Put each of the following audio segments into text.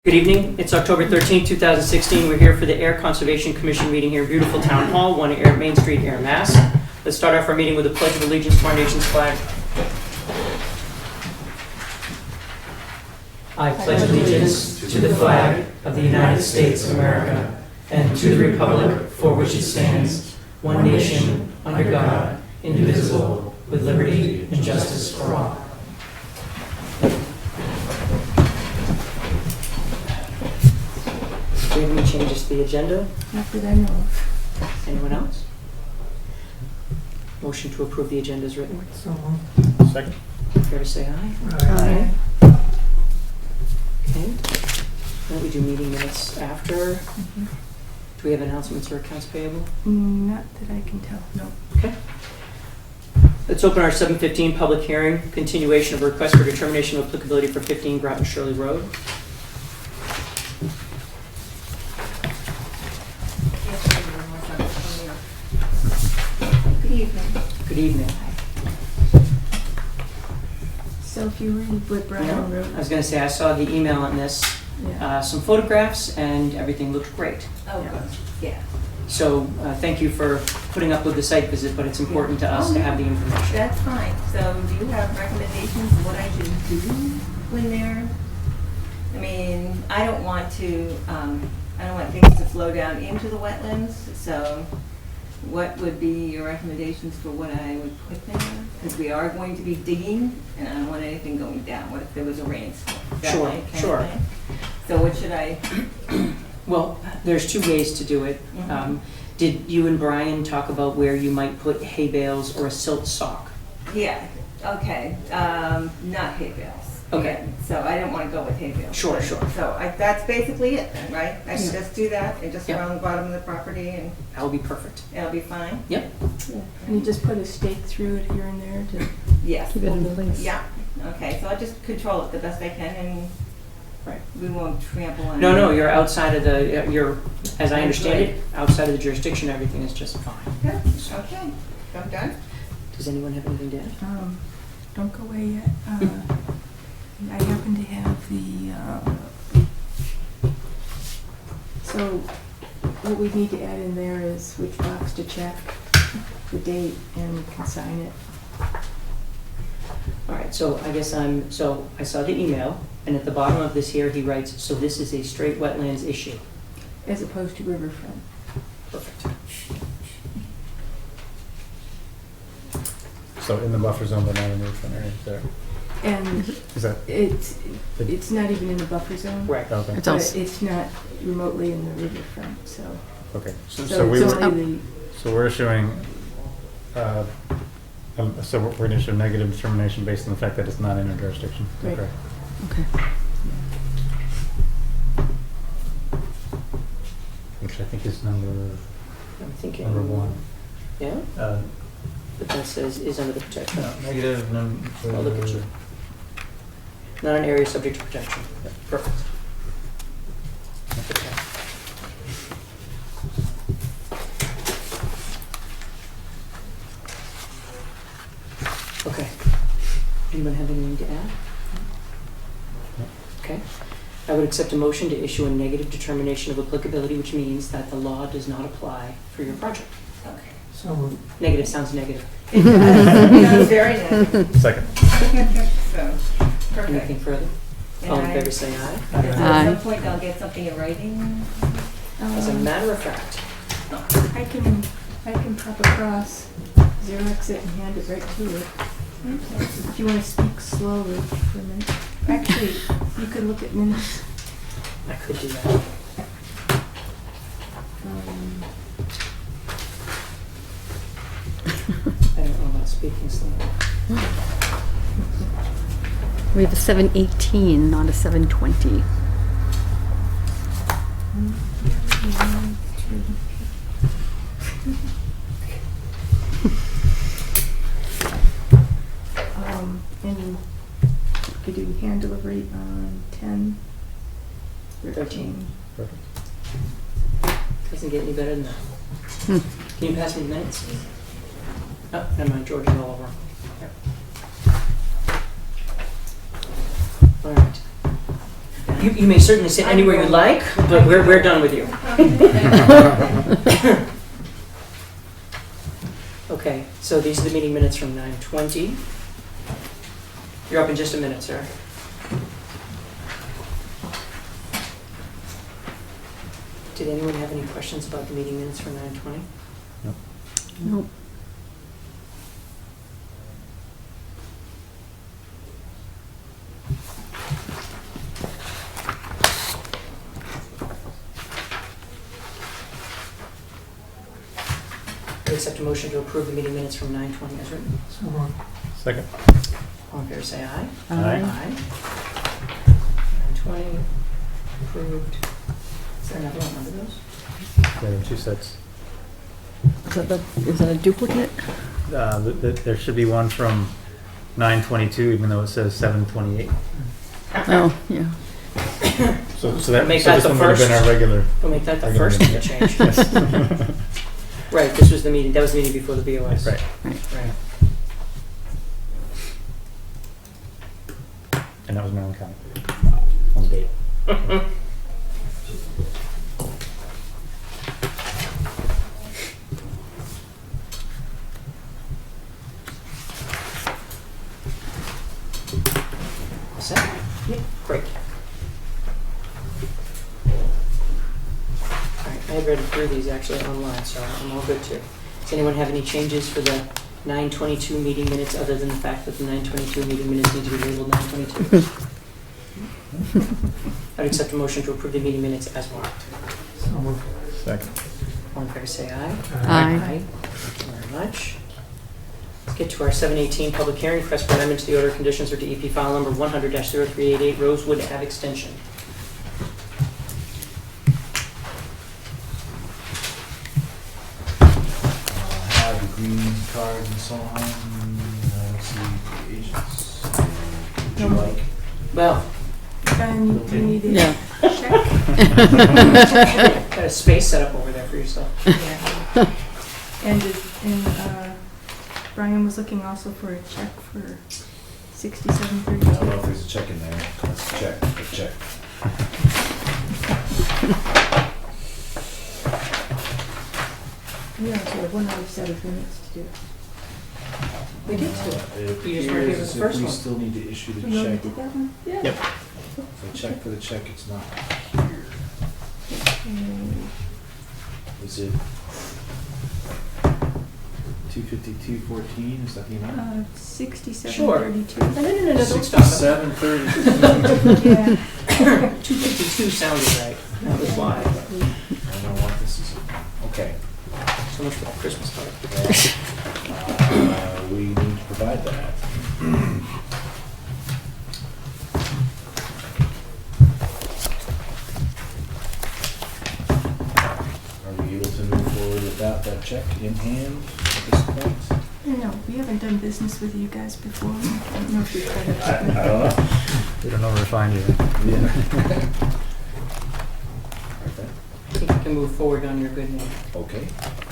Good evening. It's October 13th, 2016. We're here for the Air Conservation Commission meeting here in beautiful Town Hall, 1 Air Main Street, Air, Mass. Let's start off our meeting with a pledge of allegiance to our nation's flag. I pledge allegiance to the flag of the United States of America and to the republic for which it stands, one nation, under God, indivisible, with liberty and justice for all. Do we have any changes to the agenda? Not that I know of. Anyone else? Motion to approve the agenda is written. So, Second. Fair to say aye? Aye. Okay. Now we do meeting minutes after. Do we have announcements or accounts payable? Not that I can tell, no. Okay. Let's open our 7:15 public hearing, continuation of a request for determination of applicability for 15 Groton Shirley Road. Good evening. Good evening. So if you read what Brian I wrote. was going to say, I saw the email on this, Yeah. some photographs, and everything looked great. Oh, Yeah. good, yeah. So thank you for putting up with the site visit, but it's important to us to have the information. That's fine. So do you have recommendations of what I should do when they're, I mean, I don't want things to flow down into the wetlands, so what would be your recommendations for what I would put there? Because we are going to be digging, and I don't want anything going down. What if there was a rainstorm? That Sure, kind of sure. thing. So what should I, Well, there's two ways to do it. Mhm. Did you and Brian talk about where you might put hay bales or a silt sock? yeah, okay, not hay bales. Okay. Yeah, so I don't want to go with hay bales. Sure, sure. So that's basically it then, right? I can Yeah. just do that and just Yeah. around the bottom of the property and That would be perfect. it'll be fine? Yep. Yeah. And you just put a stake through it here and there to Yes. keep it in place. Yeah, okay, so I'll just control it the best I can and Right. we won't trample on. No, you're outside of the, you're, as I understand it, outside of the jurisdiction, everything is just fine. Good, okay, I'm done. Does anyone have anything to add? Don't go away yet. I happen to have the, so what we need to add in there is which box to check, the date, and consign it. All right, so I guess so I saw the email, and at the bottom of this here, he writes, so this is a straight wetlands issue. As opposed to riverfront. Perfect. So in the buffer zone, but not in the front area there. And Is that, it's not even in the buffer zone. Right. okay, But it's not remotely in the riverfront, so. okay. So So we it's were, only so we're issuing, so we're going to issue a negative determination based on the fact that it's not in our jurisdiction. Right. Okay. Okay. Which I think is number I'm thinking. 1. Yeah, Uh, but that says is under the protection. no, negative number. I'll look at you. Not an area subject to protection. Yeah, perfect. Okay. Okay. Anyone have anything to add? Okay. I would accept a motion to issue a negative determination of applicability, which means that the law does not apply for your project. Okay. So Negative sounds negative. It does, very nice. Second. So, Anything perfect. further? And All in I- favor, say aye. So at Aye. some point I'll get something in writing. As a matter of fact, I can pop across, Xerox it and hand it right to it. If you want to speak slowly for a minute. Actually, you could look at minutes. I could do that. I don't know about speaking slowly. We have a 7:18, not a 7:20. And you could do hand delivery on 10/13. Perfect. Doesn't get any better than that. Hmm. Can you pass me the minutes? Oh, never mind, George is all over. Yep. All right. You may certainly sit anywhere you like, but we're done with you. Okay, so these are the meeting minutes from 9:20. You're up in just a minute, sir. Did anyone have any questions about the meeting minutes from 9:20? Nope. I accept a motion to approve the meeting minutes from 9:20 as written. Second. All in favor, say aye. Aye. Aye. 9:20, approved. Is there another one under those? There are two sets. Is that a duplicate? There should be one from 9:22, even though it says 7:28. Oh, yeah. So Make this that one the would have been first. our regular. We'll make that the Regular first thing to meeting. change. Yes. Right, this was the meeting, that was the meeting before the BOS. Right. Right. And that was my own count. On the date. All set? Yep. Great. All right, I had read through these actually online, so I'm all good too. Does anyone have any changes for the 9:22 meeting minutes other than the fact that the 9:22 meeting minutes need to be labeled 9:22? I'd accept a motion to approve the meeting minutes as marked. Second. All in favor, say aye. Aye. Thank you very much. Let's get to our 7:18 public hearing, request for amendment to the order of conditions or to EP file number 100-0388 Rosewood Ave Extension. Have the green card and so on. I don't see the agents. Would you like? Well, And you need a Yeah. check. got a space set up over there for yourself. Yeah. And Brian was looking also for a check for I don't know $67.32. if there's a check in there. Let's check. Let's check. Yeah, so we have 1 other set of minutes to do. We did too. It You just weren't here appears with as the if first we one. still need to issue the We already check. did that one? Yeah. Yep. The check for the check, it's not here. Is it 252.14? Is that the amount? 67.32. No, don't stop it. 67.30. Yeah. 252 sounded right. That was why. I don't know what this is. Okay. So much for that Christmas card. We need to provide that. Are we able to move forward without that check in hand at this point? No, we haven't done business with you guys before. I don't know if we've had I a don't know. We don't know where to find you. Yeah. I think we can move forward on your good name. Okay,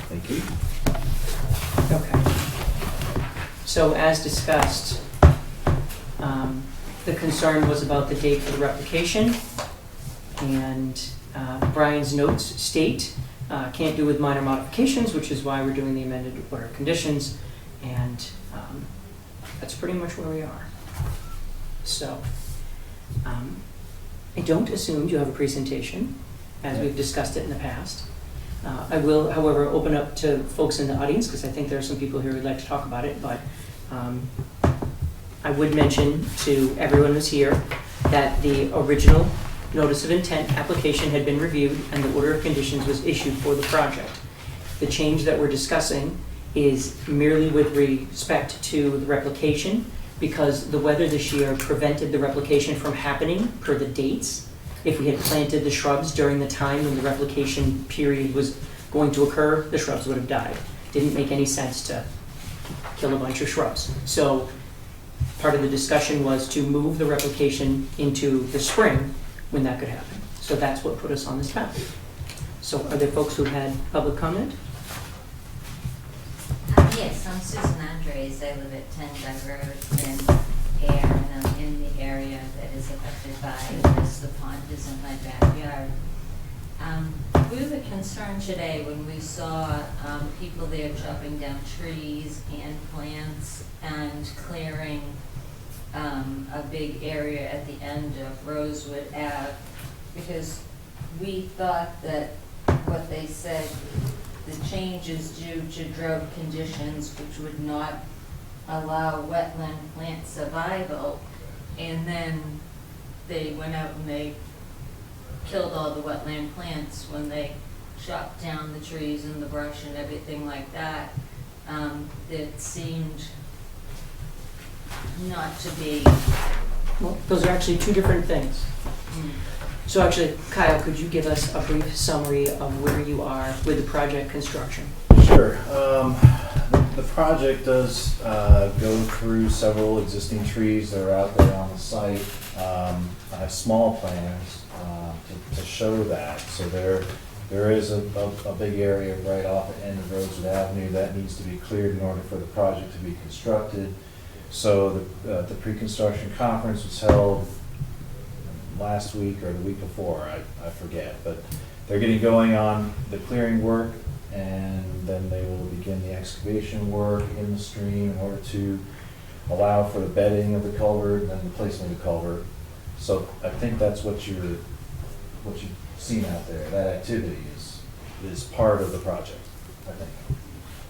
thank you. Okay. So as discussed, the concern was about the date for the replication. And Brian's notes state, can't do with minor modifications, which is why we're doing the amended order of conditions. And that's pretty much where we are. So I don't assume you have a presentation, as we've discussed it in the past. I will, however, open up to folks in the audience, because I think there are some people here who'd like to talk about it, but I would mention to everyone who's here that the original notice of intent application had been reviewed and the order of conditions was issued for the project. The change that we're discussing is merely with respect to the replication, because the weather this year prevented the replication from happening per the dates. If we had planted the shrubs during the time when the replication period was going to occur, the shrubs would have died. Didn't make any sense to kill a bunch of shrubs. So part of the discussion was to move the replication into the spring when that could happen. So that's what put us on this path. So are there folks who had public comment? Yes, I'm Susan Andres. I live at 10 Doug Road, and Ayer, and I'm in the area that is affected by this. The pond is in my backyard. We were concerned today when we saw people there chopping down trees and plants and clearing a big area at the end of Rosewood Ave, because we thought that what they said, the change is due to drought conditions which would not allow wetland plant survival, and then they went out and they killed all the wetland plants when they chopped down the trees and the brush and everything like that. It seemed not to be. Well, those are actually two different things. So actually, Kyle, could you give us a brief summary of where you are with the project construction? Sure. The project does go through several existing trees that are out there on the site. I have small plans to show that. So there is a big area right off the end of Rosewood Avenue that needs to be cleared in order for the project to be constructed. So the pre-construction conference was held last week or the week before, I forget, but they're getting going on the clearing work, and then they will begin the excavation work in the stream in order to allow for the bedding of the culvert and then the placement of the culvert. So I think that's what you've seen out there. That activity is part of the project, I think.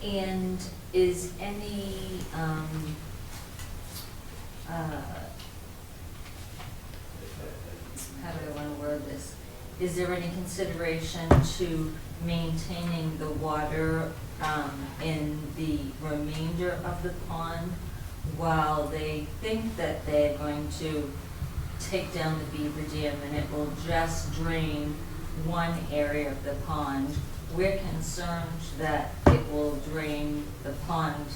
And is any how do I want to word this? Is there any consideration to maintaining the water in the remainder of the pond while they think that they're going to take down the beaver dam and it will just drain one area of the pond? We're concerned that it will drain the pond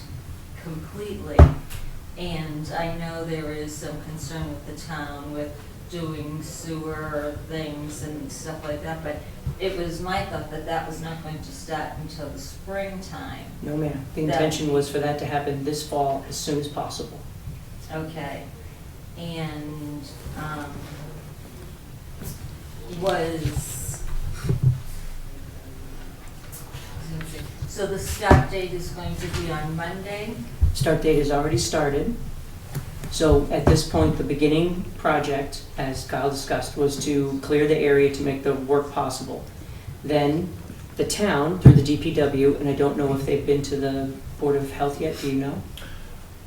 completely. And I know there is some concern with the town with doing sewer things and stuff like that, but it was my thought that that was not going to start until the springtime. No, ma'am. The intention was for that to happen this fall as soon as possible. Okay. And so the start date is going to be on Monday? Start date has already started. So at this point, the beginning project, as Kyle discussed, was to clear the area to make the work possible. Then the town, through the DPW, and I don't know if they've been to the Board of Health yet, do you know?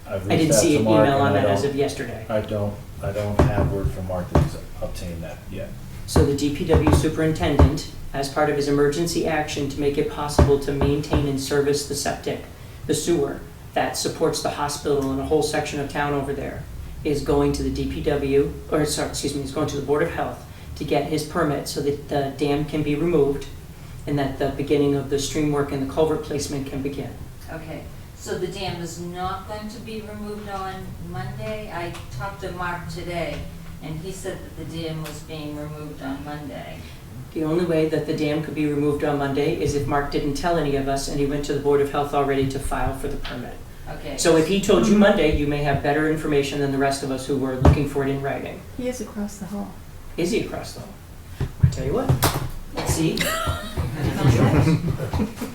I didn't see an email on that as of yesterday. I don't have word from Mark that he's obtained that yet. So the DPW superintendent, as part of his emergency action to make it possible to maintain and service the septic, the sewer, that supports the hospital and a whole section of town over there, is going to the DPW, or sorry, excuse me, is going to the Board of Health to get his permit so that the dam can be removed and that the beginning of the stream work and the culvert placement can begin. Okay, so the dam is not going to be removed on Monday? I talked to Mark today, and he said that the dam was being removed on Monday. The only way that the dam could be removed on Monday is if Mark didn't tell any of us and he went to the Board of Health already to file for the permit. Okay. So if he told you Monday, you may have better information than the rest of us who were looking for it in writing. He is across the hall. Is he across the hall? I tell you what, let's see.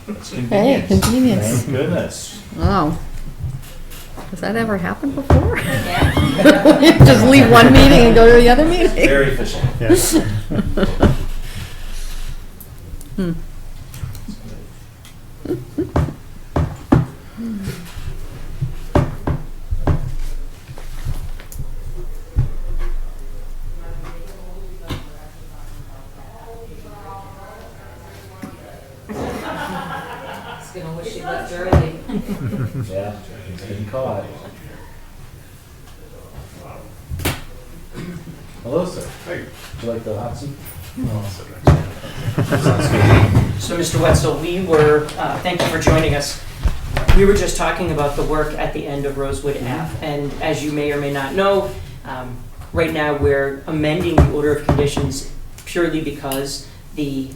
That's Hey, convenient. convenience. Thank goodness. Wow. Has that ever happened before? Yeah. You just leave one meeting and go to the other meeting? Very efficient. Yes. Hmm. He's gonna wish he left early. Yeah, he's getting caught. Hello, sir. Hey. Would you like the hot seat? So Mr. Wetzel, thank you for joining us. We were just talking about the work at the end of Rosewood Ave, and as you may or may not know, right now we're amending the order of conditions purely because the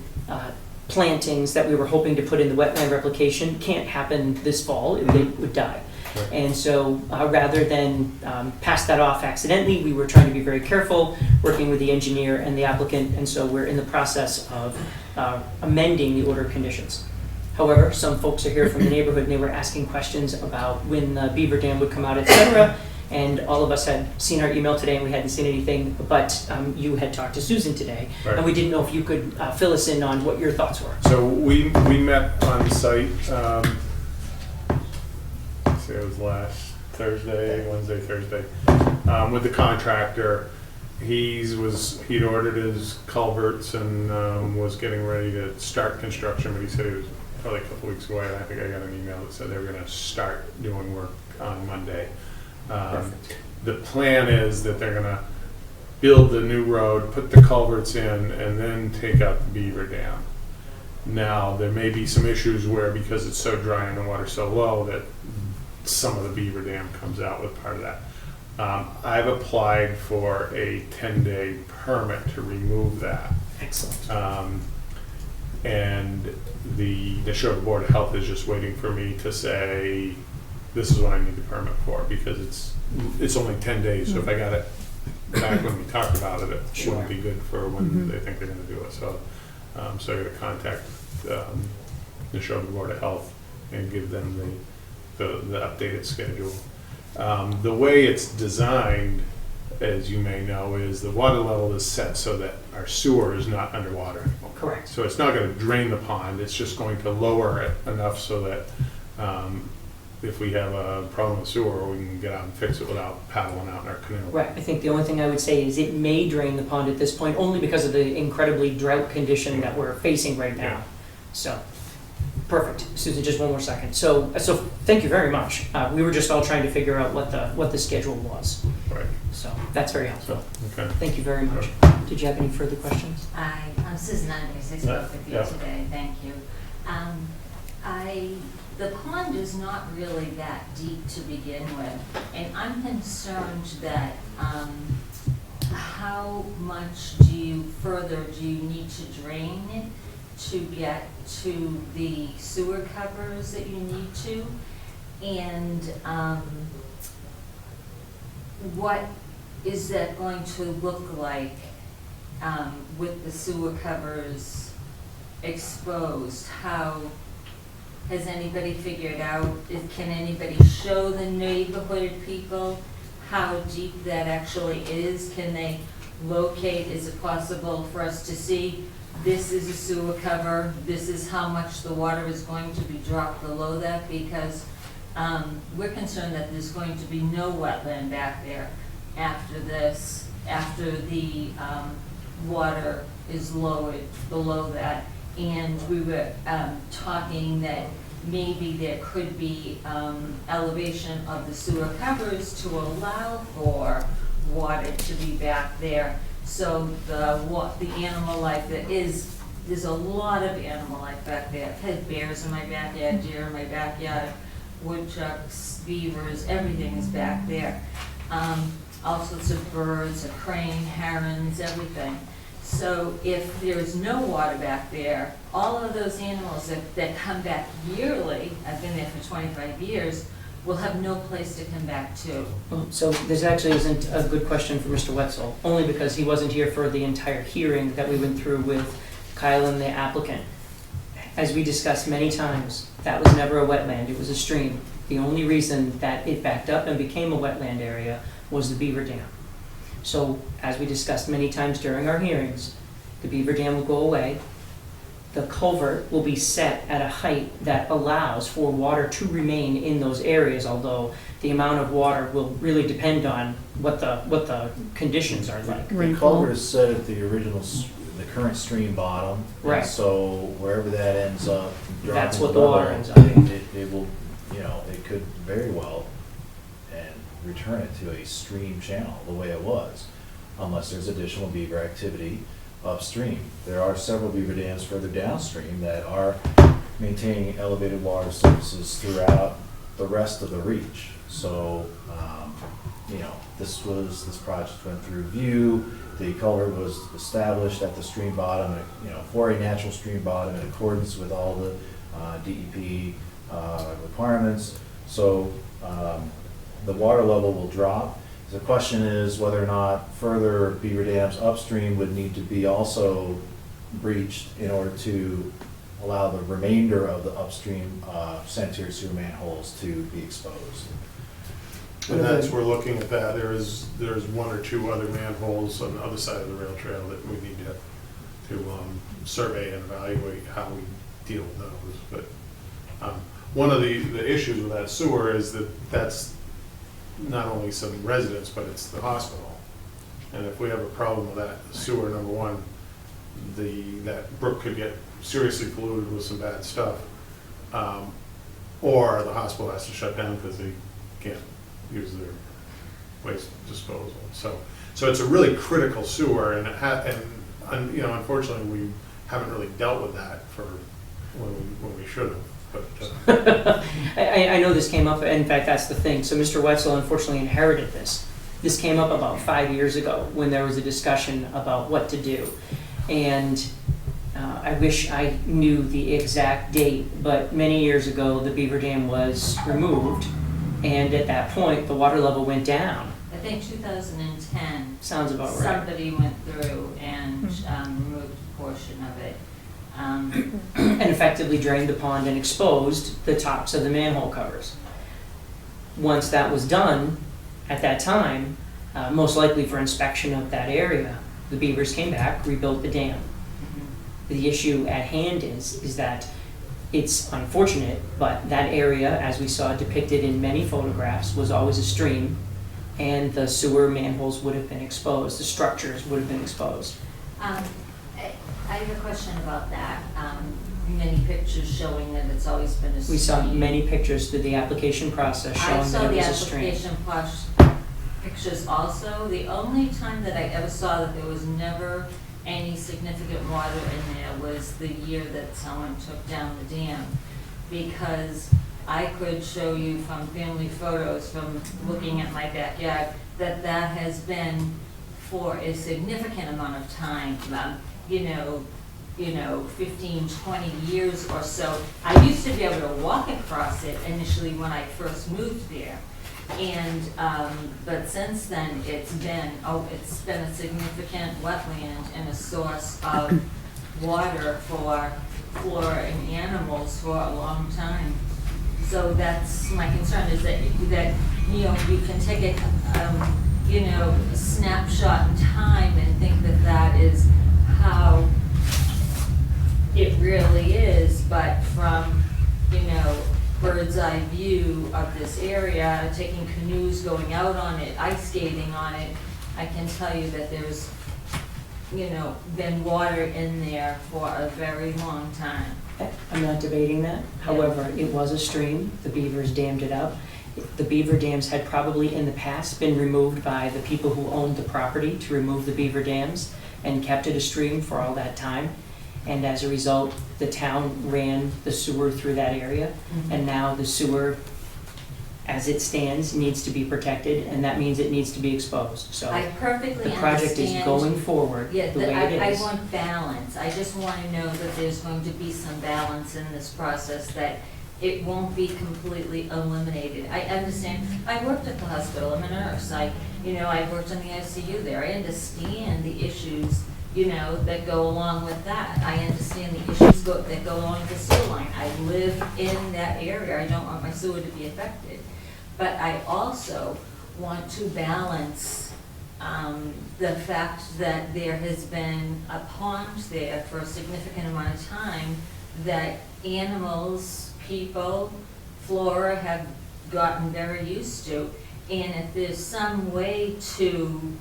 plantings that we were hoping to put in the wetland replication can't happen this fall, they would die. And so rather than pass that off accidentally, we were trying to be very careful, working with the engineer and the applicant, and so we're in the process of amending the order of conditions. However, some folks are here from the neighborhood and they were asking questions about when the beaver dam would come out, et cetera. And all of us had seen our email today and we hadn't seen anything, but you had talked to Susan today. Right. And we didn't know if you could fill us in on what your thoughts were. So we met on site, let's see, it was last Wednesday, Thursday, with the contractor. He'd ordered his culverts and was getting ready to start construction, but he said he was probably a couple weeks away. And I think I got an email that said they were going to start doing work on Monday. The plan is that they're going to build the new road, put the culverts in, and then take out the beaver dam. Now, there may be some issues where, because it's so dry and the water's so low, that some of the beaver dam comes out with part of that. I've applied for a 10-day permit to remove that. Excellent. And the Neshoba Board of Health is just waiting for me to say, this is what I need the permit for, because it's only 10 days. So if I got it back when we talked about it, it wouldn't be good for when they think they're going to do it. So, so I got to contact the Neshoba Board of Health and give them the updated schedule. The way it's designed, as you may know, is the water level is set so that our sewer is not underwater anymore. Correct. So it's not going to drain the pond. It's just going to lower it enough so that if we have a problem with sewer, we can get out and fix it without paddling out in our canoe. Right. I think the only thing I would say is it may drain the pond at this point only because of the incredibly drought condition that we're facing right now. Yeah. So, perfect. Susan, just one more second. So thank you very much. We were just all trying to figure out what the schedule was. Right. So that's very helpful. So, okay. Thank you very much. Did you have any further questions? I'm Susan Andres. I spoke with you Yeah. today. Thank you. The pond is not really that deep to begin with, and I'm concerned that how much further do you need to drain it to get to the sewer covers that you need to? And what is that going to look like with the sewer covers exposed? How has anybody figured out, can anybody show the neighborhood people how deep that actually is? Can they locate, is it possible for us to see this is a sewer cover, this is how much the water is going to be dropped below that? Because we're concerned that there's going to be no wetland back there after this, after the water is lowered below that. And we were talking that maybe there could be elevation of the sewer covers to allow for water to be back there. So the animal life there's a lot of animal life back there. I've had bears in my backyard, deer in my backyard, woodchucks, beavers, everything is back there. All sorts of birds, a crane, herons, everything. So if there's no water back there, all of those animals that come back yearly, I've been there for 25 years, will have no place to come back to. Well, so this actually isn't a good question for Mr. Wetzel, only because he wasn't here for the entire hearing that we went through with Kyle and the applicant. As we discussed many times, that was never a wetland, it was a stream. The only reason that it backed up and became a wetland area was the beaver dam. So, as we discussed many times during our hearings, the beaver dam will go away. The culvert will be set at a height that allows for water to remain in those areas, although the amount of water will really depend on what the conditions are like. The culvert is set at the the current stream bottom. Right. And so wherever that ends up, That's dropping what the water level, ends up. It will, it could very well and return it to a stream channel the way it was, unless there's additional beaver activity upstream. There are several beaver dams further downstream that are maintaining elevated water surfaces throughout the rest of the reach. So, this project went through review. The culvert was established at the stream bottom, for a natural stream bottom in accordance with all the DEP requirements. So the water level will drop. The question is whether or not further beaver dams upstream would need to be also breached in order to allow the remainder of the upstream sanitary sewer manholes to be exposed. And that's, we're looking at that. There's one or two other manholes on the other side of the rail trail that we need to survey and evaluate how we deal with those. But one of the issues with that sewer is that that's not only some residents, but it's the hospital. And if we have a problem with that sewer, number one, that brook could get seriously polluted with some bad stuff, or the hospital has to shut down because they can't use their waste disposal. So it's a really critical sewer, and and you know, unfortunately, we haven't really dealt with that for when we should have. But I know this came up, in fact, that's the thing. So Mr. Wetzel unfortunately inherited this. This came up about 5 years ago when there was a discussion about what to do. And I wish I knew the exact date, but many years ago, the beaver dam was removed. And at that point, the water level went down. I think 2010. Sounds about right. Somebody went through and removed a portion of it. And effectively drained the pond and exposed the tops of the manhole covers. Once that was done, at that time, most likely for inspection of that area, the beavers came back, rebuilt the dam. The issue at hand is that it's unfortunate, but that area, as we saw depicted in many photographs, was always a stream, and the sewer manholes would have been exposed, the structures would have been exposed. I have a question about that. Many pictures showing that it's always been a stream. We saw many pictures through the application process showing that it was a stream. I saw the application pictures also. The only time that I ever saw that there was never any significant water in there was the year that someone took down the dam, because I could show you from family photos from looking at my backyard that that has been for a significant amount of time, 15, 20 years or so. I used to be able to walk across it initially when I first moved there. And, but since then, it's been a significant wetland and a source of water for flora and animals for a long time. So that's my concern, is that you can take a snapshot in time and think that that is how it really is, but from, bird's eye view of this area, taking canoes, going out on it, ice skating on it, I can tell you that there's, been water in there for a very long time. I'm not debating that. However, it was a stream. The beavers dammed it up. The beaver dams had probably in the past been removed by the people who owned the property to remove the beaver dams and kept it a stream for all that time. And as a result, the town ran the sewer through that area. Mm-hmm. And now the sewer, as it stands, needs to be protected, and that means it needs to be exposed. So I perfectly the project understand. is going forward the way it is. I want balance. I just want to know that there's going to be some balance in this process, that it won't be completely eliminated. I understand. I worked at the hospital. I'm a nurse. I worked in the ICU there. I understand the issues that go along with that. I understand the issues that go along with the sewer line. I live in that area. I don't want my sewer to be affected. But I also want to balance the fact that there has been a pond there for a significant amount of time that animals, people, flora have gotten very used to. And if there's some way to,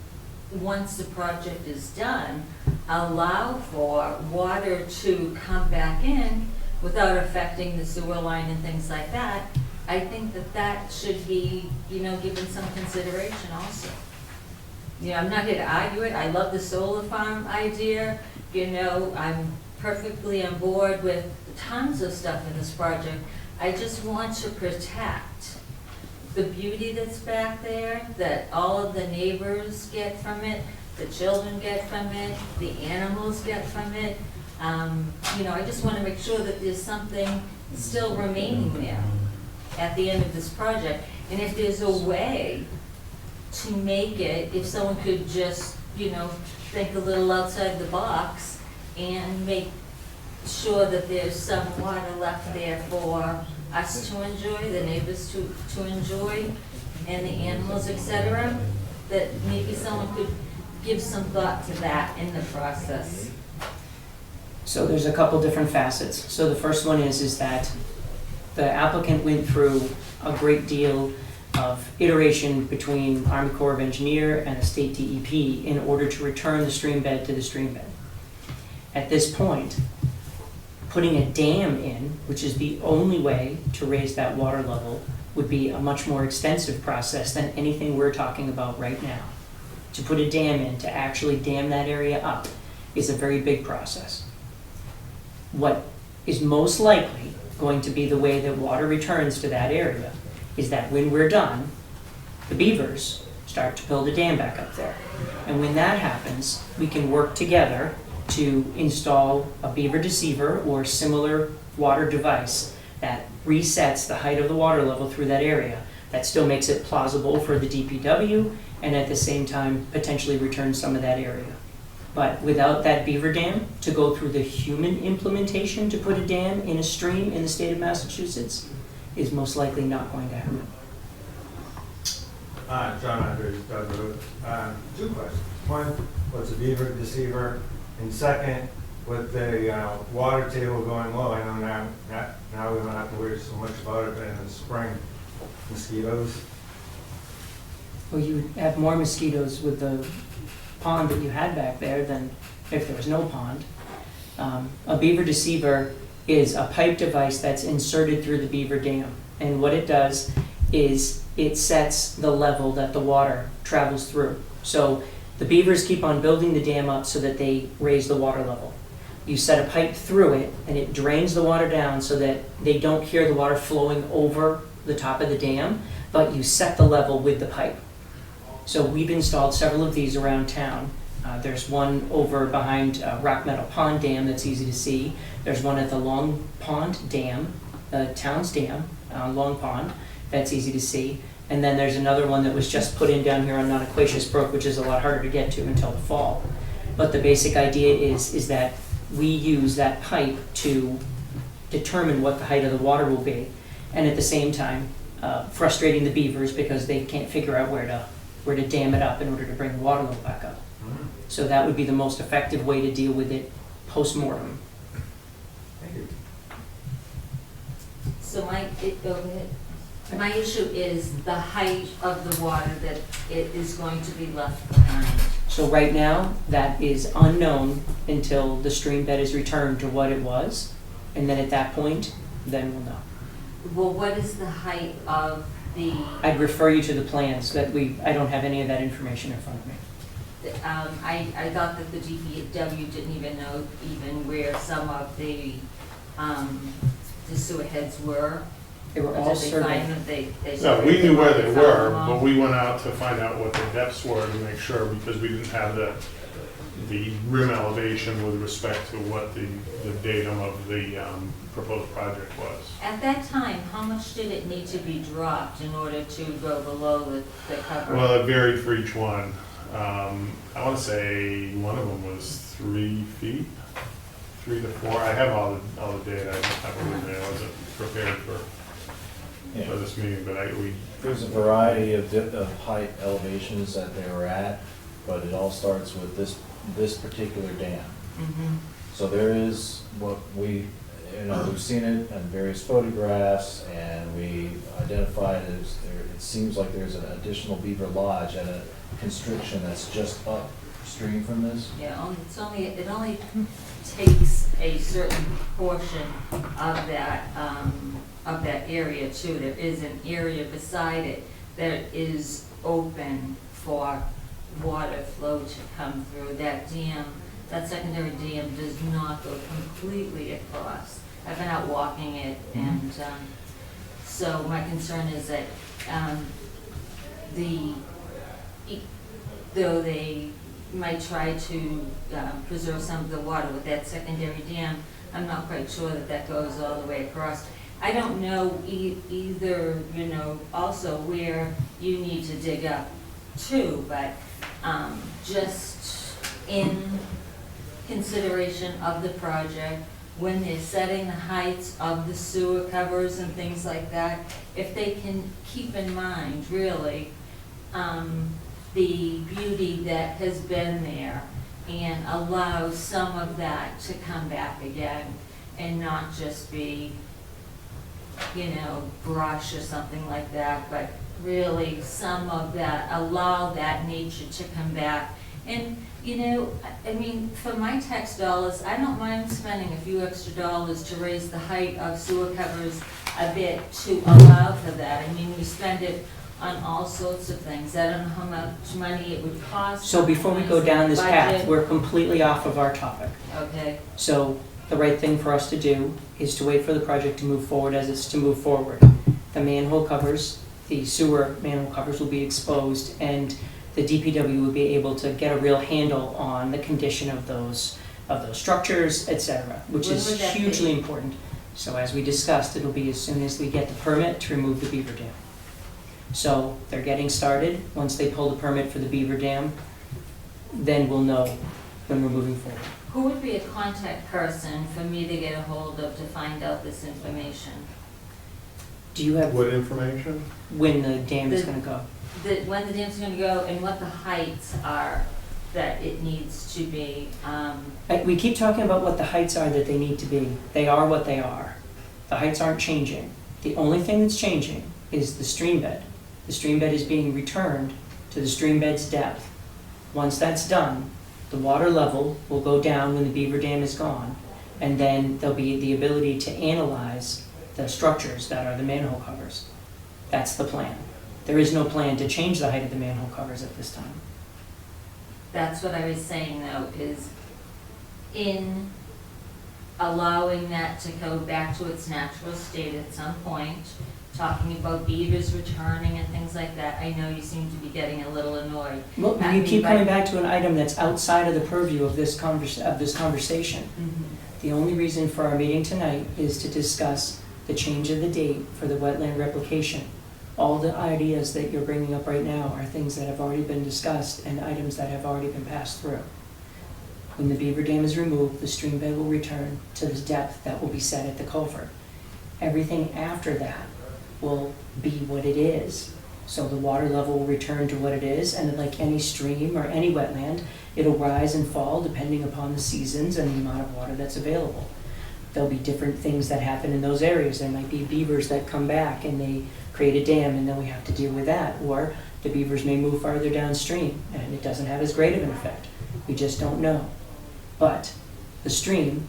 once the project is done, allow for water to come back in without affecting the sewer line and things like that, I think that should be, given some consideration also. I'm not here to argue it. I love the solar farm idea. I'm perfectly on board with tons of stuff in this project. I just want to protect the beauty that's back there, that all of the neighbors get from it, the children get from it, the animals get from it. I just want to make sure that there's something still remaining there. at the end of this project. And if there's a way to make it, if someone could just, think a little outside the box and make sure that there's some water left there for us to enjoy, the neighbors to enjoy, and the animals, etc., that maybe someone could give some thought to that in the process. So there's a couple different facets. So the first one is that the applicant went through a great deal of iteration between Army Corps of Engineer and the state DEP in order to return the stream bed to the stream bed. At this point, putting a dam in, which is the only way to raise that water level, would be a much more extensive process than anything we're talking about right now. To put a dam in, to actually dam that area up, is a very big process. What is most likely going to be the way that water returns to that area is that when we're done, the beavers start to build a dam back up there. And when that happens, we can work together to install a beaver deceiver or similar water device that resets the height of the water level through that area. That still makes it plausible for the DPW and at the same time potentially return some of that area. But without that beaver dam, to go through the human implementation to put a dam in a stream in the state of Massachusetts is most likely not going to happen. John Andrews, Doug Road. Two questions. One, what's a beaver deceiver? And second, with the water table going low, I know now we don't have to worry so much about it, but in the spring, mosquitoes. Well, you would have more mosquitoes with the pond that you had back there than if there was no pond. A beaver deceiver is a pipe device that's inserted through the beaver dam. And what it does is it sets the level that the water travels through. So the beavers keep on building the dam up so that they raise the water level. You set a pipe through it and it drains the water down so that they don't hear the water flowing over the top of the dam, but you set the level with the pipe. So we've installed several of these around town. There's one over behind Rock Meadow Pond Dam that's easy to see. There's one at the Long Pond Dam, town's dam, Long Pond, that's easy to see. And then there's another one that was just put in down here on Nonaquacious Brook, which is a lot harder to get to until the fall. But the basic idea is that we use that pipe to determine what the height of the water will be, and at the same time frustrating the beavers because they can't figure out where to dam it up in order to bring the water level back up. So that would be the most effective way to deal with it post-mortem. Thank you. So my issue is the height of the water that it is going to be left behind. So right now, that is unknown until the stream bed is returned to what it was, and then at that point, then we'll know. Well, what is the height of the, I'd refer you to the plans that I don't have any of that information in front of me. I thought that the DPW didn't even know even where some of the sewer heads were. They were Or all did they surveyed. find that they No, surveyed we knew where they them were, all? but we went out to find out what the depths were to make sure, because we didn't have the rim elevation with respect to what the datum of the proposed project was. At that time, how much did it need to be dropped in order to go below the cover? Well, it varied for each one. I want to say one of them was 3 feet, 3 to 4. I have all the data. I don't have it with me. I wasn't prepared for this meeting, but There's a variety of height elevations that they were at, but it all starts with this particular dam. Mhm. So there is what we've seen it in various photographs, and we identified it seems like there's an additional beaver lodge at a constriction that's just upstream from this. Yeah, it only takes a certain portion of that area too. There is an area beside it that is open for water flow to come through. That dam, that secondary dam does not go completely across. I've been out walking it, and so my concern is that though they might try to preserve some of the water with that secondary dam, I'm not quite sure that goes all the way across. I don't know either, you know, also where you need to dig up too, but just in consideration of the project, when they're setting the heights of the sewer covers and things like that, if they can keep in mind, really, the beauty that has been there and allow some of that to come back again and not just be, you know, brush or something like that, but really some of that, allow that nature to come back. And, you know, I mean, for my tax dollars, I don't mind spending a few extra dollars to raise the height of sewer covers a bit to allow for that. I mean, we spend it on all sorts of things. I don't know how much money it would cost. So before we go down this path, Budget. we're completely off of our topic. Okay, So the right thing for us to do is to wait for the project to move forward as it's to move forward. The manhole covers, the sewer manhole covers will be exposed, and the DPW will be able to get a real handle on the condition of those structures, etc., which When is would that be? hugely important. So as we discussed, it'll be as soon as we get the permit to remove the beaver dam. So they're getting started. Once they pull the permit for the beaver dam, then we'll know when we're moving forward. who would be a contact person for me to get a hold of to find out this information? Do you have What information? when the dam is going to go? When the dam's gonna go and what the heights are that it needs to be, We keep talking about what the heights are that they need to be. They are what they are. The heights aren't changing. The only thing that's changing is the stream bed. The stream bed is being returned to the stream bed's depth. Once that's done, the water level will go down when the beaver dam is gone, and then there'll be the ability to analyze the structures that are the manhole covers. That's the plan. There is no plan to change the height of the manhole covers at this time. that's what I was saying though, is in allowing that to go back to its natural state at some point, talking about beavers returning and things like that, I know you seem to be getting a little annoyed. Well, at you me, keep but- coming back to an item that's outside of the purview of this conversation. Mhm. The only reason for our meeting tonight is to discuss the change of the date for the wetland replication. All the ideas that you're bringing up right now are things that have already been discussed and items that have already been passed through. When the beaver dam is removed, the stream bed will return to the depth that will be set at the culvert. Everything after that will be what it is. So the water level will return to what it is, and like any stream or any wetland, it'll rise and fall depending upon the seasons and the amount of water that's available. There'll be different things that happen in those areas. There might be beavers that come back and they create a dam, and then we have to deal with that. Or the beavers may move farther downstream and it doesn't have as great of an effect. We just don't know. But the stream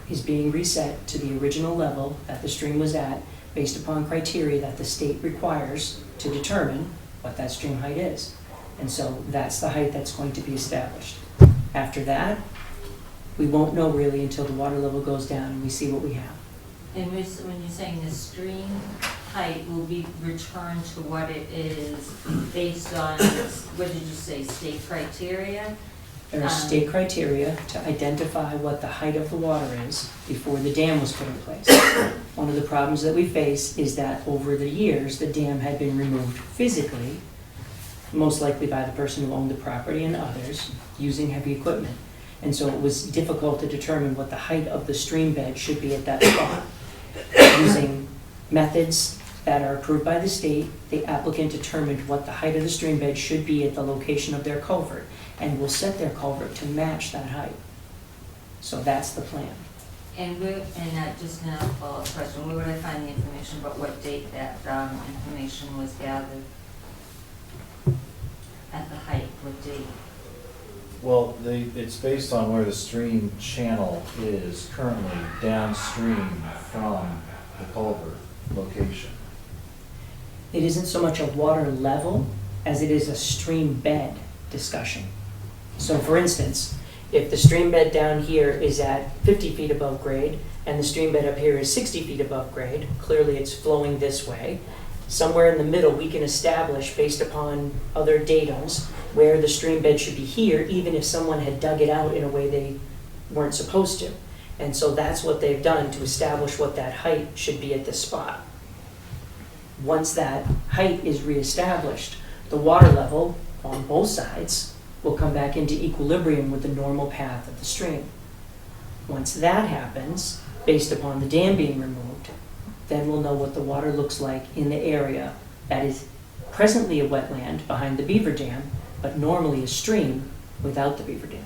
is being reset to the original level that the stream was at based upon criteria that the state requires to determine what that stream height is. And so that's the height that's going to be established. After that, we won't know really until the water level goes down and we see what we have. And when you're saying the stream height will be returned to what it is based on, what did you say, state criteria? There are state criteria to identify what the height of the water is before the dam was put in place. One of the problems that we face is that over the years, the dam had been removed physically, most likely by the person who owned the property and others, using heavy equipment. And so it was difficult to determine what the height of the stream bed should be at that spot. Using methods that are approved by the state, the applicant determined what the height of the stream bed should be at the location of their culvert, and will set their culvert to match that height. So that's the plan. And just now, follow-up question, where would I find the information about what date that information was gathered? At the height, what date? Well, it's based on where the stream channel is currently downstream from the culvert location. It isn't so much a water level as it is a stream bed discussion. So for instance, if the stream bed down here is at 50 feet above grade and the stream bed up here is 60 feet above grade, clearly it's flowing this way. Somewhere in the middle, we can establish, based upon other datums, where the stream bed should be here, even if someone had dug it out in a way they weren't supposed to. And so that's what they've done to establish what that height should be at this spot. Once that height is reestablished, the water level on both sides will come back into equilibrium with the normal path of the stream. Once that happens, based upon the dam being removed, then we'll know what the water looks like in the area that is presently a wetland behind the beaver dam, but normally a stream without the beaver dam.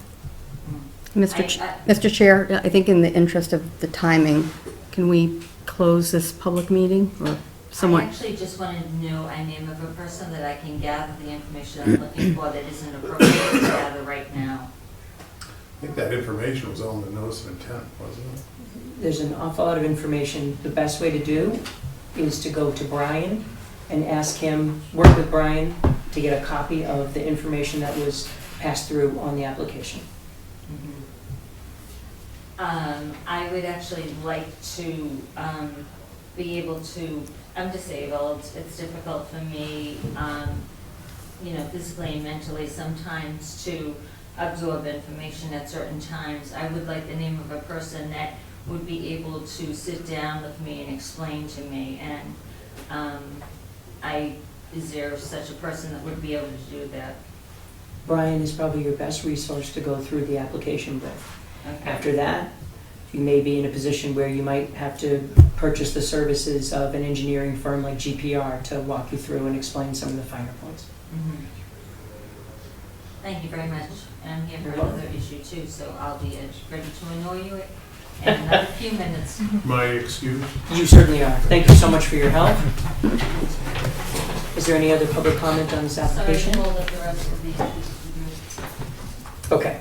Mr. Chair, I think in the interest of the timing, can we close this public meeting or I someone? actually just wanted to know a name of a person that I can gather the information I'm looking for that isn't appropriate to gather right now. I think that information was on the notice of intent, wasn't it? There's an awful lot of information. The best way to do is to go to Brian and ask him, work with Brian to get a copy of the information that was passed through on the application. I would actually like to be able to, I'm disabled, it's difficult for me, physically and mentally sometimes to absorb information at certain times. I would like the name of a person that would be able to sit down with me and explain to me, and is there such a person that would be able to do that? Brian is probably your best resource to go through the application with. Okay. After that, you may be in a position where you might have to purchase the services of an engineering firm like GPR to walk you through and explain some of the finer points. Mhm. Thank you very much, and I'm here for You're another issue too, so I'll be ready to annoy you in another few minutes. My excuse? You certainly are. Thank you so much for your help. Is there any other public comment on this Sorry application? to hold up the rest of the issues. Okay.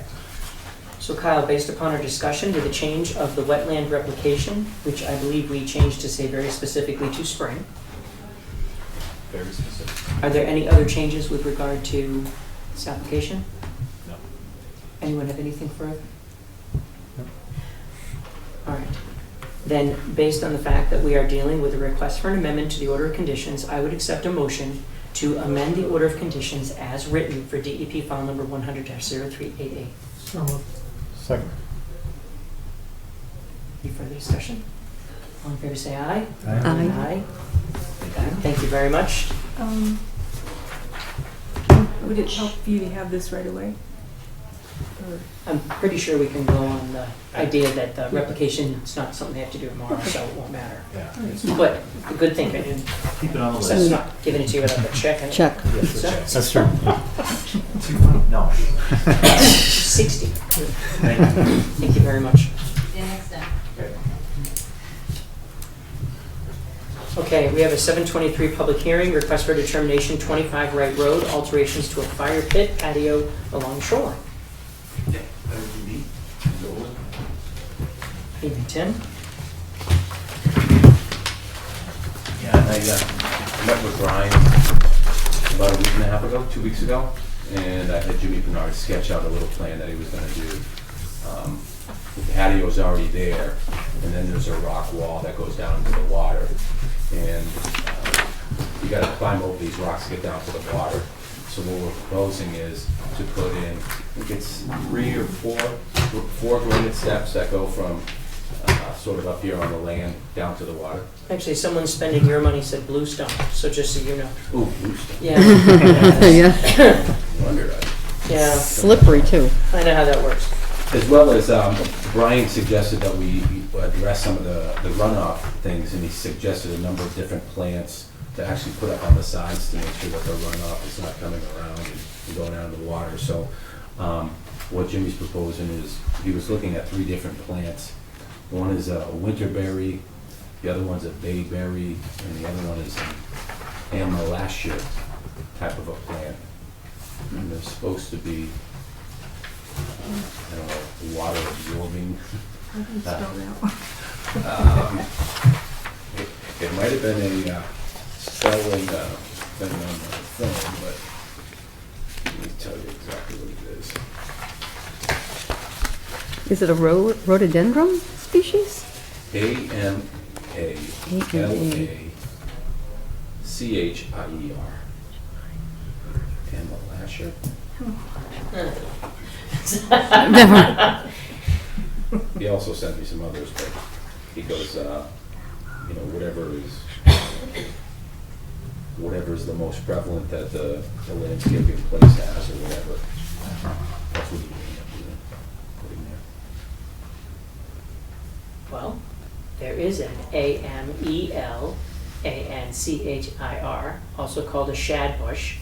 So Kyle, based upon our discussion with the change of the wetland replication, which I believe we changed to say very specifically to spring, Very specific. are there any other changes with regard to this application? No. Anyone have anything further? No. All right. Then, based on the fact that we are dealing with a request for an amendment to the order of conditions, I would accept a motion to amend the order of conditions as written for DEP file number 100-0388. Second. Any further discussion? All in favor say aye. Aye. Thank you very much. Would it help for you to have this right away? Or- I'm pretty sure we can go on the idea that the replication is not something they have to do tomorrow, so it won't matter. Yeah. But a good thing I didn't, Keep it on the so it's list. not giving it to you without the check. and- Check. Yes, the check. That's true. No. 60. Thank you. Thank you very much. See you next time. Okay, we have a 7:23 public hearing, request for determination, 25 Wright Road, alterations to a fire pit patio along shoreline. Evening, Tim. Yeah, I met with Brian about a week and a half ago, 2 weeks ago, and I had Jimmy Bernard sketch out a little plan that he was gonna do. The patio's already there, and then there's a rock wall that goes down into the water. And you gotta climb over these rocks to get down to the water. So what we're proposing is to put in, I think it's 3 or 4 granite steps that go from sort of up here on the land down to the water. Actually, someone spending your money said bluestone, so just so you know. Ooh, bluestone. Yeah. Yeah. Wonder that. Yeah, Slippery too. I know how that works. As well as, Brian suggested that we address some of the runoff things, and he suggested a number of different plants to actually put up on the sides to make sure that the runoff is not coming around and going out into the water. So what Jimmy's proposing is, he was looking at 3 different plants. One is a winterberry, the other one's a bayberry, and the other one is an amelastia type of a plant. And they're supposed to be, I don't know, water absorbing. How do you spell that one? It might have been a spelling thing on my phone, but let me tell you exactly what it is. Is it a rhododendron species? AMALACHIER. Amelastia. Never. He also sent me some others, but he goes, whatever is the most prevalent that the landscaping place has or whatever. That's what he ended up putting there. Well, there is an AMELANCHIR, also called a shadbush,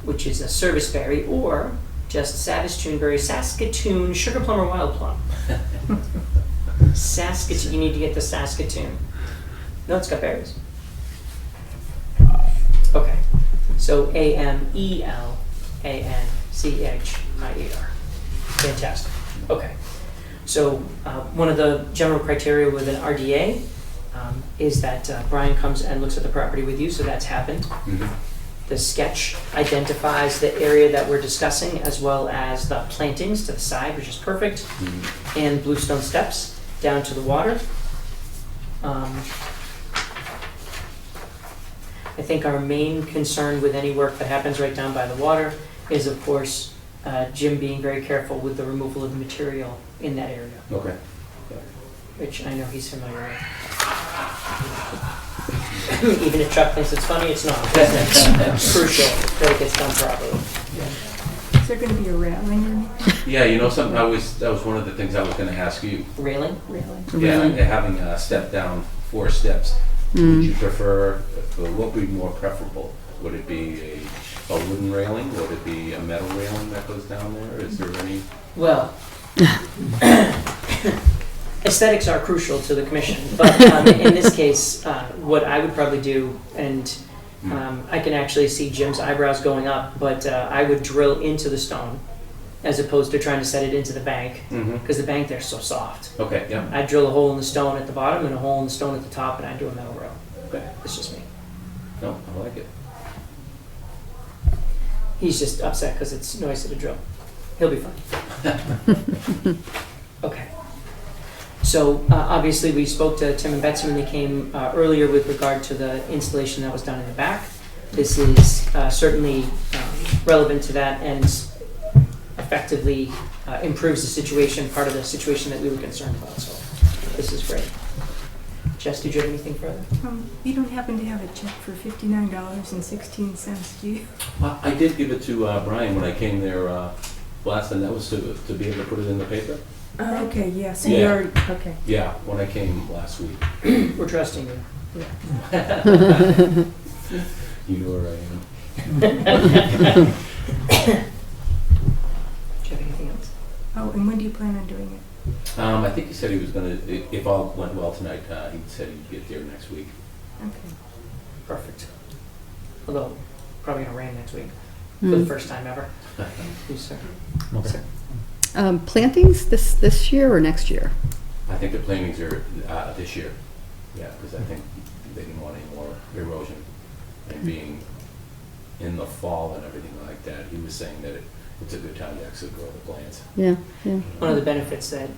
which is a serviceberry, or just Saskatoon sugar plum or wild plum. Saskatoon, you need to get the Saskatoon. No, it's got berries. Okay, so AMELANCHIR. Fantastic. Okay. So one of the general criteria with an RDA is that Brian comes and looks at the property with you, so that's happened. Mhm. The sketch identifies the area that we're discussing as well as the plantings to the side, which is perfect, Mhm. and bluestone steps down to the water. I think our main concern with any work that happens right down by the water is, of course, Jim being very careful with the removal of the material in that area, Okay. which I know he's familiar with. Even if Chuck thinks it's funny, it's not. It's crucial that it gets done properly. Is there gonna be a railing or anything? Yeah, something that was one of the things I was gonna ask you. Railing? Railing. Yeah, having a step down, 4 steps. Would you prefer, what would be more preferable? Would it be a wooden railing? Would it be a metal railing that goes down there? Is there any? Well, aesthetics are crucial to the commission, but in this case, what I would probably do, and I can actually see Jim's eyebrows going up, but I would drill into the stone as opposed to trying to set it into the bank, because the bank there's so soft. Okay, yeah. I'd drill a hole in the stone at the bottom and a hole in the stone at the top, and I'd do a metal rail. Okay. It's just me. No, I like it. He's just upset because it's noisy to drill. He'll be fine. Okay. So obviously we spoke to Tim and Betsy when they came earlier with regard to the installation that was done in the back. This is certainly relevant to that and effectively improves the situation, part of the situation that we were concerned about. So this is great. Jess, did you have anything further? You don't happen to have a check for $59.16, do you? I did give it to Brian when I came there last, and that was to be able to put it in the paper. Okay, yeah, so Yeah. you already, okay. Yeah, when I came last week. We're trusting you. You know where I am. Do you have anything else? Oh, and when do you plan on doing it? I think he said he was gonna, if all went well tonight, he said he'd get there next week. Okay. Perfect. Although, probably gonna rain next week for the first time ever. Yes, sir. Okay. Sir. Plantings this year or next year? I think the plantings are this year. Yeah, because I think they didn't want any more erosion. And being in the fall and everything like that, he was saying that it's a good time to actually grow the plants. Yeah, yeah. One of the benefits that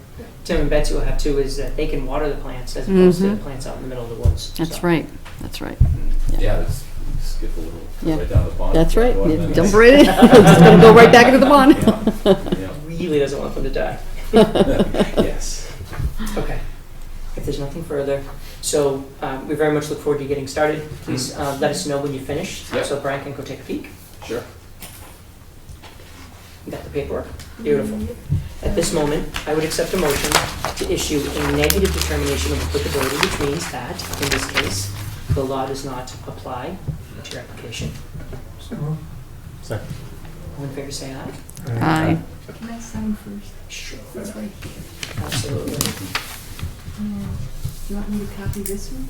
Tim and Betsy will have too is that they can water the plants as opposed to the plants out in the middle of the woods. That's So, right, that's right. Yeah, let's skip a little, Yeah. right down the pond. That's right. Go on You then. jump right in. It's gonna go right back into the pond. Yeah. Really doesn't want them to die. Yes. Okay. If there's nothing further, so we very much look forward to getting started. Please let us know when you finish, Yep. so Brian can go take a peek. Sure. You got the paperwork? Beautiful. At this moment, I would accept a motion to issue a negative determination of applicability, which means that, in this case, the law does not apply to your application. Second. All in favor, say aye. Aye. Can I sign first? Sure. It's right here. Absolutely. Do you want me to copy this one?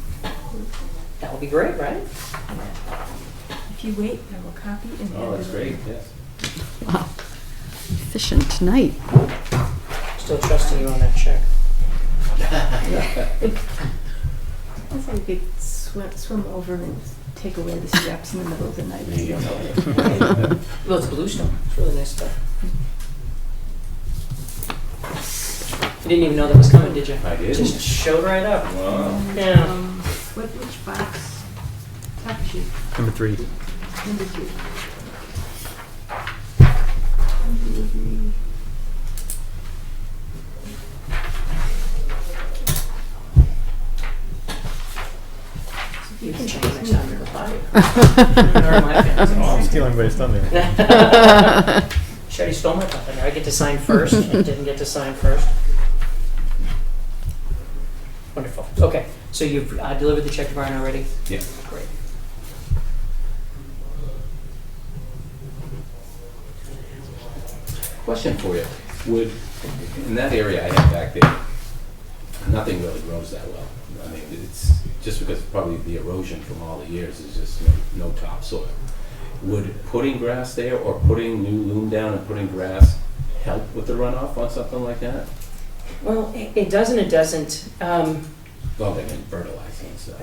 That would be great, right? If you wait, I will copy and Oh, hand that's it great, over. yes. Wow. Efficient tonight. Still trusting you on that check. That's how you could swim over and take away the straps in the middle of the night. There you go. Well, it's bluestone. It's really nice stuff. You didn't even know that was coming, did you? I did. Just showed right up. Wow. Yeah. Which box? Top sheet, Number 3. number 2. Delivery. You can check it next time you go by. Or my fans. Oh, I'm stealing by thunder. Shetty stole my thunder. I get to sign first and didn't get to sign first. Wonderful. Okay, so you've delivered the check to Brian already? Yeah. Great. Question for you. Would, in that area I have back there, nothing really grows that well. I mean, it's just because probably the erosion from all the years is just no topsoil. Would putting grass there or putting new loom down and putting grass help with the runoff on something like that? Well, it does and it doesn't. Well, they mean fertilizing and stuff.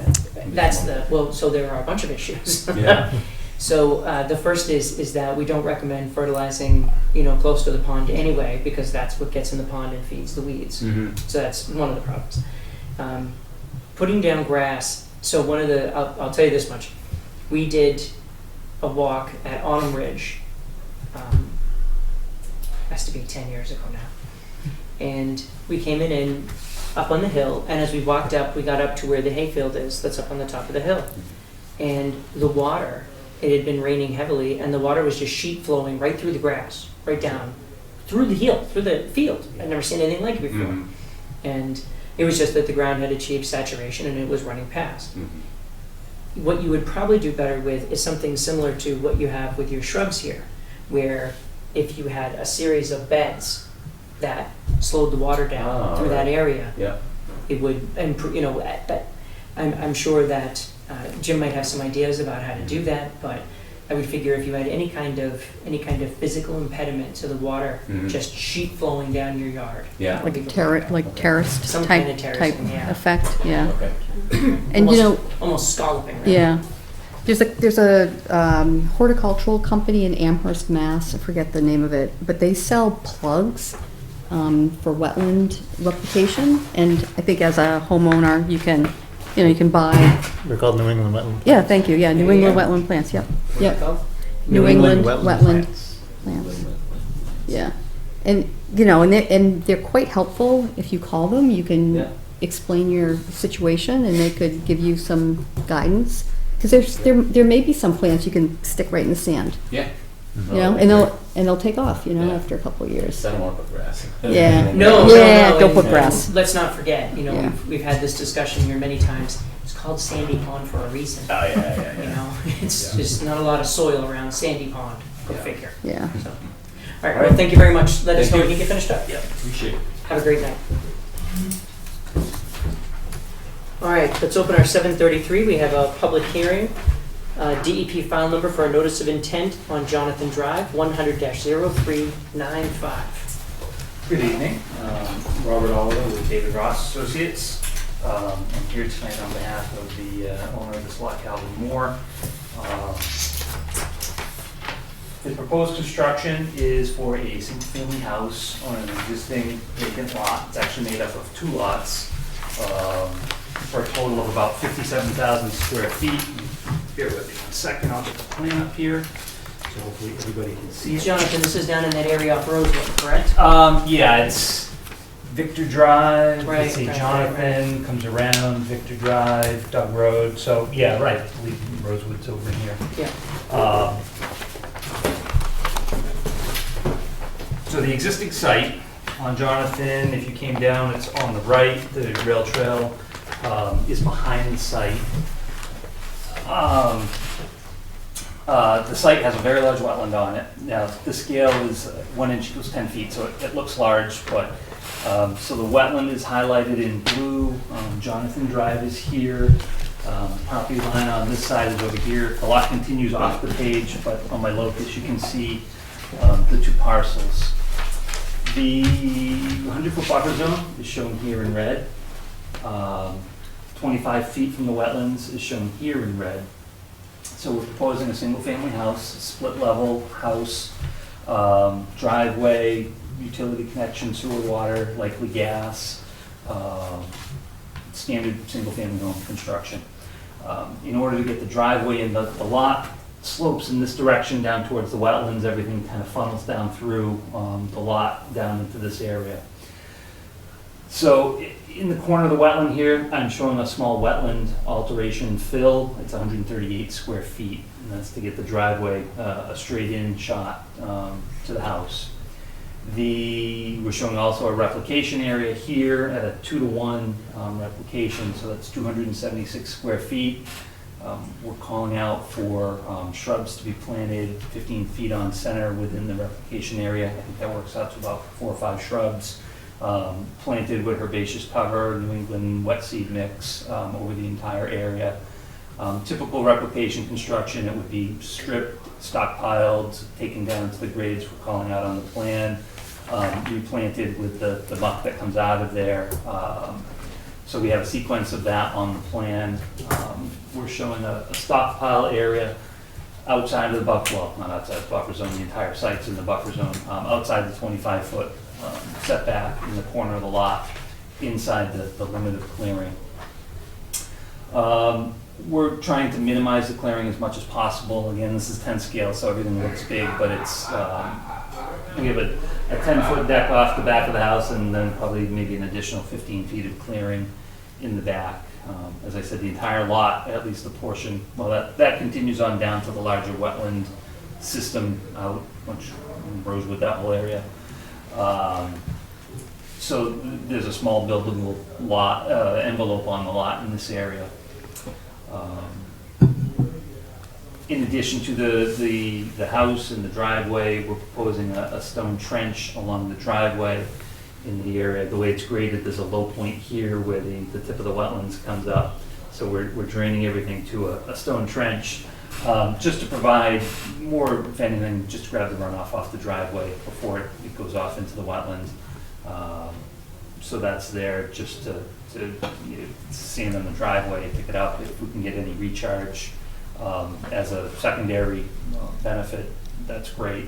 That's well, so there are a bunch of issues. Yeah. So the first is that we don't recommend fertilizing, close to the pond anyway, because that's what gets in the pond and feeds the weeds. Mm-hmm. So that's one of the problems. Putting down grass. So one of the, I'll tell you this much. We did a walk at Autumn Ridge. Has to be 10 years ago now. And we came in up on the hill, and as we walked up, we got up to where the hayfield is. That's up on the top of the hill, and the water. It had been raining heavily, and the water was just sheet flowing right through the grass, right down through the hill, through the field. I'd never seen anything like it before. Mm-hmm. And it was just that the ground had achieved saturation and it was running past. Mm-hmm. What you would probably do better with is something similar to what you have with your shrubs here, where if you had a series of beds that slowed the water down through that area, Yeah. it would improve. But I'm sure that Jim might have some ideas about how to do that, but I would figure if you had any kind of physical impediment to the water, Mhm. just sheet flowing down your yard. Yeah. Like terraced Some type, kind of terracing, yeah. effect, yeah. Okay. And almost scalloping. Right? yeah, there's a horticultural company in Amherst, Mass. I forget the name of it, but they sell plugs for wetland replication. And I think as a homeowner, you can buy. They're called New England wetland. Yeah, thank you. Yeah, New There you England go. wetland plants. Yep. What's it Yep. called? New England wetland plants. Yeah, and and they're quite helpful. If you call them, you can Yeah. explain your situation, and they could give you some guidance. Because there may be some plants you can stick right in the sand, Yeah. and they'll take off, Yeah. after a couple of years. I don't want to put grass. Yeah. No, Yeah, no, don't and- put grass. and let's not forget, Yeah. we've had this discussion here many times. It's called Sandy Pond for a reason. Oh, yeah. It's Yeah. just not a lot of soil around Sandy Pond. Go Yeah. figure. Yeah. So, all right. Well, thank you very much. Let us Thank know you. when you get finished up. Yeah, appreciate it. Have a great night. All right. Let's open our 7:33. We have a public hearing. DEP file number for a notice of intent on Jonathan Drive, 100-0395. Good evening. Robert Oliver with David Ross Associates. I'm here tonight on behalf of the owner of this lot, Calvin Moore. The proposed construction is for a single-family house on an existing vacant lot. It's actually made up of two lots for a total of about 57,000 square feet. Bear with me 1 second, I'll get the plan up here, so hopefully everybody can see it. Jonathan, this is down in that area off Rosewood, correct? Yeah, it's Victor Drive, Right, let's see, right, Jonathan comes around, Victor Drive, Doug Road, so, yeah, right, Rosewood's over here. Yeah. So the existing site on Jonathan, if you came down, it's on the right, the rail trail is behind the site. The site has a very large wetland on it. Now, the scale is 1 inch equals 10 feet, so it looks large, but, so the wetland is highlighted in blue. Jonathan Drive is here. Property line on this side is over here. The lot continues off the page, but on my locus, you can see the two parcels. The 100-foot buffer zone is shown here in red. 25 feet from the wetlands is shown here in red. So we're proposing a single-family house, a split-level house, driveway, utility connection, sewer, water, likely gas, standard single-family home construction. In order to get the driveway in, the lot slopes in this direction down towards the wetlands. Everything kind of funnels down through the lot down into this area. So in the corner of the wetland here, I'm showing a small wetland alteration fill. It's 138 square feet, and that's to get the driveway a straight-in shot to the house. We're showing also a replication area here at a 2-to-1 replication, so that's 276 square feet. We're calling out for shrubs to be planted 15 feet on center within the replication area. I think that works out to about 4 or 5 shrubs planted with herbaceous cover, New England wet seed mix over the entire area. Typical replication construction, it would be stripped, stockpiled, taken down to the grades we're calling out on the plan, replanted with the muck that comes out of there. So we have a sequence of that on the plan. We're showing a stockpile area outside of the buffer, well, not outside the buffer zone, the entire site's in the buffer zone, outside the 25-foot setback in the corner of the lot, inside the limit of clearing. We're trying to minimize the clearing as much as possible. Again, this is 10 scale, so everything looks big, but it's, we have a 10-foot deck off the back of the house, and then probably maybe an additional 15 feet of clearing in the back. As I said, the entire lot, at least the portion, well, that continues on down to the larger wetland system out, which grows with that whole area. So there's a small buildable lot, envelope on the lot in this area. In addition to the house and the driveway, we're proposing a stone trench along the driveway in the area. The way it's graded, there's a low point here where the tip of the wetlands comes up. So we're draining everything to a stone trench, just to provide more, if anything, just to grab the runoff off the driveway before it goes off into the wetland. So that's there just to sand on the driveway, pick it up if we can get any recharge as a secondary benefit. That's great.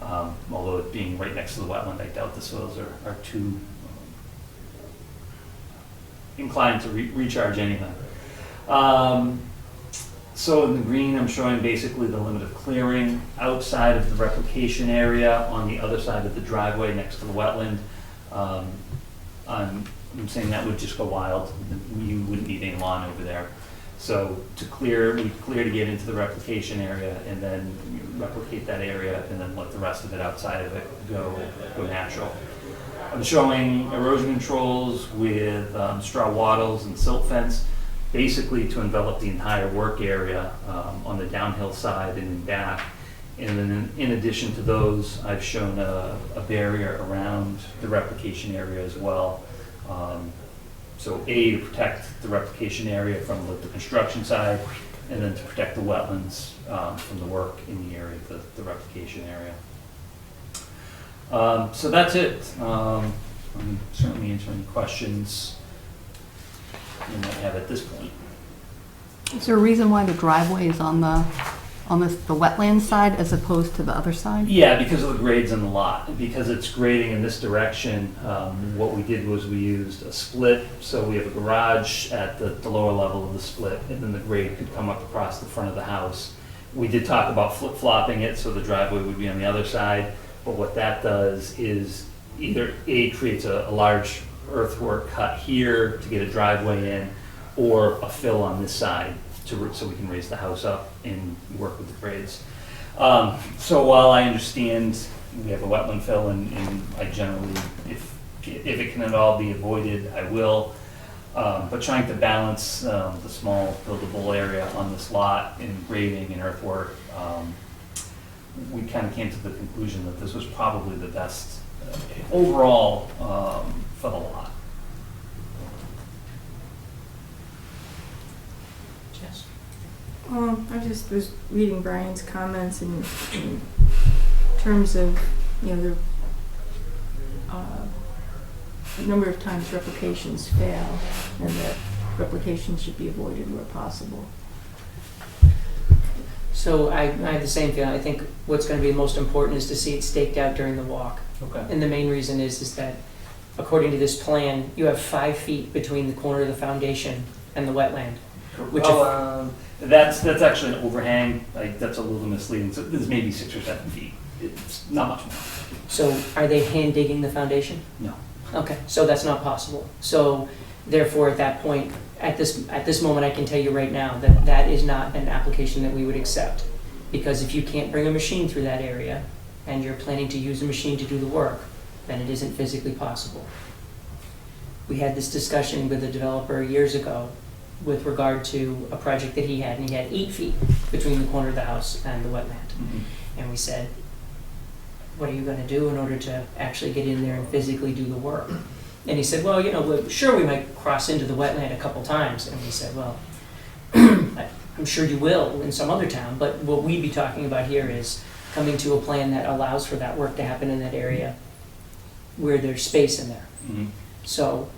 Although it being right next to the wetland, I doubt the soils are too inclined to recharge anything. So in the green, I'm showing basically the limit of clearing outside of the replication area on the other side of the driveway next to the wetland. I'm saying that would just go wild. You wouldn't need any lawn over there. So to clear, we clear to get into the replication area and then replicate that area and then let the rest of it outside of it go natural. I'm showing erosion controls with straw wattles and silt fence, basically to envelop the entire work area on the downhill side and in back. And then in addition to those, I've shown a barrier around the replication area as well. So to protect the replication area from the construction side, and then to protect the wetlands from the work in the area, the replication area. So that's it. I'm certainly answer any questions you might have at this point. Is there a reason why the driveway is on the wetland side as opposed to the other side? Yeah, because of the grades in the lot. Because it's grading in this direction, what we did was we used a split. So we have a garage at the lower level of the split, and then the grade could come up across the front of the house. We did talk about flip-flopping it, so the driveway would be on the other side. But what that does is either creates a large earthwork cut here to get a driveway in, or a fill on this side so we can raise the house up and work with the grades. So while I understand we have a wetland fill and I generally, if it can at all be avoided, I will. But trying to balance the small buildable area on this lot in grading and earthwork, we kind of came to the conclusion that this was probably the best overall for the lot. Yes. I just was reading Brian's comments in terms of, the number of times replications fail and that replications should be avoided where possible. So I have the same feeling. I think what's going to be most important is to see it staked out during the walk. Okay. And the main reason is that according to this plan, you have 5 feet between the corner of the foundation and the wetland. Which that's actually an overhang. That's a little misleading. So this may be 6 or 7 feet. It's not much more. So are they hand digging the foundation? No. Okay, so that's not possible. So therefore, at that point, at this moment, I can tell you right now that that is not an application that we would accept. Because if you can't bring a machine through that area, and you're planning to use a machine to do the work, then it isn't physically possible. We had this discussion with a developer years ago with regard to a project that he had, and he had 8 feet between the corner of the house and the wetland. And we said, what are you gonna do in order to actually get in there and physically do the work? And he said, well, you know, sure, we might cross into the wetland a couple times. And we said, well, I'm sure you will in some other town, but what we'd be talking about here is coming to a plan that allows for that work to happen in that area where there's space in there. So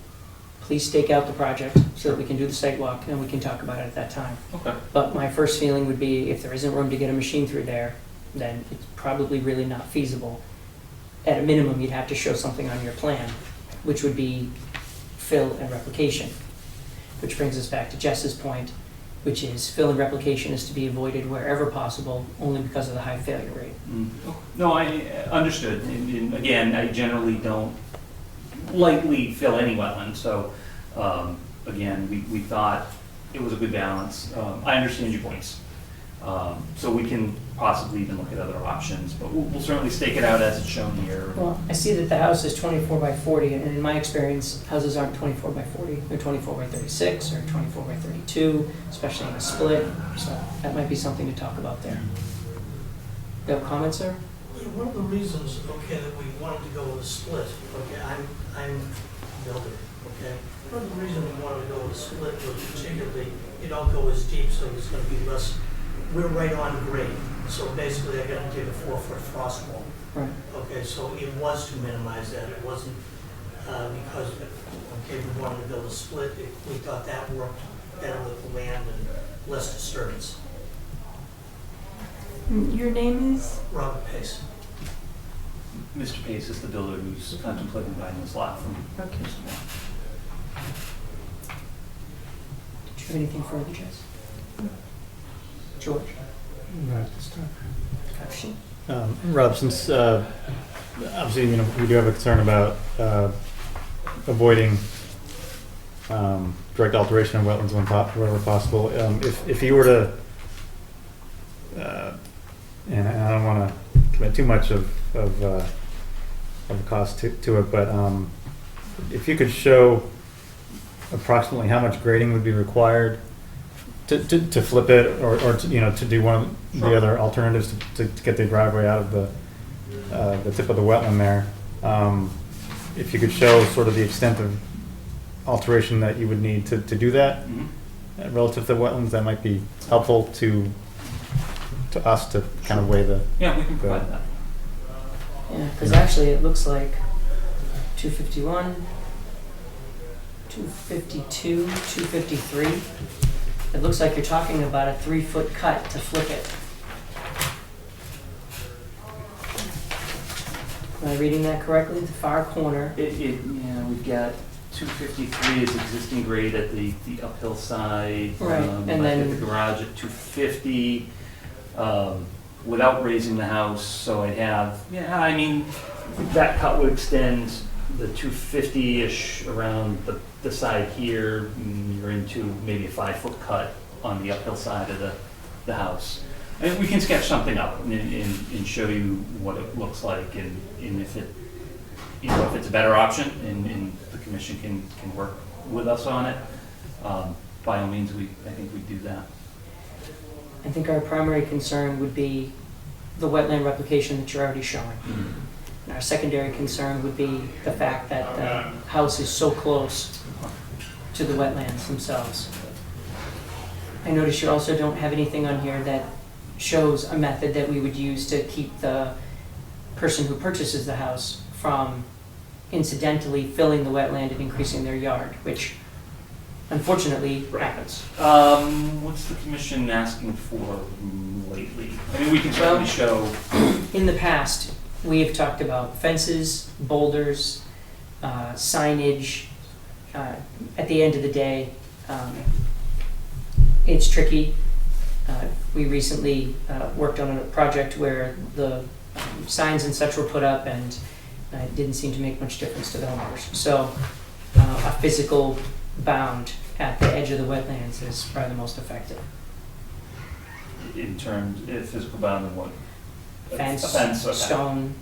please stake out the project so that we can do the site walk and we can talk about it at that time. Okay. But my first feeling would be if there isn't room to get a machine through there, then it's probably really not feasible. At a minimum, you'd have to show something on your plan, which would be fill and replication. Which brings us back to Jess's point, which is fill and replication is to be avoided wherever possible, only because of the high failure rate. No, I understood. And again, I generally don't lightly fill any wetland, so again, we thought it was a good balance. I understand your points. So we can possibly even look at other options, but we'll certainly stake it out as it's shown here. Well, I see that the house is 24 by 40, and in my experience, houses aren't 24 by 40. They're 24 by 36 or 24 by 32, especially in a split. So that might be something to talk about there. You have comments, sir? One of the reasons, okay, that we wanted to go with a split, okay, I'm a builder, okay? One of the reasons we wanted to go with a split was particularly, you don't go as deep, so there's gonna be less, we're right on grade. So basically, I gotta dig a 4-foot frost wall. Right. Okay, so it was to minimize that. It wasn't because, okay, we wanted to build a split. We thought that worked better with the land and less disturbance. Your name is? Robert Pace. Mr. Pace is the builder who's contemplating buying this lot from Okay. Mr. Moore. Do you have anything further, Jess? George? Right, this time. Actually, Rob, since obviously we do have a concern about avoiding direct alteration of wetlands wherever possible, if you were to, and I don't want to commit too much of a cost to it, but if you could show approximately how much grading would be required to flip it, or to do one of the other alternatives to get the driveway out of the tip of the wetland there. If you could show sort of the extent of alteration that you would need to do that relative to wetlands, that might be helpful to us to kind of weigh the. Yeah, we can provide that. yeah, because actually it looks like 251, 252, 253. It looks like you're talking about a 3-foot cut to flip it. Am I reading that correctly? The far corner. We've got 253 is existing grade at the uphill side. Right, and I've then- got the garage at 250 without raising the house. So I'd have, that cut would extend the 250-ish around the side here. And you're into maybe a 5-foot cut on the uphill side of the house. And we can sketch something up and show you what it looks like, and if it, if it's a better option and the commission can work with us on it, by all means, I think we do that. I think our primary concern would be the wetland replication that you're already showing. And our secondary concern would be the fact that the house is so close to the wetlands themselves. I notice you also don't have anything on here that shows a method that we would use to keep the person who purchases the house from incidentally filling the wetland and increasing their yard, which unfortunately happens. What's the commission asking for lately? I mean, we can certainly show. In the past, we have talked about fences, boulders, signage. At the end of the day, it's tricky. We recently worked on a project where the signs and such were put up, and it didn't seem to make much difference to the homeowners. So a physical bound at the edge of the wetlands is probably the most effective. In terms, if physical bound and what? A Fence, okay. stone.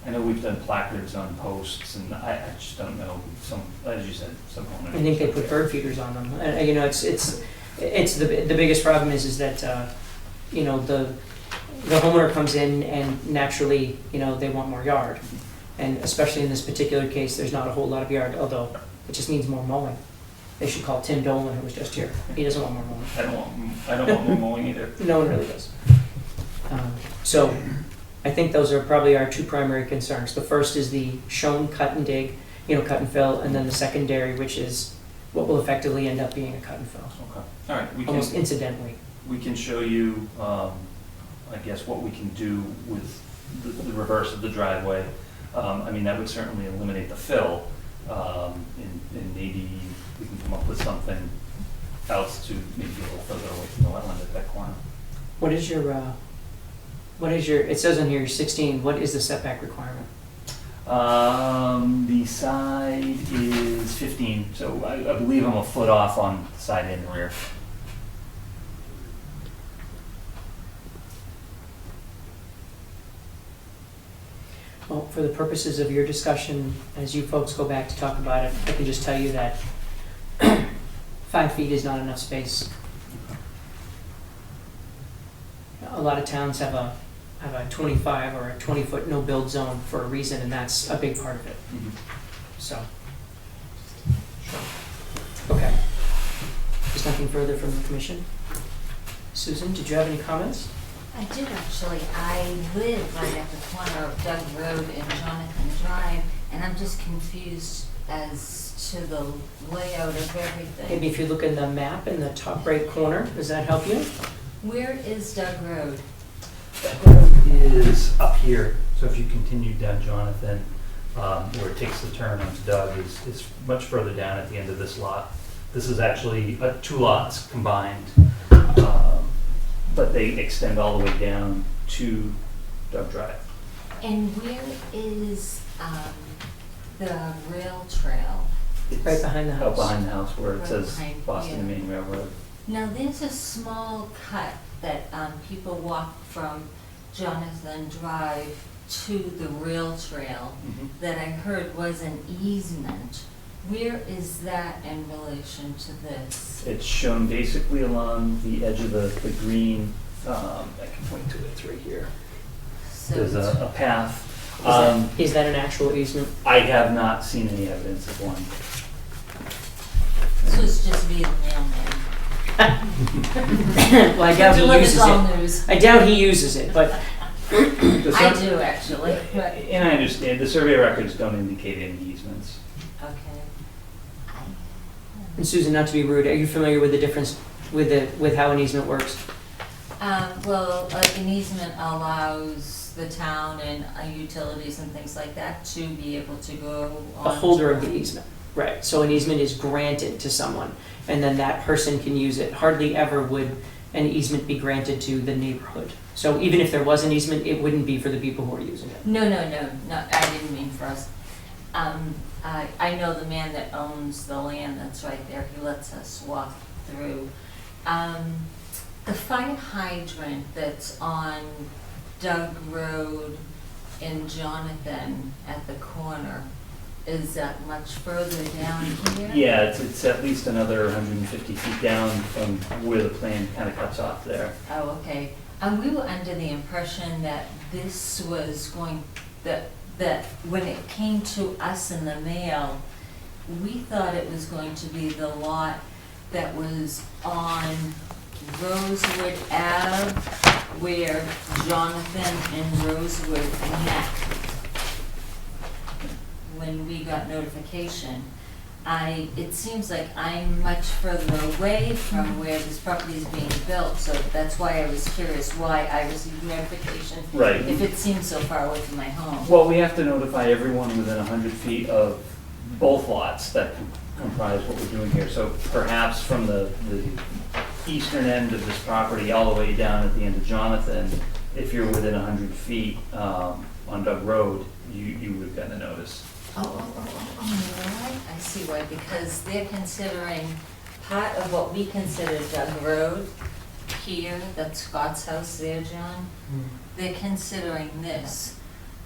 I know we've done placards on posts, and I just don't know, some, as you said, some homeowners. I think they put bird feeders on them. You know, it's the biggest problem is that, you know, the homeowner comes in and naturally, you know, they want more yard. And especially in this particular case, there's not a whole lot of yard, although it just needs more mowing. They should call Tim Dolan, who was just here. He doesn't want more mowing. I don't want more mowing either. No one really does. So I think those are probably our two primary concerns. The first is the shown cut and dig, you know, cut and fill, and then the secondary, which is what will effectively end up being a cut and fill, Okay, all right, almost incidentally. we can show you, I guess, what we can do with the reverse of the driveway. I mean, that would certainly eliminate the fill, and maybe we can come up with something else to maybe a little further away from the wetland at that corner. What is your, it says on here 16, what is the setback requirement? The side is 15, so I believe I'm a foot off on the side and the rear. Well, for the purposes of your discussion, as you folks go back to talk about it, I can just tell you that 5 feet is not enough space. A lot of towns have a 25 or a 20-foot no-build zone for a reason, and that's a big part of it. So, okay. There's nothing further from the commission. Susan, did you have any comments? I do actually. I live right at the corner of Doug Road and Jonathan Drive, and I'm just confused as to the layout of everything. Maybe if you look in the map in the top right corner, does that help you? Where is Doug Road? That road is up here, so if you continue down Jonathan, where it takes the turn onto Doug, is much further down at the end of this lot. This is actually 2 lots combined, but they extend all the way down to Doug Drive. And where is the rail trail? It's Right behind the Out house. behind the house where it Right says behind, Boston yeah. Main Railroad. Now, there's a small cut that people walk from Jonathan Drive to the rail trail that I heard was an easement. Where is that in relation to this? It's shown basically along the edge of the green, I can point to it, it's right here. So There's a path. Is that an actual easement? I have not seen any evidence of one. this was just via the mailman. Well, I doubt he Delivers uses all it. news. I doubt he uses it, but I do, actually. But, And I understand, the survey records don't indicate any easements. okay. and Susan, not to be rude, are you familiar with the difference with how an easement works? Well, an easement allows the town and utilities and things like that to be able to go on. The holder of the easement, right? So an easement is granted to someone, and then that person can use it. Hardly ever would an easement be granted to the neighborhood. So even if there was an easement, it wouldn't be for the people who are using it. No, I didn't mean for us. I know the man that owns the land that's right there, he lets us walk through. The fire hydrant that's on Doug Road and Jonathan at the corner, is that much further down here? Yeah, it's at least another 150 feet down from where the plan kind of cuts off there. Oh, okay. We were under the impression that this was going, that when it came to us in the mail, we thought it was going to be the lot that was on Rosewood Ave, where Jonathan and Rosewood met. When we got notification, it seems like I'm much further away from where this property is being built, so that's why I was curious why I received notification. Right. If it seems so far away from my home. Well, we have to notify everyone within 100 feet of both lots that comprise what we're doing here. So perhaps from the eastern end of this property all the way down at the end of Jonathan, if you're within 100 feet on Doug Road, you would have gotten a notice. I see why, because they're considering part of what we consider Doug Road here, that's Scott's house there, John. They're considering this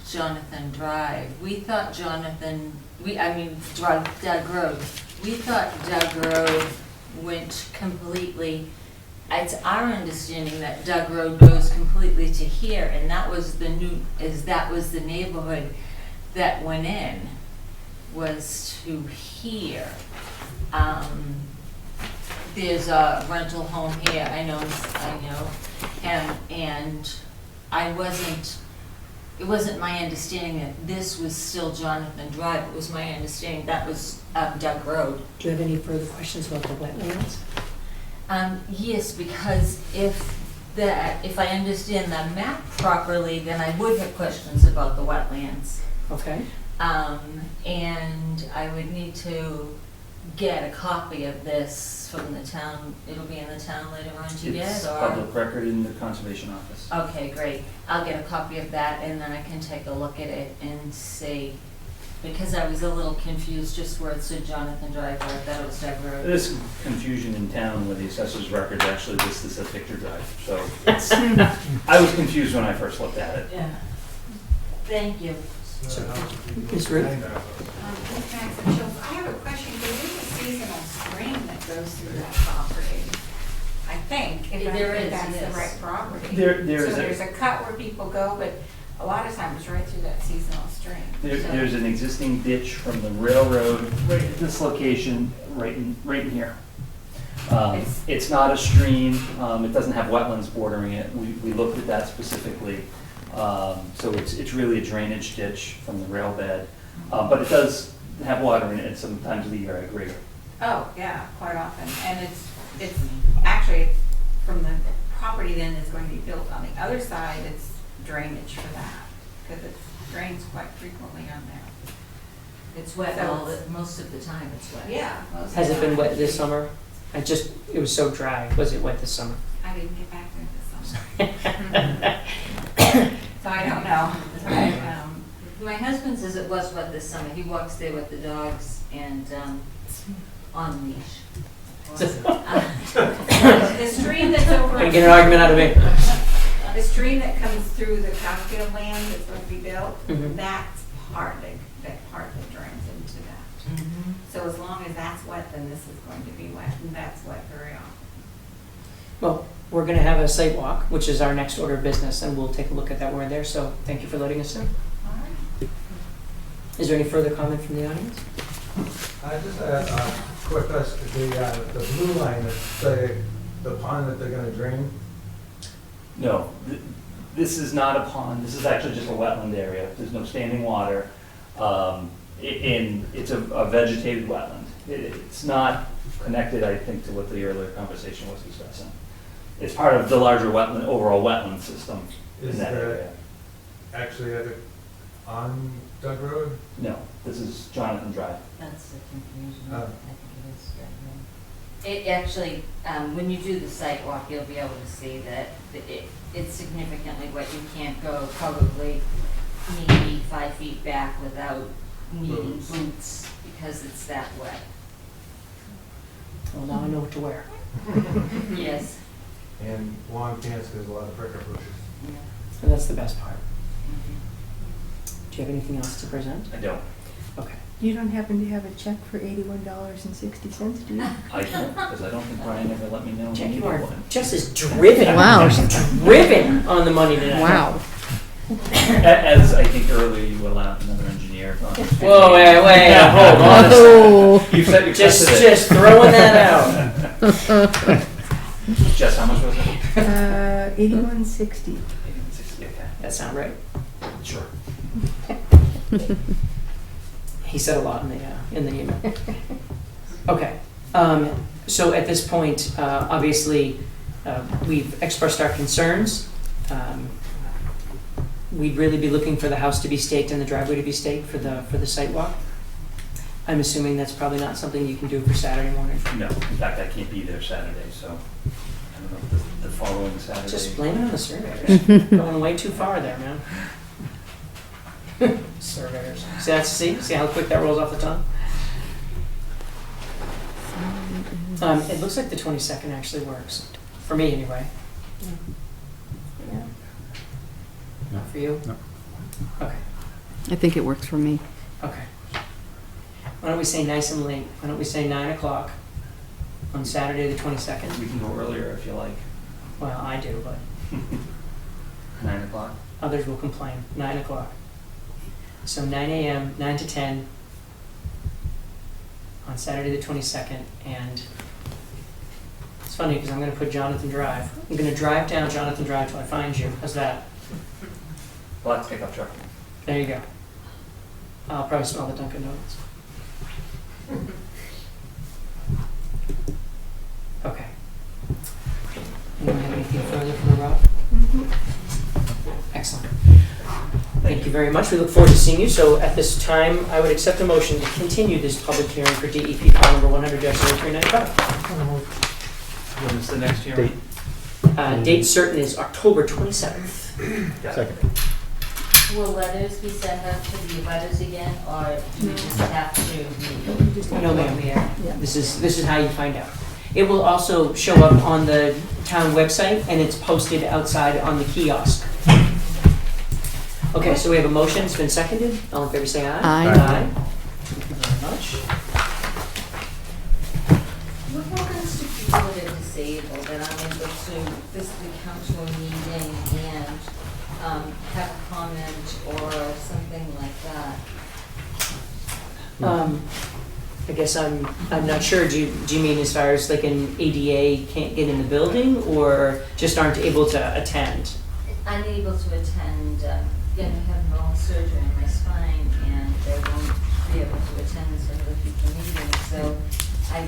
Jonathan Drive. We thought Doug Road. We thought Doug Road went completely, it's our understanding that Doug Road goes completely to here, and that was the neighborhood that went in, was to here. There's a rental home here, I know, and it wasn't my understanding that this was still Jonathan Drive. It was my understanding that was Doug Road. Do you have any further questions about the wetlands? Yes, because if I understand the map properly, then I would have questions about the wetlands. Okay. And I would need to get a copy of this from the town. It'll be in the town later on to get, It's or? public record in the conservation office. Okay, great. I'll get a copy of that and then I can take a look at it and see, because I was a little confused just where it said Jonathan Drive, I thought it was Doug Road. There's confusion in town where the assessor's record actually lists this as Victor Drive, so it's, I was confused when I first looked at it. Yeah. Thank you. Ms. Ruth? I have a question. There is a seasonal stream that goes through that property. I think, if There is, that's the yes. right property. There is So a- there's a cut where people go, but a lot of times right through that seasonal stream. So- There's an existing ditch from the railroad right at this location, right in here. It's not a stream, it doesn't have wetlands bordering it. We looked at that specifically. So it's really a drainage ditch from the rail bed. But it does have water in it sometimes of the year, I agree. Oh, yeah, quite often. And it's actually from the property then is going to be built on the other side, it's drainage for that, because it drains quite frequently on there. It's wet So most of the time, it's wet. Yeah. most of Has the it been time. wet this summer? It was so dry. Was it wet this summer? I didn't get back there this summer. So I don't know. My husband says it was wet this summer. He walks there with the dogs and on leash. The stream that's over. Gonna get an argument out of me. The stream that comes through the Copfield land that's going to be built, Mhm. that's partly, that partly drains into that. So as long as that's wet, then this is going to be wet, and that's wet very often. Well, we're gonna have a site walk, which is our next order of business, and we'll take a look at that when we're there, so thank you for letting us know. All right. Is there any further comment from the audience? I just had a quick question, the blue line, the pond that they're gonna drain, No, this is not a pond, this is actually just a wetland area. There's no standing water. And it's a vegetated wetland. It's not connected, I think, to what the earlier conversation was discussing. It's part of the larger wetland, overall wetland system in Is that that- area. actually on Doug Road? No, this is Jonathan Drive. That's the confusion. Oh. I think it is. It actually, when you do the site walk, you'll be able to see that it's significantly wet. You can't go probably maybe 5 feet back without needing boots because it's that wet. Well, now I know what to wear. Yes. And long pants, there's a lot of pricker bushes. Yeah. And that's the best part. Do you have anything else to present? I don't. Okay. You don't happen to have a check for $81.60, do you? I don't, because I don't think Brian ever let me know. he Jack, you needed are one. just as driven. Wow. Driven on the money tonight. Wow. As I think earlier you allowed another engineer. Whoa, wait, hold on. Oh. You set your Just precedent. throwing that out. Jess, how much was it? $81.60. 60, okay. That sound right? Sure. He said a lot in the email. Okay, so at this point, obviously, we've expressed our concerns. We'd really be looking for the house to be staked and the driveway to be staked for the site walk. I'm assuming that's probably not something you can do for Saturday morning. No, in fact, I can't be there Saturday, so I don't know if the following Saturday. Just blame it on the surveyors. Going way too far there, man. Surveyors. See how quick that rolls off the tongue? It looks like the 22nd actually works. For me, anyway. Yeah. Not for you? No. Okay. I think it works for me. Okay. Why don't we say nice and late? Why don't we say 9 o'clock on Saturday the 22nd? We can go earlier if you like. Well, I do, but 9 o'clock. others will complain. 9 o'clock. So 9 a.m., 9 to 10 on Saturday the 22nd. And it's funny because I'm going to put Jonathan Drive. I'm going to drive down Jonathan Drive till I find you. How's that? Black pickup truck. There you go. I'll probably smell the Dunkin' Donuts. Okay. Anyone have anything further for Rob? Excellent. Thank you very much. We look forward to seeing you. So at this time, I would accept a motion to continue this public hearing for DEP file number 100-0395. When is the next hearing? Date certain is October 27th. Second. Will letters be sent out to the abutters again, or do we just have to meet? No, ma'am. Yeah. This is how you find out. It will also show up on the town website, and it's posted outside on the kiosk. Okay, so we have a motion. It's been seconded. All in favor, say aye. Aye. Thank you very much. What happens to people that are disabled that aren't able to physically come to a meeting and have a comment or something like that? I guess I'm not sure. Do you mean as far as like an ADA can't get in the building, or just aren't able to attend? Unable to attend, have bone surgery in my spine, and they won't be able to attend some of the future meetings. So I'm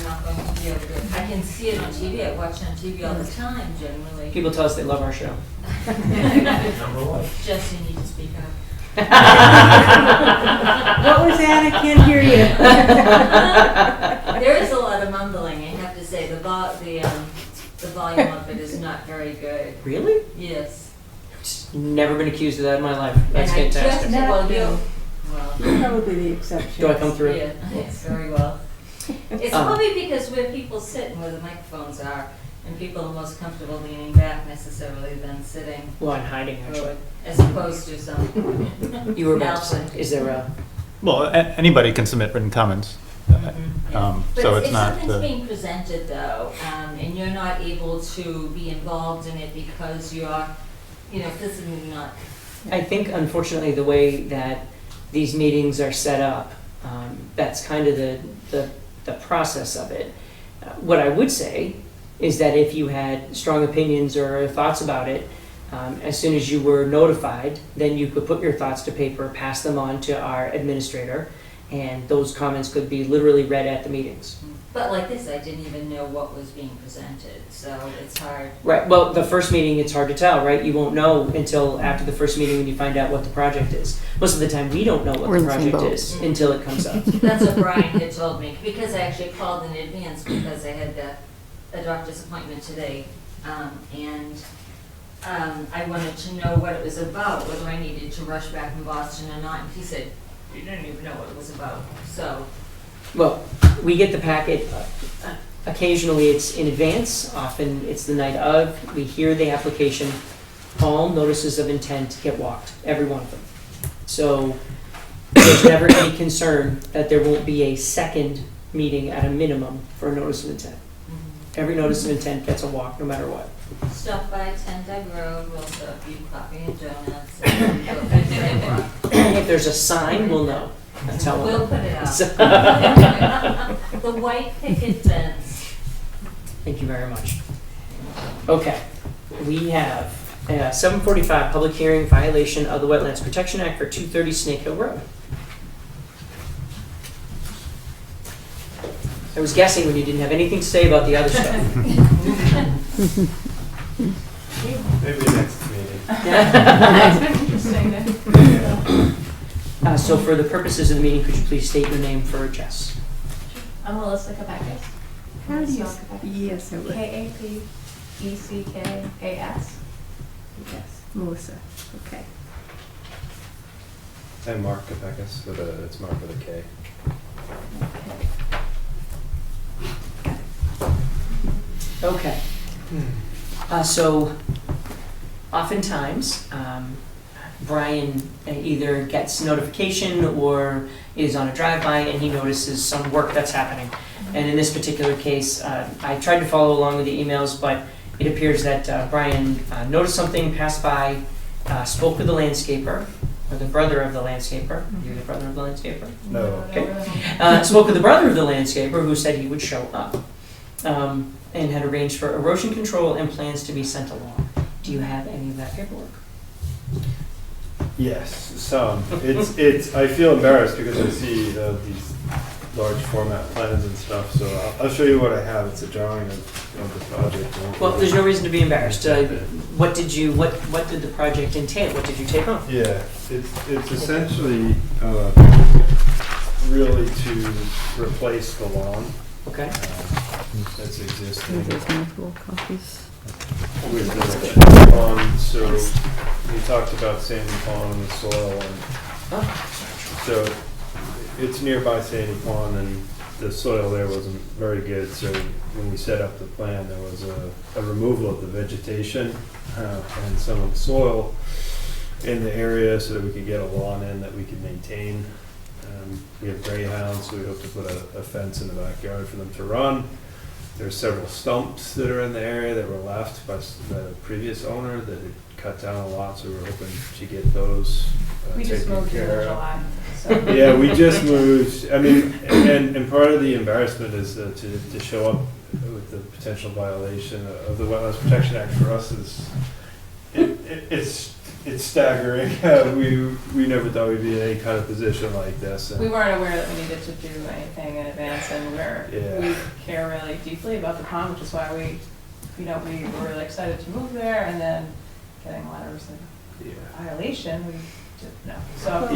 not going to be able to. I can see it on TV. I watch it on TV all the time, generally. People tell us they love our show. Jesse, you need to speak up. What was that? I can't hear you. There is a lot of mumbling, I have to say. The volume of it is not very good. Really? Yes. Never been accused of that in my life. That's And I just- fantastic. You're probably the exception. Do I come through? Yeah, yes, very well. It's probably because where people sit and where the microphones are, and people are most comfortable leaning back necessarily than sitting Well, I'm hiding actually. forward, as opposed to some. You were about to say, Nelson. is there a? Well, anybody can submit written comments. Yeah. So But it's if not something's the, being presented though, and you're not able to be involved in it because you're, physically not. I think unfortunately the way that these meetings are set up, that's kind of the process of it. What I would say is that if you had strong opinions or thoughts about it, as soon as you were notified, then you could put your thoughts to paper, pass them on to our administrator, and those comments could be literally read at the meetings. But like this, I didn't even know what was being presented, so it's hard. Right, well, the first meeting, it's hard to tell, right? You won't know until after the first meeting when you find out what the project is. Most of the time, we don't know what We're the in the same project boat. is until it comes up. That's what Brian had told me, because I actually called in advance because I had a doctor's appointment today. I wanted to know what it was about, whether I needed to rush back from Boston or not. And he said, you didn't even know what it was about. So, Well, we get the packet, occasionally it's in advance, often it's the night of. We hear the application, all notices of intent get walked, every one of them. So there's never any concern that there won't be a second meeting at a minimum for a notice of intent. Every notice of intent gets a walk, no matter what. stop by 10 Doug Road, we'll serve you coffee and donuts. And go through the sidewalk. If there's a sign, we'll know. That's how We'll we'll put it up. So- The white picket fence. Thank you very much. Okay, we have 7:45 public hearing violation of the Wetlands Protection Act for 230 Snake Hill Road. I was guessing when you didn't have anything to say about the other stuff. Maybe next meeting. Interesting then. So for the purposes of the meeting, could you please state your name for Jess? I'm Melissa Kapakis. How do you? Yes, I would. Kapeckas. Yes, Melissa. Okay. And Mark Capecas, it's Mark with a K. Okay. So oftentimes, Brian either gets notification or is on a drive-by and he notices some work that's happening. And in this particular case, I tried to follow along with the emails, but it appears that Brian noticed something, passed by, spoke with the landscaper, or the brother of the landscaper. You're the brother of the landscaper? No. Okay. Spoke with the brother of the landscaper who said he would show up. And had arranged for erosion control and plans to be sent along. Do you have any of that paperwork? Yes, some. It's. I feel embarrassed because I see these large format plans and stuff. So I'll show you what I have. It's a drawing of the project. Well, there's no reason to be embarrassed. What did the project entail? What did you take on? Yeah, it's essentially really to replace the lawn. Okay. That's existing. There's multiple copies. With the pond, so we talked about sandy pond and the soil, and so it's nearby sandy pond, and the soil there wasn't very good. So when we set up the plan, there was a removal of the vegetation and some of the soil in the area, so that we could get a lawn in that we could maintain. We have greyhounds, so we hope to put a fence in the backyard for them to run. There's several stumps that are in the area that were left by the previous owner that had cut down a lot, so we're hoping to get those We just taken moved here care in of. July, so. Yeah, we just moved. I mean, and part of the embarrassment is to show up with the potential violation of the Wetlands Protection Act for us is it's staggering. We never thought we'd be in any kind of position like this. We weren't aware that we needed to do anything in advance, and we care really deeply about the pond, which is why we were really excited to move there, and then getting letters of violation, we didn't know. So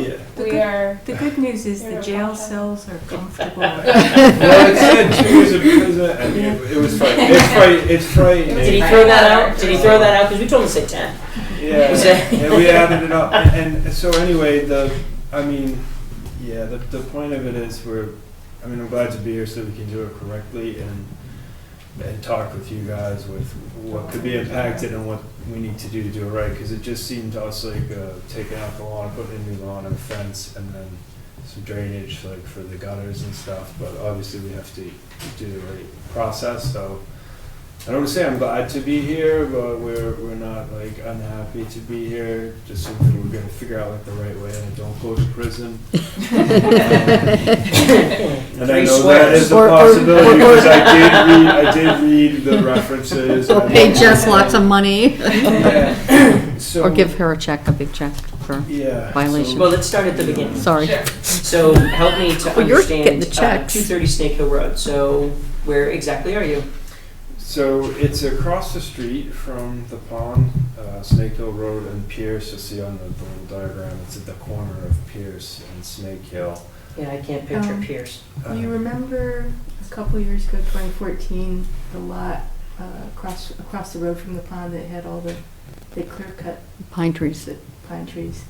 The good news is the jail cells are comfortable. Well, it said 2 years of prison, and it was frightening. It's frightening. Did he throw that out? Did he throw that out? Because we told him to say 10. Yeah, and we added it up, and so anyway, the point of it is I'm glad to be here so we can do it correctly and talk with you guys with what could be impacted and what we need to do it right, because it just seemed to us like taking out the lawn, putting in new lawn and a fence, and then some drainage like for the gutters and stuff, but obviously we have to do the right process. So I don't want to say I'm glad to be here, but we're not like unhappy to be here. Just so we're going to figure out like the right way and don't go to prison. And I know that is a possibility because I did read the references. Or pay Jess lots of money. Yeah. So, Or give her a big check for violation. Well, let's start at the beginning. Sorry. So help me to Well, you're getting understand the checks. 230 Snake Hill Road. So where exactly are you? So it's across the street from the pond, Snake Hill Road and Pierce. You'll see on the little diagram, it's at the corner of Pierce and Snake Hill. Yeah, I can't picture Pierce. You remember a couple years ago, 2014, the lot across the road from the pond that had all they clear cut Pine trees. the pine trees.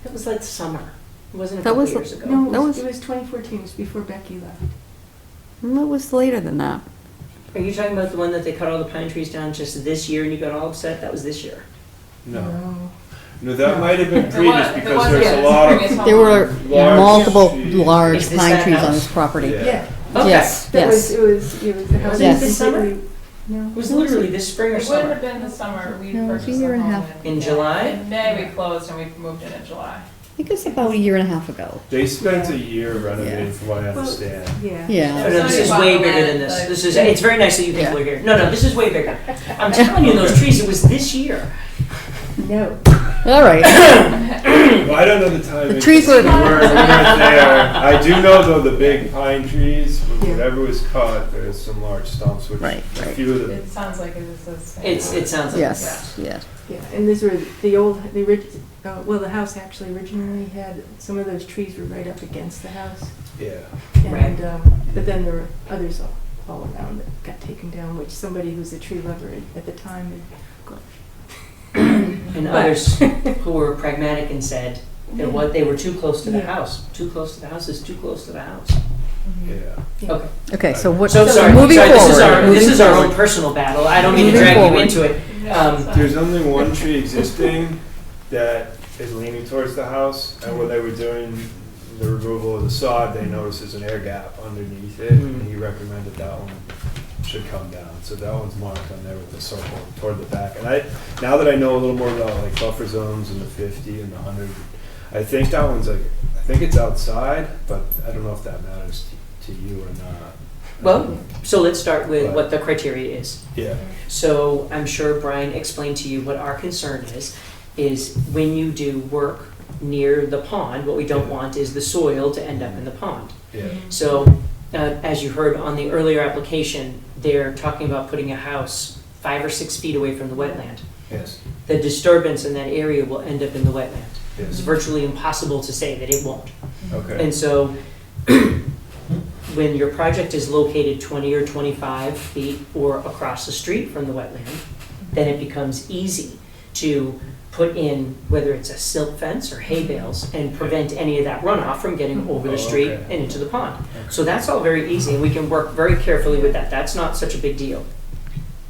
That was like summer. It wasn't a That couple was- years ago. No, That was- it was 2014. It was before Becky left. It was later than that. Are you talking about the one that they cut all the pine trees down just this year and you got all upset? That was this year. No, that might have been It previous was- it because was there's a previous- lot previous of home. There were large multiple trees. large Is this pine that trees on house? this property. Yeah. Yeah. Okay. Yes, That yes. It was the house. Was it this summer? No. It was literally this spring or It wouldn't have summer. been the summer, we No, it was a purchased year the and a home half. In July? In May, we closed and we moved in July. I think it was about a year and a half ago. They spent a year renovating, from what I understand. Yeah. Yeah. No, this is way bigger than this. This is, it's very nice that you people are here. No, this is way bigger. I'm telling you, those trees, it was this year. No. All right. Well, I don't know the timing. The trees were- we weren't there. I do know though the big pine trees, whatever was cut, there's some large stumps, which Right, a right. few of them. It sounds like it was the same. It sounds like Yes, yes. Yeah, and these were the house actually originally had, some of those trees were right up against the house. Yeah. And, but then there were others all around that got taken down, which somebody who's a tree lover at the time had gone. And others who were pragmatic and said, They were too close to the Yeah. house. Too close to the house is too close to the house. Yeah. Okay. Okay, so what, So sorry, moving sorry, forward. this is our moving own personal battle. I don't mean to Moving drag you forward. into it. There's only one tree existing that is leaning towards the house, and when they were doing the removal of the sod, they noticed there's an air gap underneath it, and he recommended that one should come down. So that one's marked on there with the circle toward the back. And now that I know a little more about like buffer zones and the 50 and the 100, I think that one's like, I think it's outside, but I don't know if that matters to you or not. Well, so let's start with what the criteria is. Yeah. So I'm sure Brian explained to you what our concern is when you do work near the pond, what we don't want is the soil to end up in the pond. Yeah. So as you heard on the earlier application, they're talking about putting a house 5 or 6 feet away from the wetland. Yes. The disturbance in that area will end up in the wetland. It's Yes. virtually impossible to say that it won't. Okay. And so when your project is located 20 or 25 feet or across the street from the wetland, then it becomes easy to put in, whether it's a silt fence or hay bales, and prevent any of that runoff from getting over the street okay. and into the pond. So that's all very easy, and we can work very carefully with that. That's not such a big deal.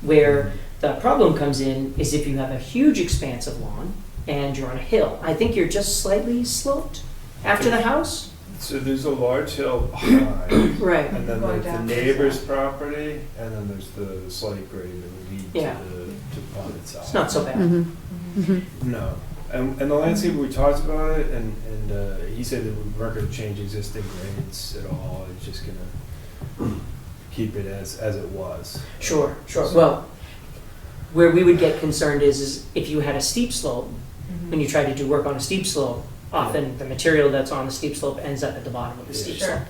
Where the problem comes in is if you have a huge expanse of lawn and you're on a hill. I think you're just slightly sloped after the house. So there's a large hill behind, Right. and then Going there's the down to the neighbor's side. property, and then there's the slight grade that would lead Yeah. to the pond itself. It's not so bad. Mhm. Mhm. No, and the landscaper, we talked about it, and he said that we weren't gonna change existing grades at all, it's just gonna keep it as it was. Sure, sure. Well, where we would get concerned is if you had a steep slope, when you try to do work on a steep slope, often the material that's on the steep slope ends up at the bottom of the steep slope.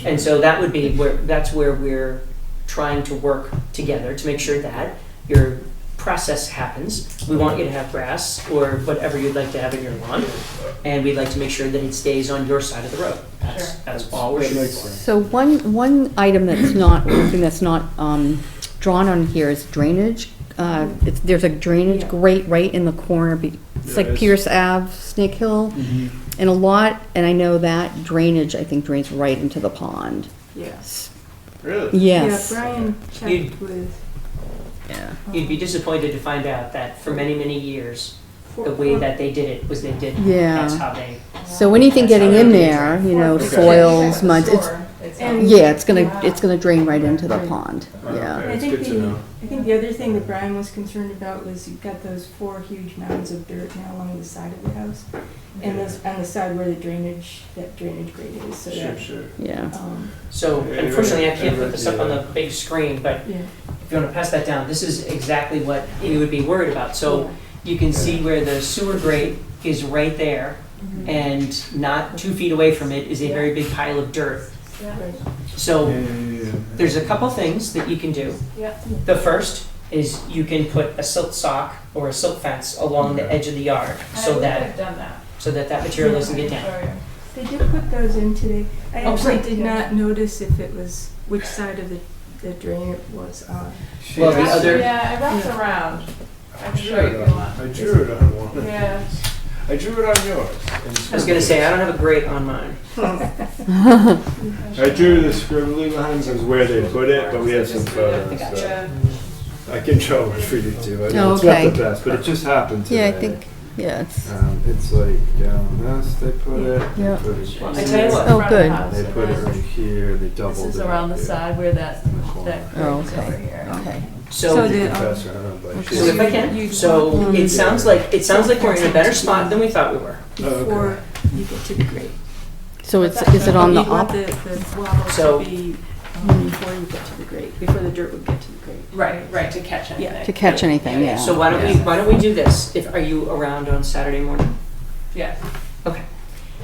And so that would be that's where we're trying to work together to make sure that your process happens. We want you to have grass or whatever you'd like to have in your lawn, and we'd like to make sure that it stays on your side of the road. That's all we're shooting for. So one item that's not, one thing that's not drawn on here is drainage. There's a drainage grate right in the corner. It's like Yes. Pierce Ave, Snake Hill. And a lot, and I know that drainage, I think, drains right into the pond. Yes. Really? Yes. Yeah, Brian checked with. Yeah. You'd be disappointed to find out that for many, many years, the way that they did it was they did, Yeah. that's how they, So anything That's how getting in they there, you know, Okay. soils, mud, And- yeah, it's gonna drain right into the pond. Okay. Yeah. I It's think good to know. I think the other thing that Brian was concerned about was you've got those 4 huge mounds of dirt now along the side of the house, and those on the side where that drainage grate is. So Sure, that, sure. Yeah. so unfortunately I can't put this up on the big screen, but yeah. if you want to pass that down, this is exactly what you would be worried about. So you can see where the sewer grate is right there, and not 2 feet away from it is a very big pile of dirt. Right. So there's a couple things that you can do. Yeah. The first is you can put a silt sock or a silt fence along the edge of the yard so that done that. that material doesn't get down. They did put those in today. I Oh, actually great. did not notice if it was which side of the drain it was on. Well, the other, Yeah, I wrapped around. I drew it on one. Yeah. I drew it on yours. I was gonna say, I don't have a grate on mine. I drew the scribbly lines as where they put it, but we have some photos. So I can show it for you too. I know it's not Okay. the best, but it just happened today. Yeah, I think, yeah, It's like down this, they put it. they Yeah. put it I here, tell you what, Oh, front of good. the house. They put it right here, they doubled it. This is around the here. side where that Oh, grate is over okay, here. okay. So, the- You can pass around by so if I can, so it sounds like we're in a better spot than we thought we were. Before you get to the grate. So is it on the You want op? the wobble So- to be before you get to the grate, before the dirt would get to the grate. Right, to catch anything. To catch anything, yeah. So why don't we do this? Are you around on Saturday morning? Yeah. Okay.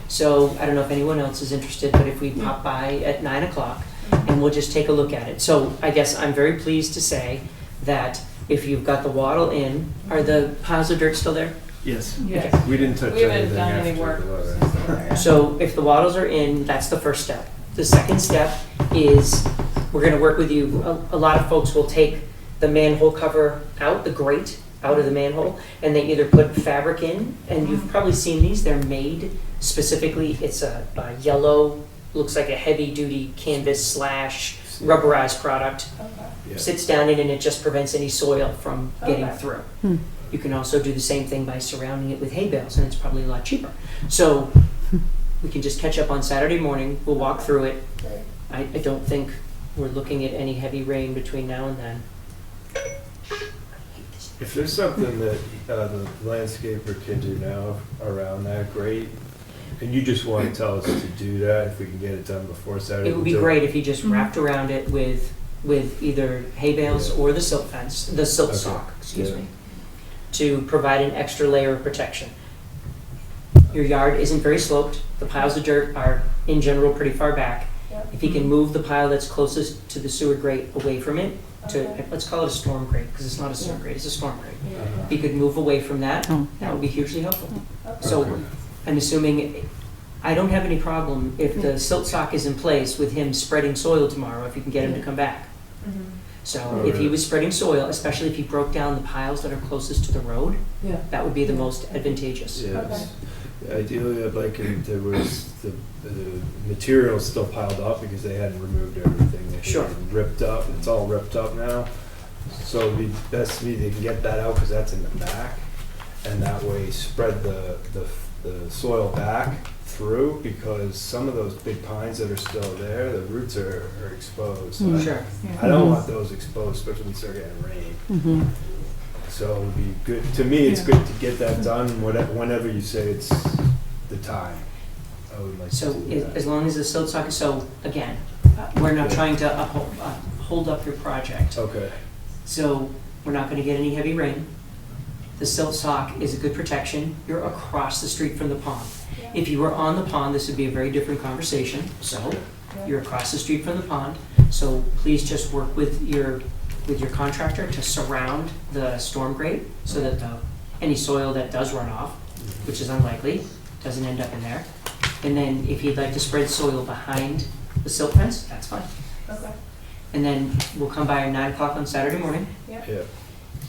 So I don't know if anyone else is interested, but if we pop by at 9 o'clock and we'll just take a look at it. So I guess I'm very pleased to say that if you've got the wattle in, are the piles of dirt still there? Yes. Yes. We didn't touch We haven't anything done any after work the since letter. the letter. So if the wattles are in, that's the first step. The second step is we're gonna work with you. A lot of folks will take the manhole cover out, the grate out of the manhole, and they either put fabric in, and you've probably seen these, they're made Specifically, it's a yellow, looks like a heavy-duty canvas slash rubberized product. Yeah. Sits down in it and it just prevents any soil from getting Okay. through. Hmm. You can also do the same thing by surrounding it with hay bales, and it's probably a lot cheaper. So we can just catch up on Saturday morning, we'll walk through it. I don't think we're looking at any heavy rain between now and then. If there's something that the landscaper can do now around that, great. And you just want to tell us to do that, if we can get it done before Saturday. It would be we'll do great if you just wrapped around it with either hay bales or the silt fence, the silt Okay. sock, excuse Yeah. me, to provide an extra layer of protection. Your yard isn't very sloped. The piles of dirt are, in general, pretty far back. If you can move the pile that's closest to the sewer grate away from it, let's call it a storm grate, because it's not a sewer grate, it's a storm grate. If you could move away from that, Oh. that would be hugely helpful. Okay. So I'm assuming, I don't have any problem if the silt sock is in place with him spreading soil tomorrow, if you can get him to come back. So Oh, if he really? was spreading soil, especially if he broke down the piles that are closest to the road, that would be the most advantageous. Yes. Ideally, I'd like it if there was the material still piled up because they hadn't removed everything. They Sure. had ripped up. It's all ripped up now. So it'd be best to me they can get that out because that's in the back, and that way spread the soil back through, because some of those big pines that are still there, the roots are exposed. So Sure. I don't want those exposed, especially when we start getting rain. Mhm. So it would be good, to me, it's good to get that done whenever you say it's the time. I would like to So do as that. long as the silt sock is, so again, we're not trying to hold up your project. Okay, So we're not gonna get any heavy rain. The silt sock is a good protection. You're across the street from the pond. If you were on the pond, this would be a very different conversation. So you're across the street from the pond. So please just work with your contractor to surround the storm grate so that any soil that does run off, which is unlikely, doesn't end up in there. And then if you'd like to spread soil behind the silt fence, that's fine. Okay. And then we'll come by at 9 o'clock on Saturday morning, yeah.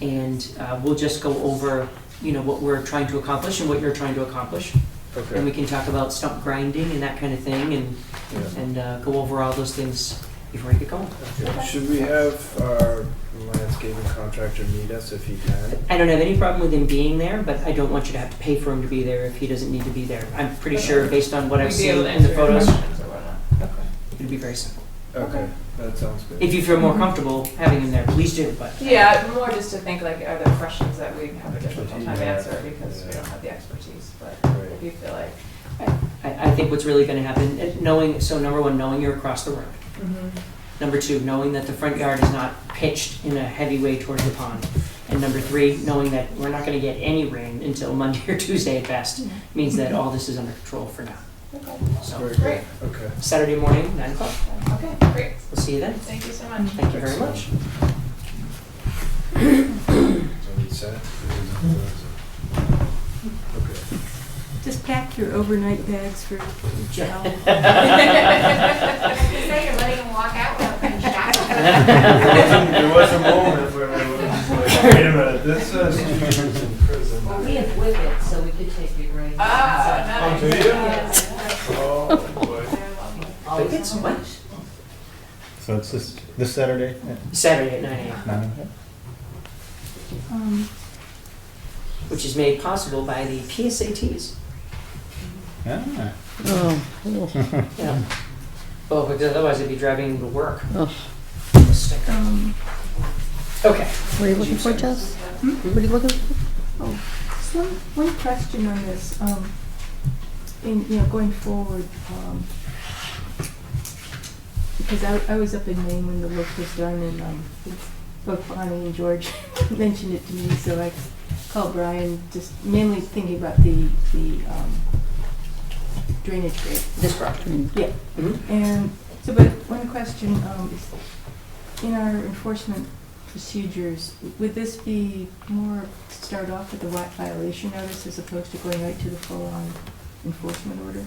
and we'll just go over, what we're trying to accomplish and what you're trying to accomplish. And we Okay. can talk about stump grinding and that kind of thing, and go over all those things before you get going. Okay. Should we have our landscaping contractor meet us if he can? I don't have any problem with him being there, but I don't want you to have to pay for him to be there if he doesn't need to be there. I'm pretty sure, based on what I've seen in the photos, it'd be very simple. Okay, that sounds good. If you feel more comfortable having him there, please do, but. Yeah, more just to think like, are there questions that we have a difficult time answering because we don't have the expertise, but Right. if you feel like. I think what's really gonna happen, number one, knowing you're across the road. Number two, knowing that the front yard is not pitched in a heavy way towards the pond. And number three, knowing that we're not gonna get any rain until Monday or Tuesday at best, means that all this is under control for now. Okay. So, Very Great. good. Okay. Saturday morning, 9 o'clock. Okay, great. We'll see you then. Thank you so much. Thank you very much. So we set? Okay. Just pack your overnight bags for gel. Say you're letting him walk out without being shot. There was a moment where I was like, wait a minute, this says two years in prison. Well, we have whippets, so we could take your grade. Ah, Oh, do nice. you? Yes. Oh, boy. It's what? So it's this Saturday Saturday at 9 a.m., at 9 o'clock? which is made possible by the PSATs. Ah. Oh, Yeah. Oh, because otherwise I'd be driving to work. oh. A sticker. Okay. What are you looking for, Jess? What are you looking for? One question on this, going forward, because I was up in Maine when the work was done, and both Bonnie and George mentioned it to me, so I called Brian, just mainly thinking about the drainage grate. This project. Yeah. Mhm. And so, but one question is, in our enforcement procedures, would this be more to start off with the violation notice as opposed to going right to the full-on enforcement order?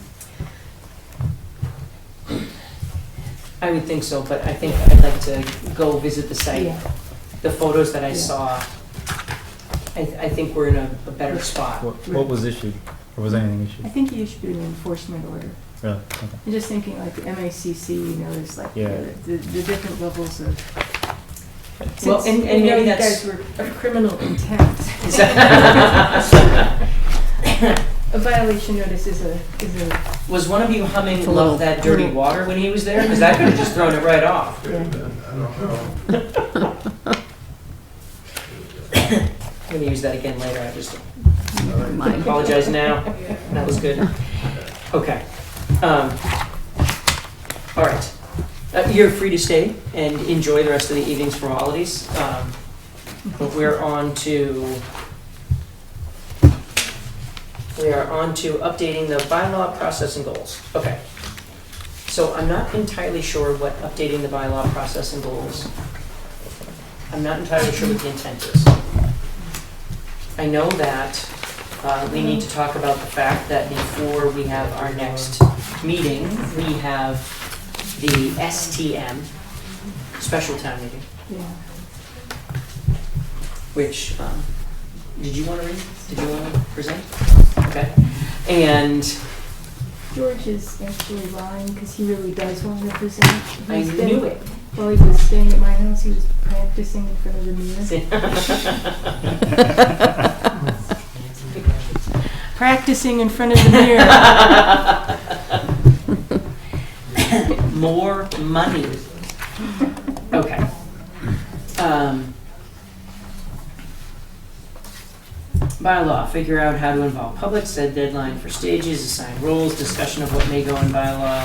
I would think so, but I think I'd like to go visit the site. Yeah. The photos that I Yeah. saw, I think we're in a better spot. What was issued? Or was anything I issued? think he issued an enforcement order. Really? Okay. I'm just thinking like the MACC, you know, there's like Yeah. the different levels of. Well, Since, and you know, maybe you that's- guys were of criminal intent. A violation notice is a, Was one of you humming It's a little- "Love That Dirty Water" when he was there? Because I could have just thrown it right off. yeah. I'm gonna use that again later. I just My- apologize now. That was good. Okay. All right. You're free to stay and enjoy the rest of the evening's frivolities. But we are on to updating the bylaw process and goals. Okay. So I'm not entirely sure what updating the bylaw process and goals. I'm not entirely sure what the intent is. I know that we need to talk about the fact that before we have our next meeting, we have the STM, special town meeting, Yeah. which, did you want to read? Did you want to present? Okay. And George is actually lying because he really does want to present. I He's been- knew it. While he was staying at my house, he was practicing in front of the mirror. Practicing in front of the mirror. More money. Okay. Bylaw, figure out how to involve public, set deadline for stages, assign roles, discussion of what may go in bylaw.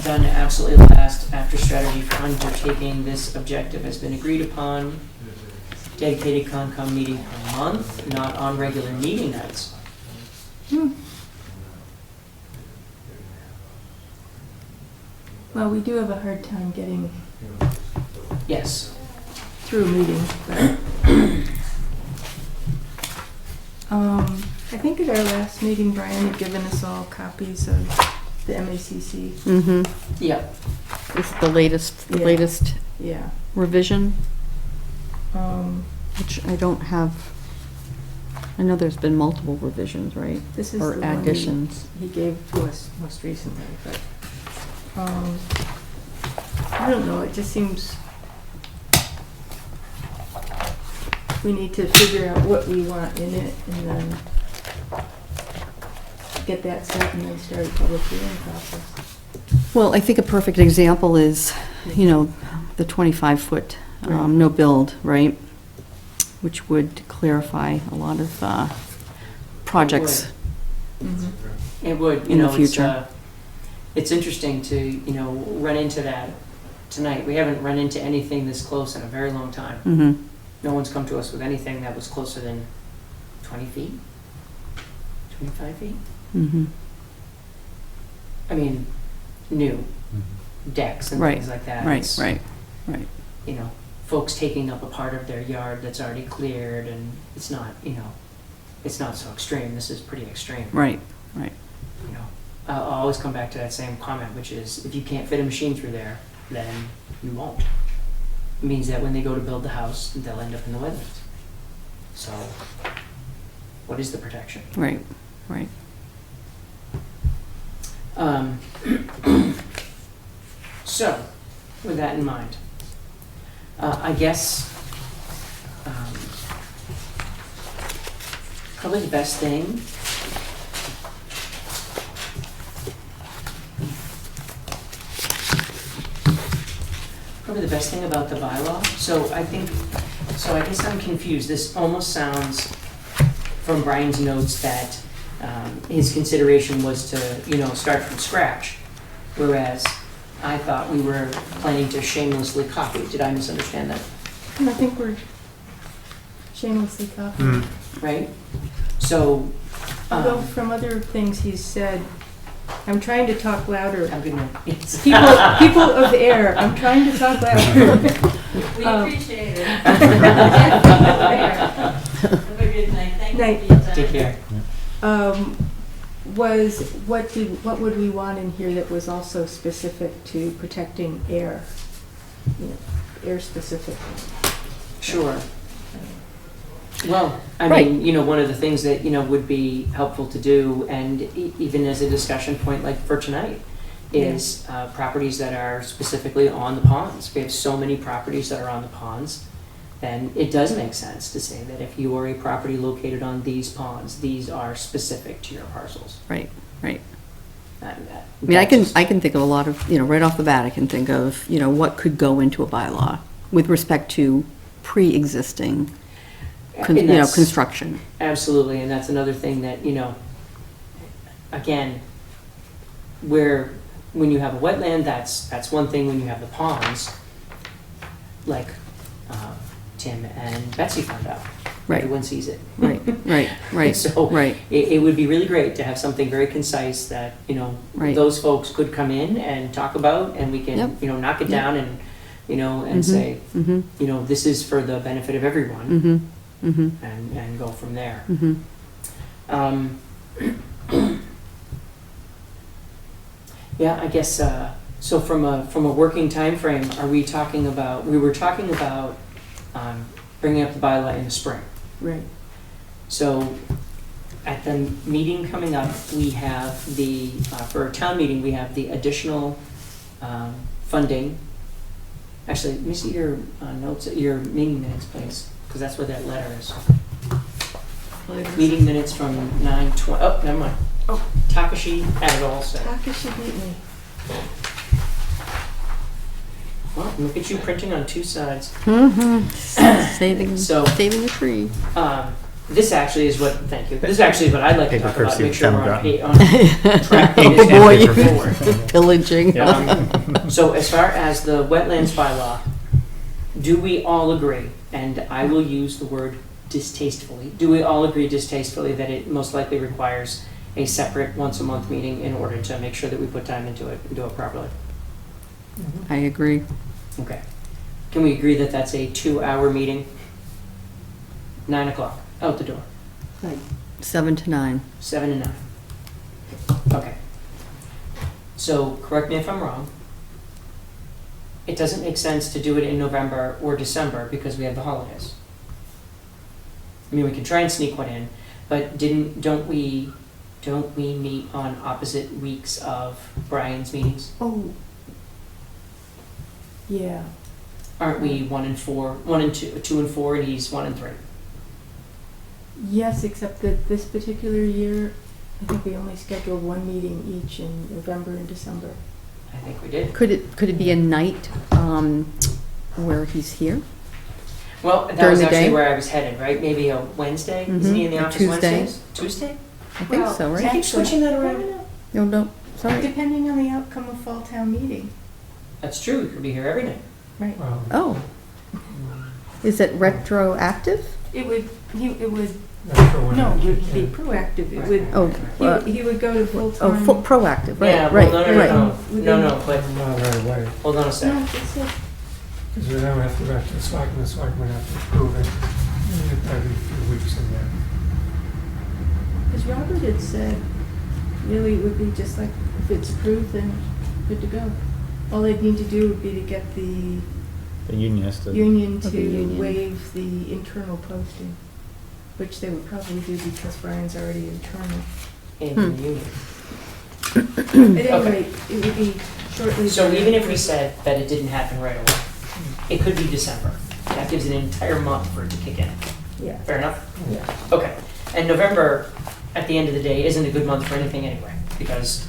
Done absolutely last after strategy for undertaking this objective has been agreed upon. Dedicated Concom meeting per month, not on regular meeting nights. Well, we do have a hard time getting Yes. through a meeting, but I think at our last meeting, Brian had given us all copies of the MACC. Mm-hmm. Yep. This is the Yeah. latest Yeah. revision, Um, which I don't have. I know there's been multiple revisions, right? This is Or the one additions. he gave to us most recently, but I don't know, it just seems we need to figure out what we want in it and then get that set and then start a public hearing process. Well, I think a perfect example is, you know, the 25-foot Right. no build, right? Which would clarify a lot of projects. It would, you In the know, future. it's interesting to, you know, run into that tonight. We haven't run into anything this close in a very long time. Mm-hmm. No one's come to us with anything that was closer than 20 feet, 25 feet. Mm-hmm. I mean, new decks and Right, things like that. Right, It's, right. You know, folks taking up a part of their yard that's already cleared, and it's not, you know, it's not so extreme. This is pretty extreme. Right. You know, I'll always come back to that same comment, which is if you can't fit a machine through there, then you won't. It means that when they go to build the house, they'll end up in the wetlands. So, what is the protection? Right. So, with that in mind, I guess probably the best thing about the bylaw. So I guess I'm confused. This almost sounds from Brian's notes that his consideration was to, you know, start from scratch, whereas I thought we were planning to shamelessly copy. Did I misunderstand that? And I think we're shamelessly copying. Right? So, Although from other things he's said, I'm trying to talk louder. have a good one. People of the air, I'm trying to talk louder. We Um, appreciate it. Have a good night. Thank Night. you for your time. Take care. Was what would we want in here that was also specific to protecting air? You know, air specific. Sure. Well, I Right. mean, one of the things that, would be helpful to do, and even as a discussion point like for tonight, is properties that are specifically on the ponds. We have so many properties that are on the ponds, then it does make sense to say that if you are a property located on these ponds, these are specific to your parcels. Right, right. And I mean, I can think of a lot of, right off the bat, I can think of, what could go into a bylaw with respect to pre-existing, And that's- construction. Absolutely, and that's another thing that, again, when you have a wetland, that's one thing. When you have the ponds, like Tim and Betsy found out, Right. everyone sees it. Right, right, So right. it would be really great to have something very concise that, Right. those folks could come in and talk about, and we can, Yep. knock it Yep. down and, and say, Mm-hmm, this is for the benefit of everyone, mm-hmm, mm-hmm, and go from there. mm-hmm. Um, Yeah, I guess, so from a working time frame, we were talking about bringing up the bylaw in the spring. Right. So at the meeting coming up, we have for a town meeting, we have the additional funding. Actually, let me see your notes, your meeting minutes, please, because that's where that letter is. Meeting minutes from 9/20, oh, never mind. Oh, Takashi had it all set. Takashi beat me. Well, look at you printing on two sides. Mm-hmm. Saving a tree. This actually is thank you. This is actually what I'd like to Paper talk about, courtesy make of sure town we're on track. Oh boy, Forward. pillaging. So as far as the wetlands bylaw, do we all agree, and I will use the word distastefully, do we all agree distastefully that it most likely requires a separate once-a-month meeting in order to make sure that we put time into it and do it properly? I agree. Okay. Can we agree that that's a 2-hour meeting? 9 o'clock, out the door. Right. 7 to 9. 7 to 9. Okay. So, correct me if I'm wrong. It doesn't make sense to do it in November or December because we have the holidays. I mean, we can try and sneak one in, but don't we meet on opposite weeks of Brian's meetings? Oh. Yeah. Aren't we 1 and 4, 1 and 2, 2 and 4, and he's 1 and 3? Yes, except that this particular year, I think we only scheduled one meeting each in November and December. I think we did. Could it be a night where he's here? Well, that During was the actually day? where I was headed, right? Maybe a Wednesday? Isn't he in the Or office Tuesday? Wednesdays? Tuesday? I think so, Does he right? keep switching that around? No, sorry. Depending on the outcome of fall town meeting. That's true, he could be here every night. Right. Oh. Is it retroactive? It would, it would, That's no, it would be proactive. It would, Oh, he would go to full oh, time. proactive, right, Yeah, right, well, right. no, but, Not right away, hold on a No, second. it's a, because we don't have to go back to the selectmen have to approve it. Every few weeks in there. because Robert had said, really, it would be just like, if it's approved, then good to go. All they'd need to do would be to get the The unionist. union Of to the union. waive the internal posting, which they would probably do because Brian's already internal. In Hmm. the union. At any Okay. rate, it would be shortly. So even if we thereafter. said that it didn't happen right away, it could be December. That gives an entire month for it to kick in. Yeah, Fair enough? yeah. Okay. And November, at the end of the day, isn't a good month for anything anyway, because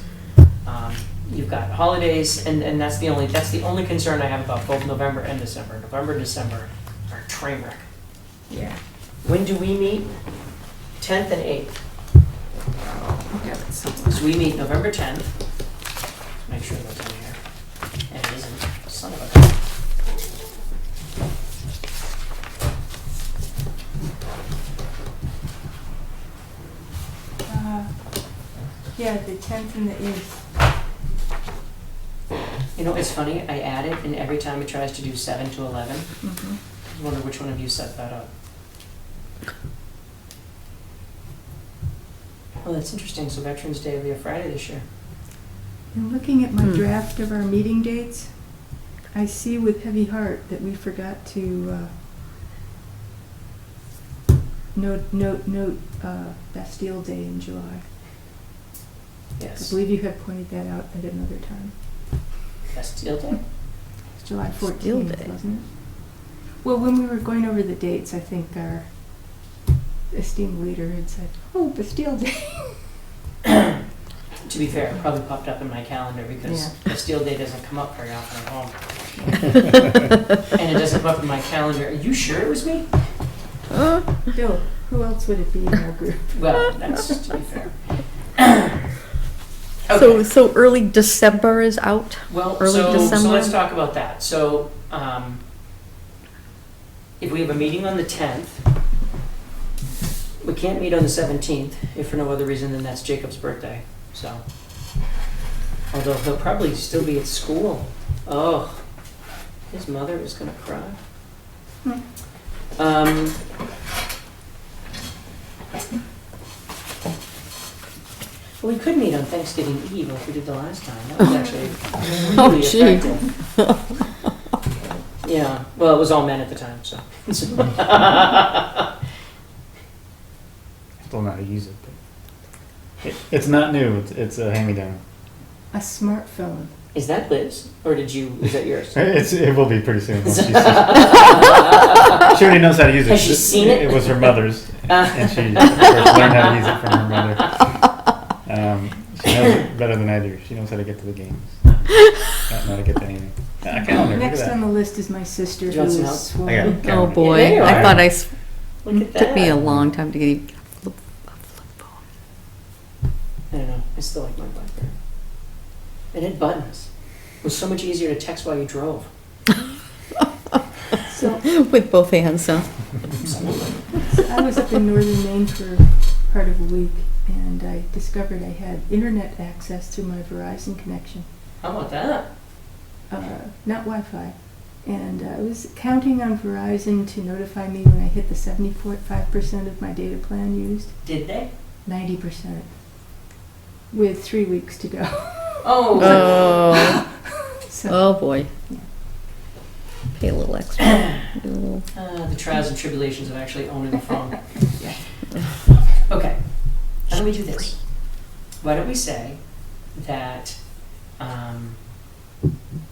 you've got holidays, and that's the only concern I have about both November and December. November and December are a train wreck. Yeah. When do we meet? 10th and 8th. Okay, that's something. So we meet November 10th. Make sure that's in here. And it isn't. Son of a gun. Yeah, the 10th and the 8th. You know, it's funny, I add it, and every time it tries to do 7 to 11, Mm-hmm. I wonder which one of you set that up. Well, that's interesting. So Veterans Day will be a Friday this year. And looking at my draft of our meeting dates, I see with heavy heart that we forgot to note Bastille Day in July. I Yes. believe you had pointed that out at another time. Bastille Day? It's July Bastille 14th, Day. wasn't it? Well, when we were going over the dates, I think our esteemed leader had said, "Oh, Bastille Day." To be fair, it probably popped up in my calendar because Yeah. Bastille Day doesn't come up very often at home. And it doesn't come up in my calendar. Are you sure it was me? Bill, who else would it be in our group? Well, that's to be fair. So, Okay. so early December is out? Well, early so December? let's talk about that. So, if we have a meeting on the 10th, we can't meet on the 17th, if for no other reason than that's Jacob's birthday. So, although he'll probably still be at school. Oh, his mother is gonna cry. Well, we could meet on Thanksgiving Eve like we did the last time. That was actually really gee. effective. Yeah, well, it was all men at the time, so. Still know how to use it. But it's not new. It's a hand-me-down. A smartphone. Is that Liz, or is that yours? It will be pretty soon. Once she already knows how to use it. Has she seen it? It was her mother's, and she of course, learned how to use it from her mother. She knows it better than I do. She knows how to get to the games. Not how to get to anything. A calendar. Next look at on the list is my sister, Do you who want some is help? sworn. I got it. Oh, Calendar. boy. Yeah, there you I are. thought Look at that. took me a long time to get even a flip phone. I don't know. I still like my BlackBerry. It had buttons. It was so much easier to text while you drove. So With both hands, huh? I was up in northern Maine for part of a week, and I discovered I had internet access through my Verizon connection, How about that? not Wi-Fi. And I was counting on Verizon to notify me when I hit the 75% of my data plan used. Did they? 90%. With 3 weeks to go. Oh. Oh, So oh boy. Pay a little extra. Do a little. The trials and tribulations of actually owning a phone. Okay. How do we do this? Why don't we say that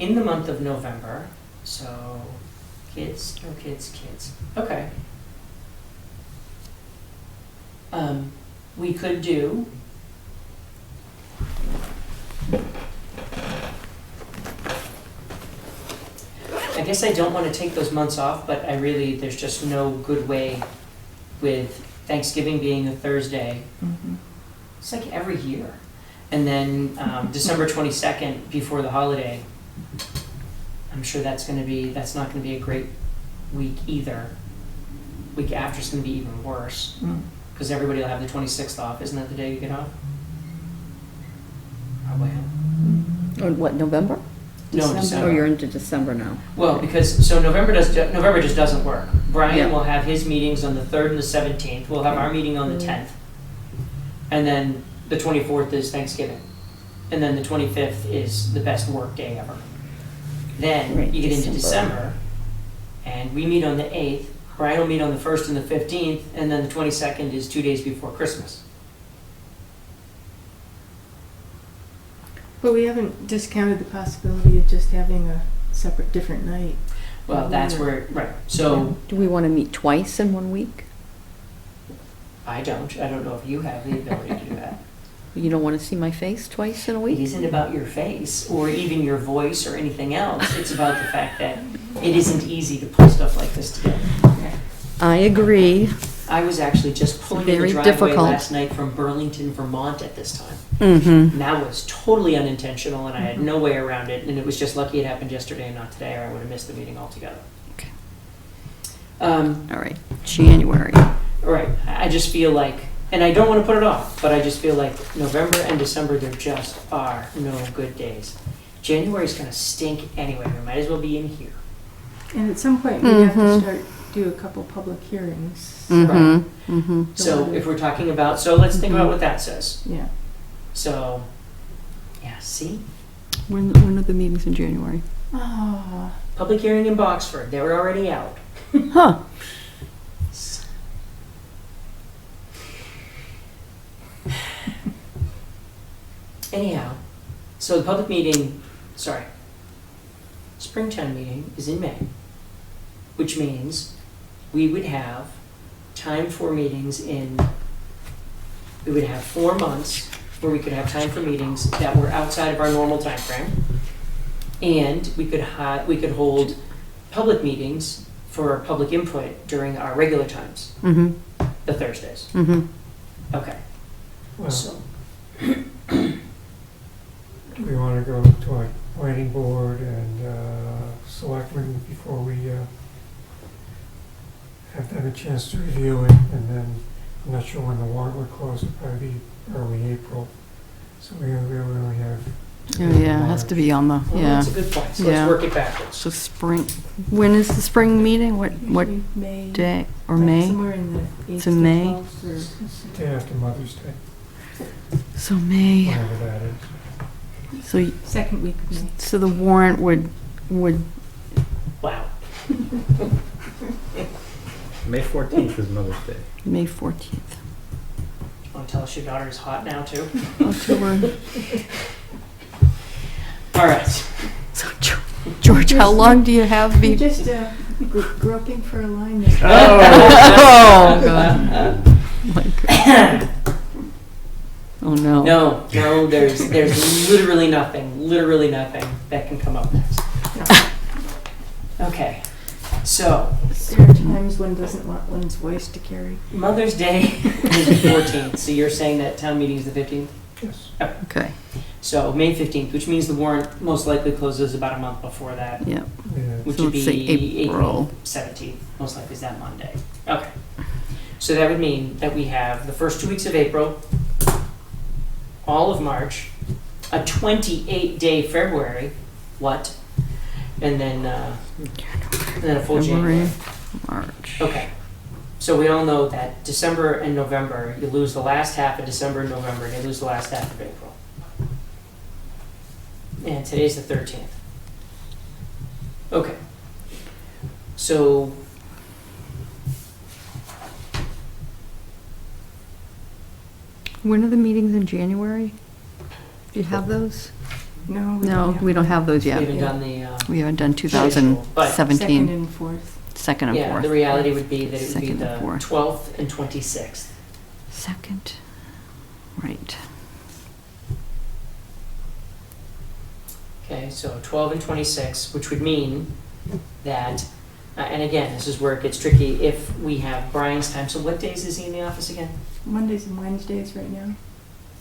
in the month of November, so kids, no kids, kids. Okay. We could do I guess I don't want to take those months off, but there's just no good way with Thanksgiving being a Thursday. mhm. It's like every year. And then December 22nd before the holiday, I'm sure that's not going to be a great week either. Week after is going to be even worse because everybody will have the 26th off. Isn't that the day you get off? Probably. Or what, November? No, December. December. Oh, you're into December now. Well, because November just doesn't work. Brian Yeah. will have his meetings on the 3rd and the 17th. We'll have our meeting on the 10th. And then the 24th is Thanksgiving. And then the 25th is the best work day ever. Then Right, you get into December. December, and we meet on the 8th. Brian will meet on the 1st and the 15th, and then the 22nd is 2 days before Christmas. But we haven't discounted the possibility of just having a separate, different night. Well, that's where, right. So Do we want to meet twice in 1 week? I don't know if you have the ability to do that. You don't want to see my face twice in a It week? isn't about your face or even your voice or anything else. It's about the fact that it isn't easy to pull stuff like this together. I agree. I was actually just pulling in the Very driveway difficult. last night from Burlington, Vermont at this time. Mm-hmm. And that was totally unintentional and I had no way around it. And it was just lucky it happened yesterday and not today or I would have missed the meeting altogether. Okay. All All right, January. right, I just feel like, and I don't want to put it off, but I just feel like November and December, there just are no good days. January's going to stink anyway. We might as well be in here. And at some point, we have to do a couple public hearings. Mm-hmm, mm-hmm. So if we're talking about, so let's think about what that says. Yeah. So, yeah, see? When are the meetings in January? Ah, Public hearing in Boxford, they were already out. Huh. anyhow, so the public meeting, Springtown meeting is in May, which means we would have time for meetings we would have 4 months where we could have time for meetings that were outside of our normal time frame. And we could hold public meetings for public input during our regular times, Mm-hmm, the Thursdays. mm-hmm. Okay. Well, So, do we want to go to like planning board and selectmen before we have them a chance to review it? And then, I'm not sure when the warrant would close, it'll probably be early April. So we only have. Oh, yeah, it has to be on the, well, yeah. that's a good point. So Yeah. let's work it backwards. So spring, when is the spring meeting? What Usually May. day, or like May? Somewhere in the 8th It's to in May? 12th or. It's the day after Mother's Day, So May, whatever that is. so, Second week of May. so the warrant would, Wow. May 14th is Mother's Day. May 14th. Want to tell us your daughter is hot now, too? October. All right. So George, how long do you have? You're just groping for a line there. Oh, God. My God. Oh, no. No, there's literally nothing that can come up next. Okay, so There are times one doesn't want one's voice to carry. Mother's Day is the 14th, so you're saying that town meeting is the 15th? Yes. Okay, So May 15th, which means the warrant most likely closes about a month before that, yeah. Yeah. which So would let's say be April. April 17th, most likely is that Monday. Okay, so that would mean that we have the first 2 weeks of April, all of March, a 28-day February, what? And then a full January. February, March. Okay, so we all know that December and November, you lose the last half of December and November, and you lose the last half of April. And today's the 13th. Okay, so When are the meetings in January? Do you have those? No. No, we don't have those we yet. haven't done the, We haven't done Schedule, but- 2017, Second and fourth. second and yeah, fourth. the reality would be that it would be Second the and fourth. 12th and 26th. Second, right. Okay, so 12 and 26, which would mean that, and again, this is where it gets tricky, if we have Brian's time, so what days is he in the office again? Mondays and Wednesdays right now.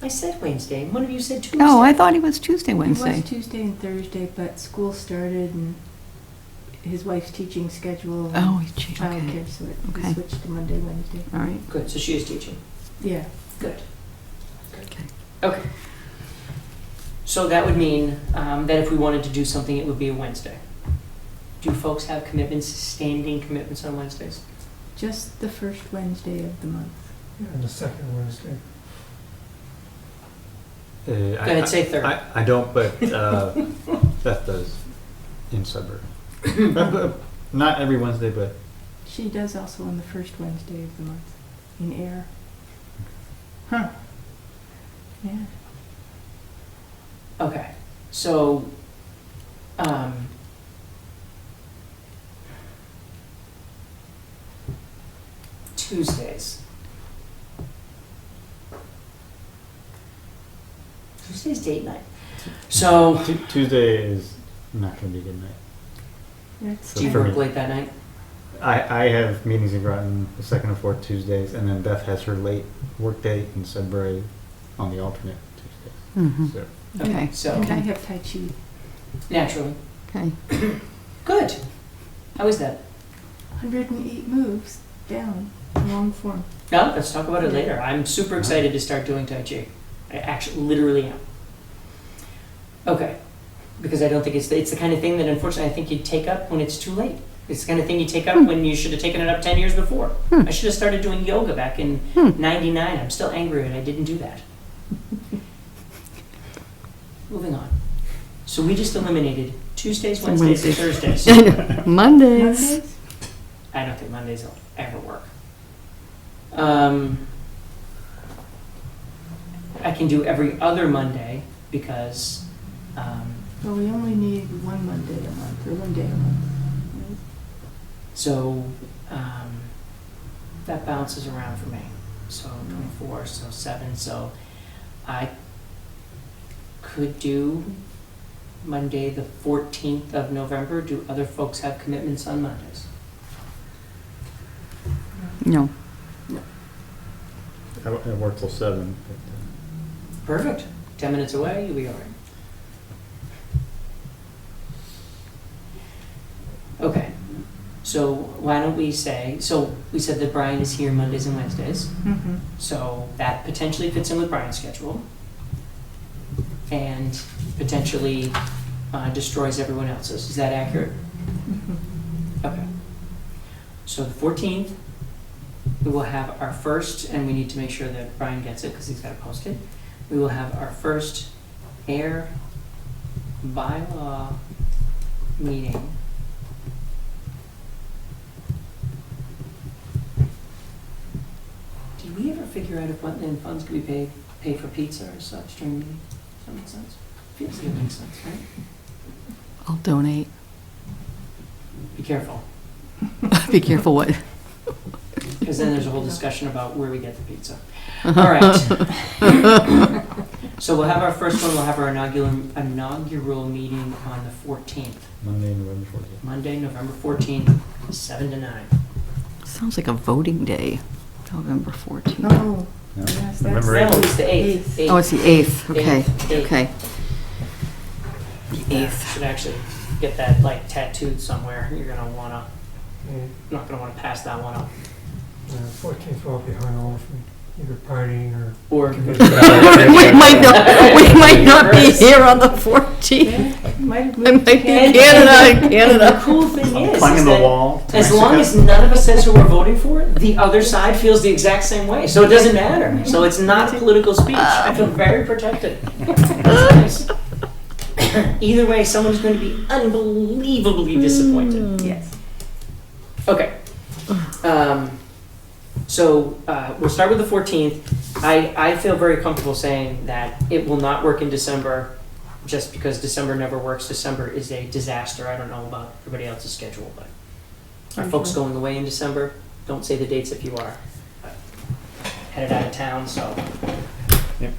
I said Wednesday, one of you said Tuesday. Oh, I thought he was Tuesday, It Wednesday. was Tuesday and Thursday, but school started and his wife's teaching schedule. and Oh, he's changed, okay. Childcare, so it we Okay. switched to Monday, Wednesday. All right, Good, so she is teaching. Yeah. Good. okay. Okay. So that would mean that if we wanted to do something, it would be a Wednesday. Do folks have commitments, standing commitments on Wednesdays? Just the first Wednesday of the month. Yeah, and the second Wednesday. Go ahead, say third. I don't, but Beth does in Sudbury. Not every Wednesday, but She does also on the first Wednesday of the month in Ayer. Huh. Yeah. Okay, so, Tuesdays. Tuesday's date night. So, Tuesday is not going to be a good night. That's do you for work me. late that night? I have meetings in Groton the second and fourth Tuesdays, and then Beth has her late work day in Sudbury on the alternate Tuesdays. Mhm. So Okay. So, And I have Tai Chi. naturally. Okay. Good. How is that? 108 moves down, long form. No, let's talk about it later. I'm super excited to start doing Tai Chi. I actually literally am. Okay. Because I don't think it's the kind of thing that unfortunately I think you take up when it's too late. It's the kind of thing you take up when you should have taken it up 10 years before. I should have started doing yoga back in 99. I'm still angry that I didn't do that. Moving on. So we just eliminated Tuesdays, Wednesdays, and Thursdays. Mondays. Mondays? I don't think Mondays will ever work. I can do every other Monday, because, Well, we only need one Monday a month, or one day a month. Right? so, that bounces around for me. So 24, so 7, so I could do Monday, the 14th of November. Do other folks have commitments on Mondays? No. I work till 7. Perfect. 10 minutes away, you'll be all right. Okay. So why don't we say, so we said that Brian is here Mondays and Wednesdays. Mm-hmm. So that potentially fits in with Brian's schedule and potentially destroys everyone else's. Is that accurate? Mm-hmm. Okay. So the 14th, we will have our first, and we need to make sure that Brian gets it because he's got to post it. We will have our first Ayer bylaw meeting. Did we ever figure out if wetland funds could be paid for pizza or such during the meeting? Does that make sense? Feels like it makes sense, right? I'll donate. Be careful, Be careful what. because then there's a whole discussion about where we get the pizza. All right. So we'll have our first one, we'll have our inaugural meeting on the 14th. Monday, November 14th. Monday, November 14th, 7 to 9. Sounds like a voting day. November 14th. Oh, No? yes, November that's. No, 8th. it's the 8th. Oh, it's the 8th. Okay. Eighth. Okay. The Yeah, 8th. should actually get that like tattooed somewhere. You're gonna wanna, Yeah, not gonna wanna pass that one up. 14th will be hungover from either partying or. Or we might not be here on the 14th. Yeah, might have I moved might to be in Canada. the cool thing is Climbing the that wall. as long as none of us says who we're voting for, the other side feels the exact same way. So it doesn't matter. So it's not political speech. I feel very protected. That's nice. Either way, someone's going to be unbelievably disappointed. Yes. Okay. So we'll start with the 14th. I feel very comfortable saying that it will not work in December just because December never works. December is a disaster. I don't know about everybody else's schedule, but are folks going away in December? Don't say the dates if you are. Headed out of town, so. Yep.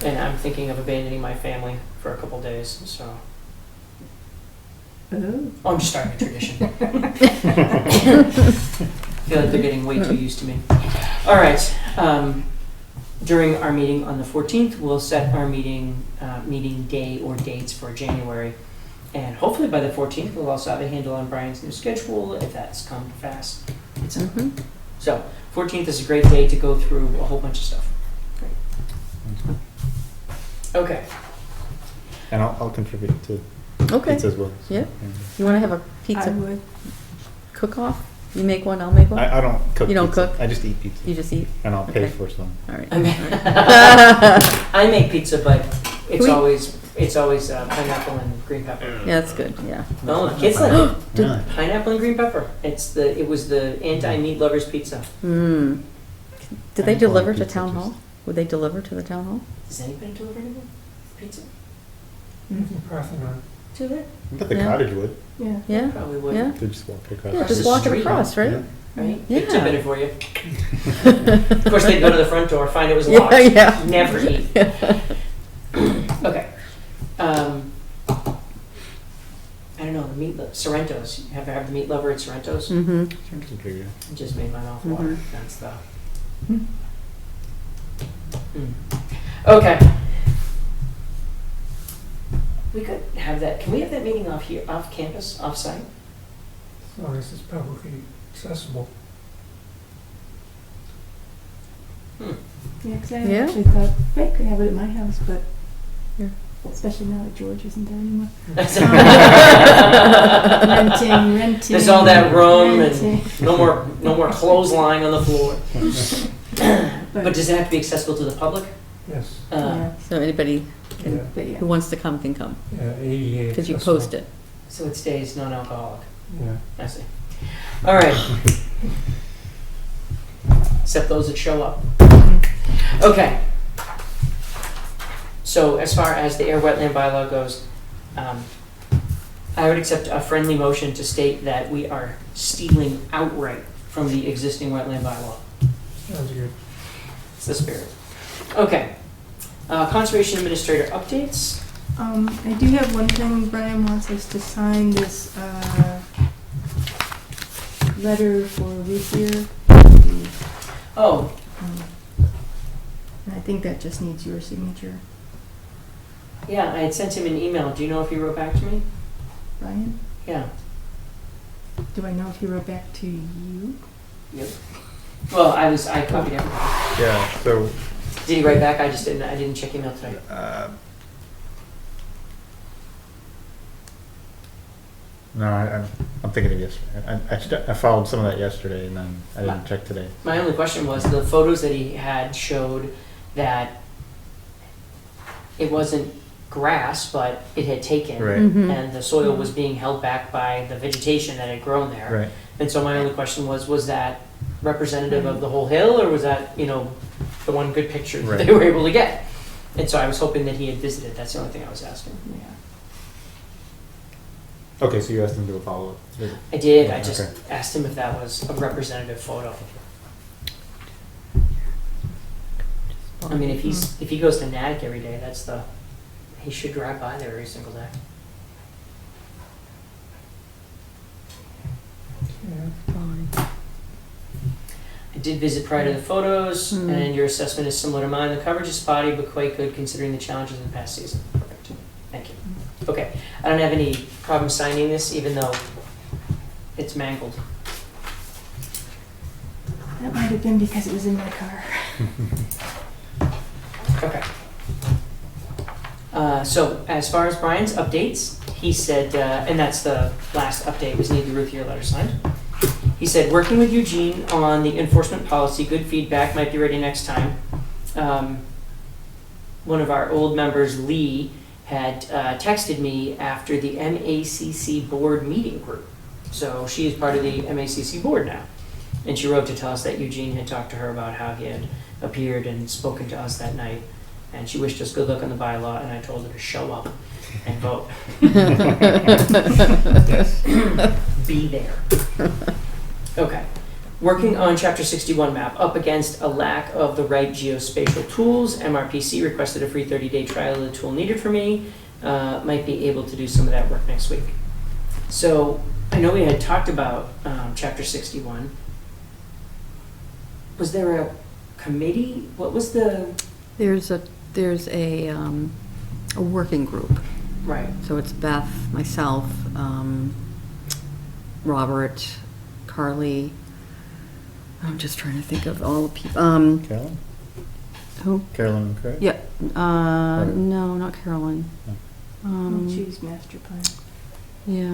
And I'm thinking of abandoning my family for a couple days, so. Oh. Oh, I'm just starting a tradition. I feel like they're getting way too used to me. All right. During our meeting on the 14th, we'll set our meeting day or dates for January. And hopefully by the 14th, we'll also have a handle on Brian's new schedule, if that's come fast. So 14th is a great day to go through a whole bunch of stuff. Great. Okay. And I'll contribute to Okay. pizza as well. Yeah. You want to have a I pizza would. cook-off? You make one, I'll make one? I don't cook. You don't pizza. cook? I just eat pizza. You just eat? And I'll pay Okay. for some. All right. I mean- All right. I make pizza, but it's We- always pineapple and green pepper. Yeah, that's good, yeah. No, the kids like it. Really? Pineapple and green pepper. It was the anti-meat lovers pizza. Hmm. Did they Pineapple deliver and to pizza town just- hall? Would they deliver to the town hall? Does anybody deliver anything? Pizza? Parthenon. To there? I bet the Yeah. cottage would. Yeah. Yeah? Probably would. Yeah? They just walk across. Yeah, Across just the walk it street. across, right? Yeah. Right? Yeah. Pizza better for you. Of course, they'd go to the front door, find it was locked. Yeah, yeah. Never eat. Okay. I don't know, the meat, Sorrento's. You ever have the meat lover at Sorrento's? Mm-hmm. It just made my mouth water. Mhm. That's the. Mm. Okay. We could have that. Can we have that meeting off here, off campus, off site? As long as it's publicly accessible. Yeah, because I Yeah. actually thought, I could have it at my house, but Yeah. especially now that George isn't there anymore. Renting. Renting. There's all that room renting. and no more clothesline on the floor. But, But does it have to be accessible to the public? Yes. yeah, So anybody Yeah. but yeah. who wants to come can come, Yeah, ADA. because you accessible. post it. So it stays non-alcoholic. Yeah. I see. All right. Except those that show up. Okay. So as far as the air wetland bylaw goes, I would accept a friendly motion to state that we are stealing outright from the existing wetland bylaw. Sounds good. It's the spirit. Okay. Conservation Administrator updates. I do have one thing. Brian wants us to sign this letter for Ruthier. Oh, And I think that just needs your signature, yeah, I had sent him an email. Do you know if he wrote back to me? Brian. Yeah. Do I know if he wrote back to you? Yep. Well, I copied everybody. Yeah, so, Did he write back? I didn't check email today. no, I'm thinking of yesterday. I followed some of that yesterday and then I didn't check today. My only question was the photos that he had showed that it wasn't grass, but it had taken, Right. Mhm. and the soil was being held back by the vegetation that had grown there. Right. And so my only question was that representative of the whole hill, or was that, the one good picture that Right. they were able to get? And so I was hoping that he had visited. That's the only thing I was asking. Yeah. Okay, so you asked him to do a follow-up visit? I did. I just Okay. asked him if that was a representative photo. I mean, if he goes to Natick every day, he should drive by there every single day. Fine. I did visit prior to the photos, and your assessment is similar to mine. The coverage is spotty, but quite good considering the challenges in the past season. Perfect. Thank you. Okay, I don't have any problem signing this, even though it's mangled. That might have been because it was in my car. Okay. So as far as Brian's updates, he said, and that's the last update, was need the Ruthier letter signed. He said, working with Eugene on the enforcement policy, good feedback, might be ready next time. One of our old members, Lee, had texted me after the MACC board meeting group. So she is part of the MACC board now. And she wrote to tell us that Eugene had talked to her about how he had appeared and spoken to us that night. And she wished us good luck on the bylaw, and I told her to show up and vote. Be there. Okay. Working on Chapter 61 map, up against a lack of the right geospatial tools. MRPC requested a free 30-day trial of the tool needed for me. Might be able to do some of that work next week. So I know we had talked about Chapter 61. Was there a committee? What was the... There's a working group. Right. So it's Beth, myself, Robert, Carly. I'm just trying to think of all the people. Carolyn? Who? Carolyn, correct? Yeah. No, not Carolyn. She's master plan. Yeah,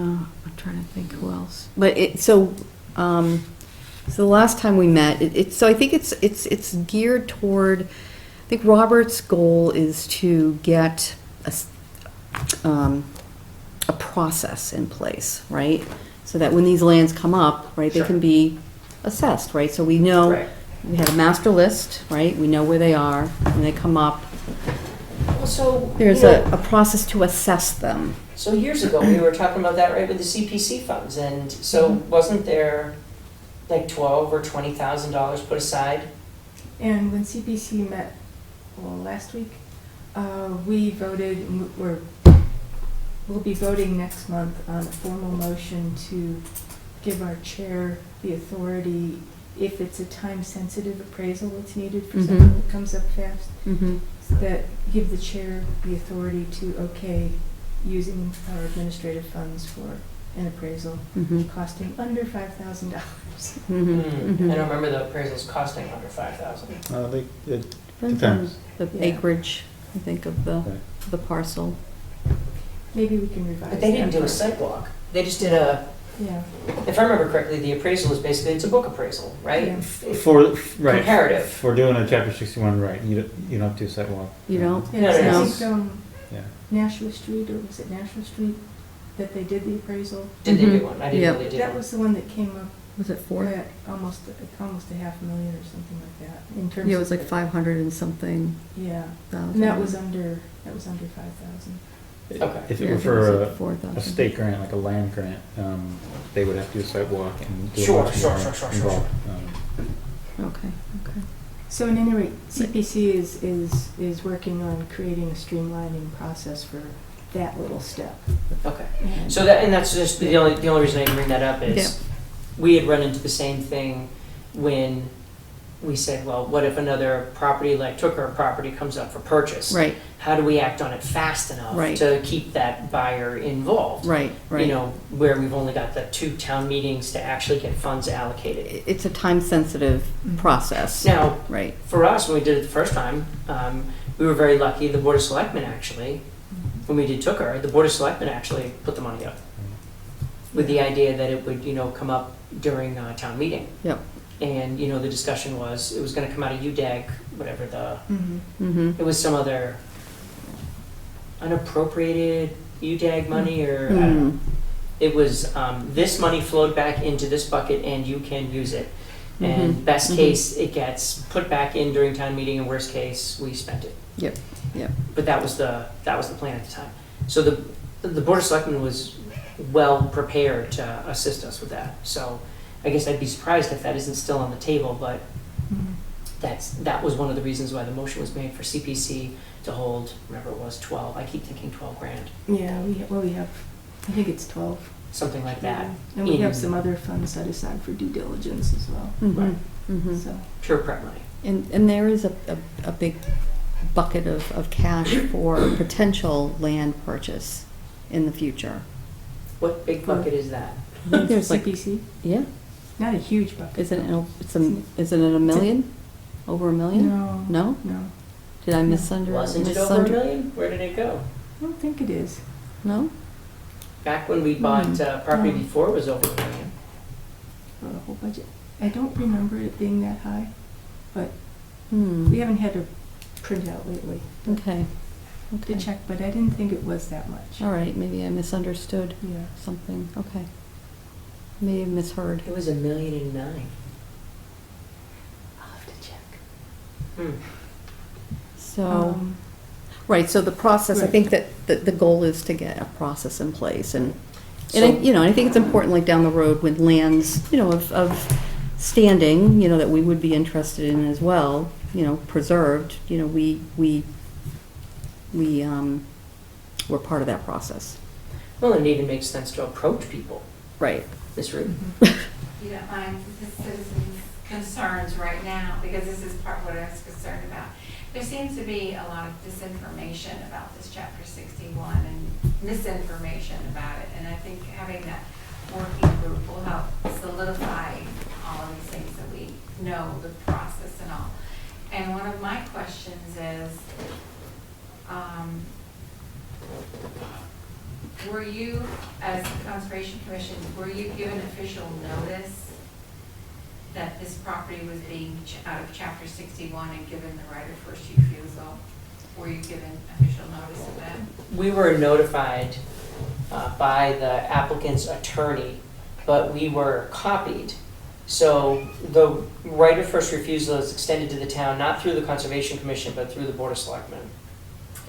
I'm trying to think who else. But so the last time we met, so I think it's geared toward. I think Robert's goal is to get a process in place, right? So that when these lands come up, right, Sure. they can be assessed, right? So we know Right. we have a master list, right? We know where they are when they come up. Well, so There's you know, a process to assess them. So years ago, we were talking about that, right, with the CPC funds, and so wasn't there like $12,000 or $20,000 put aside? And when CPC met, last week, we voted, and we'll be voting next month on a formal motion to give our chair the authority, if it's a time-sensitive appraisal that's needed for something that comes up fast, Mm-hmm. that give the chair the authority to okay using our administrative funds for an appraisal Mm-hmm. costing under $5,000. Mm-hmm. I don't remember the appraisals costing under $5,000. It Depends on depends. the Yeah. acreage, I think, of the parcel. Maybe we can revise. But they didn't that do a part. site walk. They just did a, Yeah. if I remember correctly, the appraisal is basically, it's a book appraisal, right? Yeah. Right. Comparative. For doing a chapter 61, right, you don't do sidewalk. You don't? Yeah, No, so no, I no. think Yeah. Nashua Street, or was it Nashua Street? that they did the appraisal? Did they Mhm. do one? I didn't Yep. know they did That one. was the one that came up Was it 4? at almost a $500,000 or something like that, in terms of. Yeah, it was like 500 and something Yeah, thousand. and that was under 5,000. Okay. If Yeah, it I were think it was for like 4,000. a state grant, like a land grant, they would have to do a site walk and do a Sure, much sure, more sure, sure, sure, involved, Okay, okay. So in any rate, CPC is working on creating a streamlining process for that little step. Okay. And- So that's just the only reason I can bring that up is we had run into the same thing when we said, well, what if another property like Tooker property comes up for purchase? Right, How do we act on it fast enough Right. to keep that buyer involved? right, right. You know, where we've only got the 2 town meetings to actually get funds allocated. It's a time-sensitive process. Now, Right, for us, when we did it the first time, we were very lucky. The Board of Selectmen actually, when we did Tooker, the Board of Selectmen actually put the money up with the idea that it would, come up during town meeting. Yep. And, the discussion was, it was gonna come out of UDAG, whatever mm-hmm. it was some other unappropriated UDAG money or, I Mm. don't know. It was, this money flowed back into this bucket and you can use it. And Mhm. best Mhm. case, it gets put back in during town meeting, and worst case, we spent it. Yep, yep. But that was the plan at the time. So the Board of Selectmen was well prepared to assist us with that. So I guess I'd be surprised if that isn't still on the table, but Mhm. that was one of the reasons why the motion was made for CPC to hold, remember it was 12, I keep thinking 12 grand, Yeah, we have, I think it's 12. something like that. And we have in some other funds set aside for due diligence as well, Mhm, mhm. so. pure prep money. And there is a big bucket of cash for potential land purchase in the future. What big bucket is that? I think there's like, CPC, yeah, not a huge bucket. isn't it a million? Over a million? No. No? No, Did I misunderstand? Wasn't it over $1 million? Where did it go? I don't think it is. No? Back when we bought property No. before, it was over $1 million. For the whole budget. I don't remember it being that high, but Hmm, we haven't had a printout lately okay. to Okay. check, but I didn't think it was that much. All right, maybe I misunderstood Yeah. something, okay. Maybe I misheard. It was $1.9 million. I'll have to check. So, Um, right, so the process, I right. think that the goal is to get a process in place and So- I think it's important, like down the road with lands, of standing, that we would be interested in as well, preserved, we're part of that process. Well, it even makes sense to approach people Right. this route. You don't mind the citizens' concerns right now, because this is part of what I was concerned about. There seems to be a lot of disinformation about this chapter 61 and misinformation about it. And I think having that working group will help solidify all of these things that we know, the process and all. And one of my questions is, were you, as the Conservation Commission, were you given official notice that this property was being out of Chapter 61 and given the right of first refusal? Were you given official notice of that? We were notified by the applicant's attorney, but we were copied. So the right of first refusal is extended to the town, not through the Conservation Commission, but through the Board of Selectmen.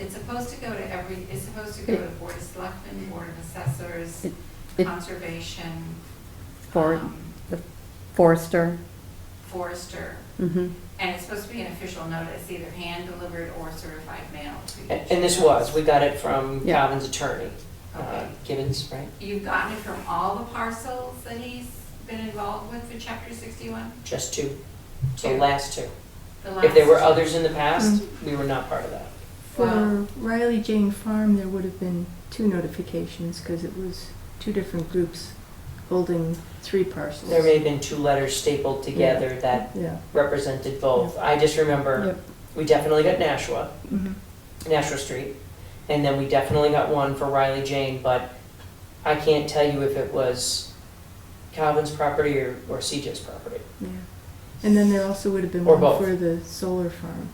It's supposed to go to it's supposed to go to the Board of Selectmen, Board of Assessors, It- Conservation, For the forester. Forester, Mm-hmm. and it's supposed to be an official notice, either hand-delivered or certified mail. And this was, we got it from Yeah. Calvin's attorney, Okay. Gibbons, right? You've gotten it from all the parcels that he's been involved with for Chapter 61? Just two, the Two. last two. The If there were last- others in the past, we were not part of that. For Wow. Riley Jane Farm, there would have been 2 notifications because it was 2 different groups holding 3 parcels. There may have been 2 letters stapled together that Yeah. represented both. I just remember, Yep. we definitely got Nashua, Mhm. Nashua Street, and then we definitely got one for Riley Jane, but I can't tell you if it was Calvin's property or CJ's property. Yeah. And then there also would have been Or one both. for the solar farm,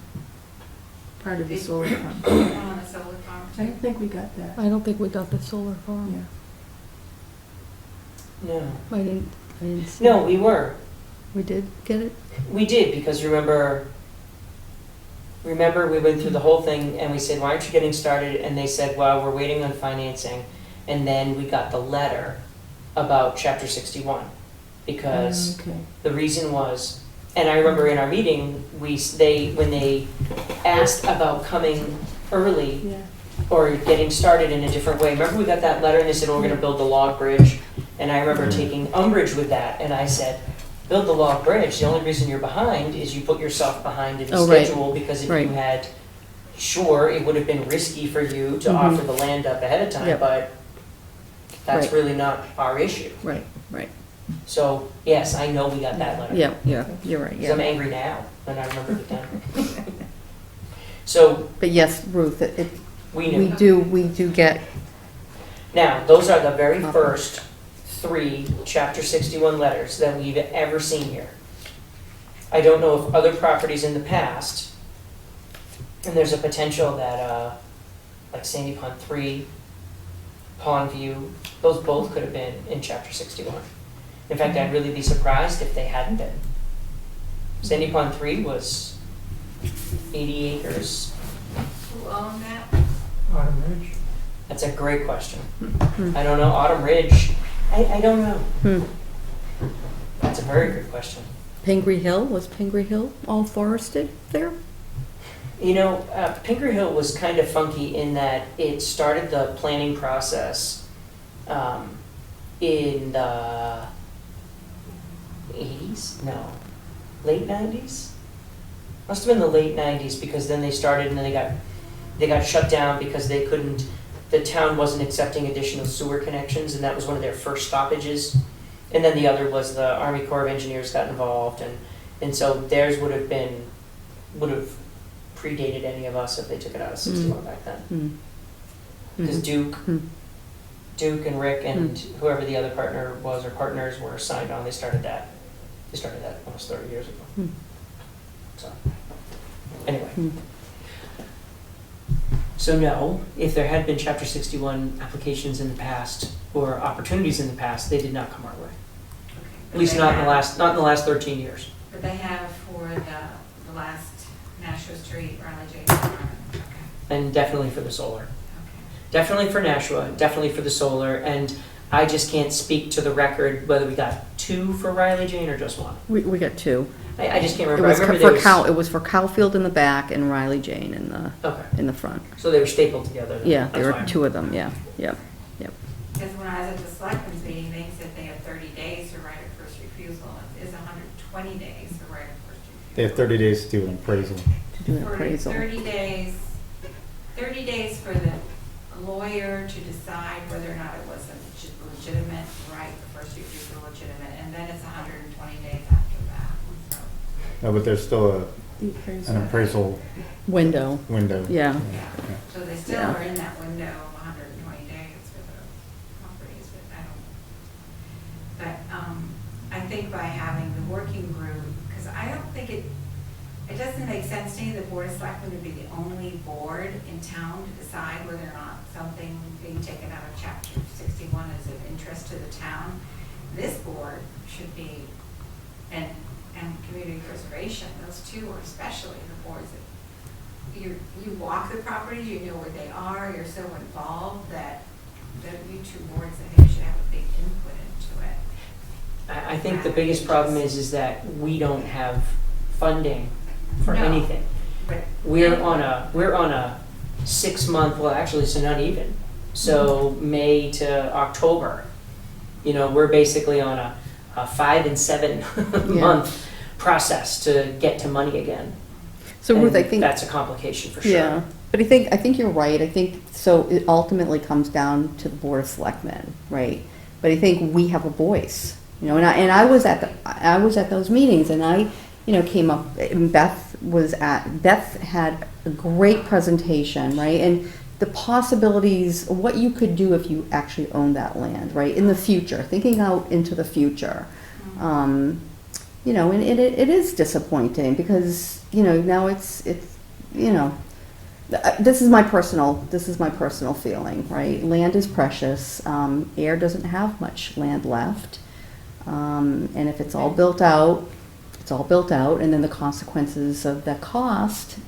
part of the solar farm. On the solar farm I too? don't think we got that. I don't think we got the solar farm. Yeah. No. I didn't see. No, we were. We did get it? We did, because remember we went through the whole thing and we said, why aren't you getting started? And they said, well, we're waiting on financing. And then we got the letter about Chapter 61. Because Okay. the reason was, and I remember in our meeting, when they asked about coming early Yeah. or getting started in a different way. Remember we got that letter and they said, well, we're gonna build the log bridge. And I remember taking umbrage with that, and I said, build the log bridge. The only reason you're behind is you put yourself behind in the Oh, right. schedule, because if Right. you had, sure, it would have been risky for you to Mhm. offer the land up ahead of time, Yep. but that's Right. really not our issue. Right, right. So, yes, I know we got that letter. Yeah, you're right, Because I'm yeah. angry now, when I remember the time. So, But yes, Ruth, we we knew. do get, Now, those are the very first 3 Chapter 61 letters that we've ever seen here. I don't know if other properties in the past, and there's a potential that, like Sandy Pond 3, Pond View, those both could have been in Chapter 61. In fact, I'd really be surprised if they hadn't been. Sandy Pond 3 was 80 acres. Who owned that? Autumn Ridge. That's a great question. I don't know, Autumn Ridge, I don't know. hmm. That's a very good question. Pingree Hill, was Pingree Hill all forested there? You know, Pinker Hill was kind of funky in that it started the planning process in the 80s? No, late 90s? Must have been the late 90s, because then they started and then they got shut down because they couldn't, the town wasn't accepting additional sewer connections, and that was one of their first stoppages. And then the other was the Army Corps of Engineers got involved, and so theirs would have predated any of us if they took it out of 61 back then. Hmm. Because Duke and Rick and Hmm. whoever the other partner was or partners were signed on, they started that almost 30 years ago. Hmm. So, anyway. Hmm. So no, if there had been Chapter 61 applications in the past or opportunities in the past, they did not come our way. At least not in the last 13 years. But they have for the last Nashua Street, Riley J. Department. Okay. And definitely for the solar. Okay. Definitely for Nashua, definitely for the solar, and I just can't speak to the record whether we got 2 for Riley Jane or just 1. We got 2. I just can't It remember. was I remember it was for Cowfield in the back and Riley Jane Okay, in the front. so they were stapled together. Yeah, That's there were fine. 2 of them, yeah, yep. Because when I was at the selectmen's meeting, they said they had 30 days to write a first refusal. It's 120 days to write a first refusal. They have 30 days to do an appraisal. To do an For appraisal. 30 days for the lawyer to decide whether or not it was a legitimate right, the first refusal legitimate, and then it's 120 days after that. So, No, but there's still an appraisal Window, window. yeah. so they still Yeah. are in that window of 120 days for the properties, but I think by having the working group, because I don't think it doesn't make sense to me the Board of Selectmen would be the only board in town to decide whether or not something being taken out of Chapter 61 is of interest to the town. This board should be, and community preservation, those two are especially the boards that you walk the properties, you know where they are, you're so involved that you 2 boards, I think, should have a big input into it. I think the biggest problem is that we don't have funding for No. anything. But We're on a 6-month, well, actually, so not even. So May to October, you know, we're basically on a 5 and 7 month process to get to money again. So Ruth, I And think. that's a complication for sure. Yeah, but I think you're right. I think, so it ultimately comes down to the Board of Selectmen, right? But I think we have a voice, you know, and I was at those meetings, and I, you know, came up, and Beth had a great presentation, right? And the possibilities, what you could do if you actually owned that land, right? In the future, thinking out into the future. You know, and it is disappointing because, you know, now it's, you know, This is my personal feeling, right? Land is precious. Ayer doesn't have much land left. And if it's all built out, it's all built out, and then the consequences of that cost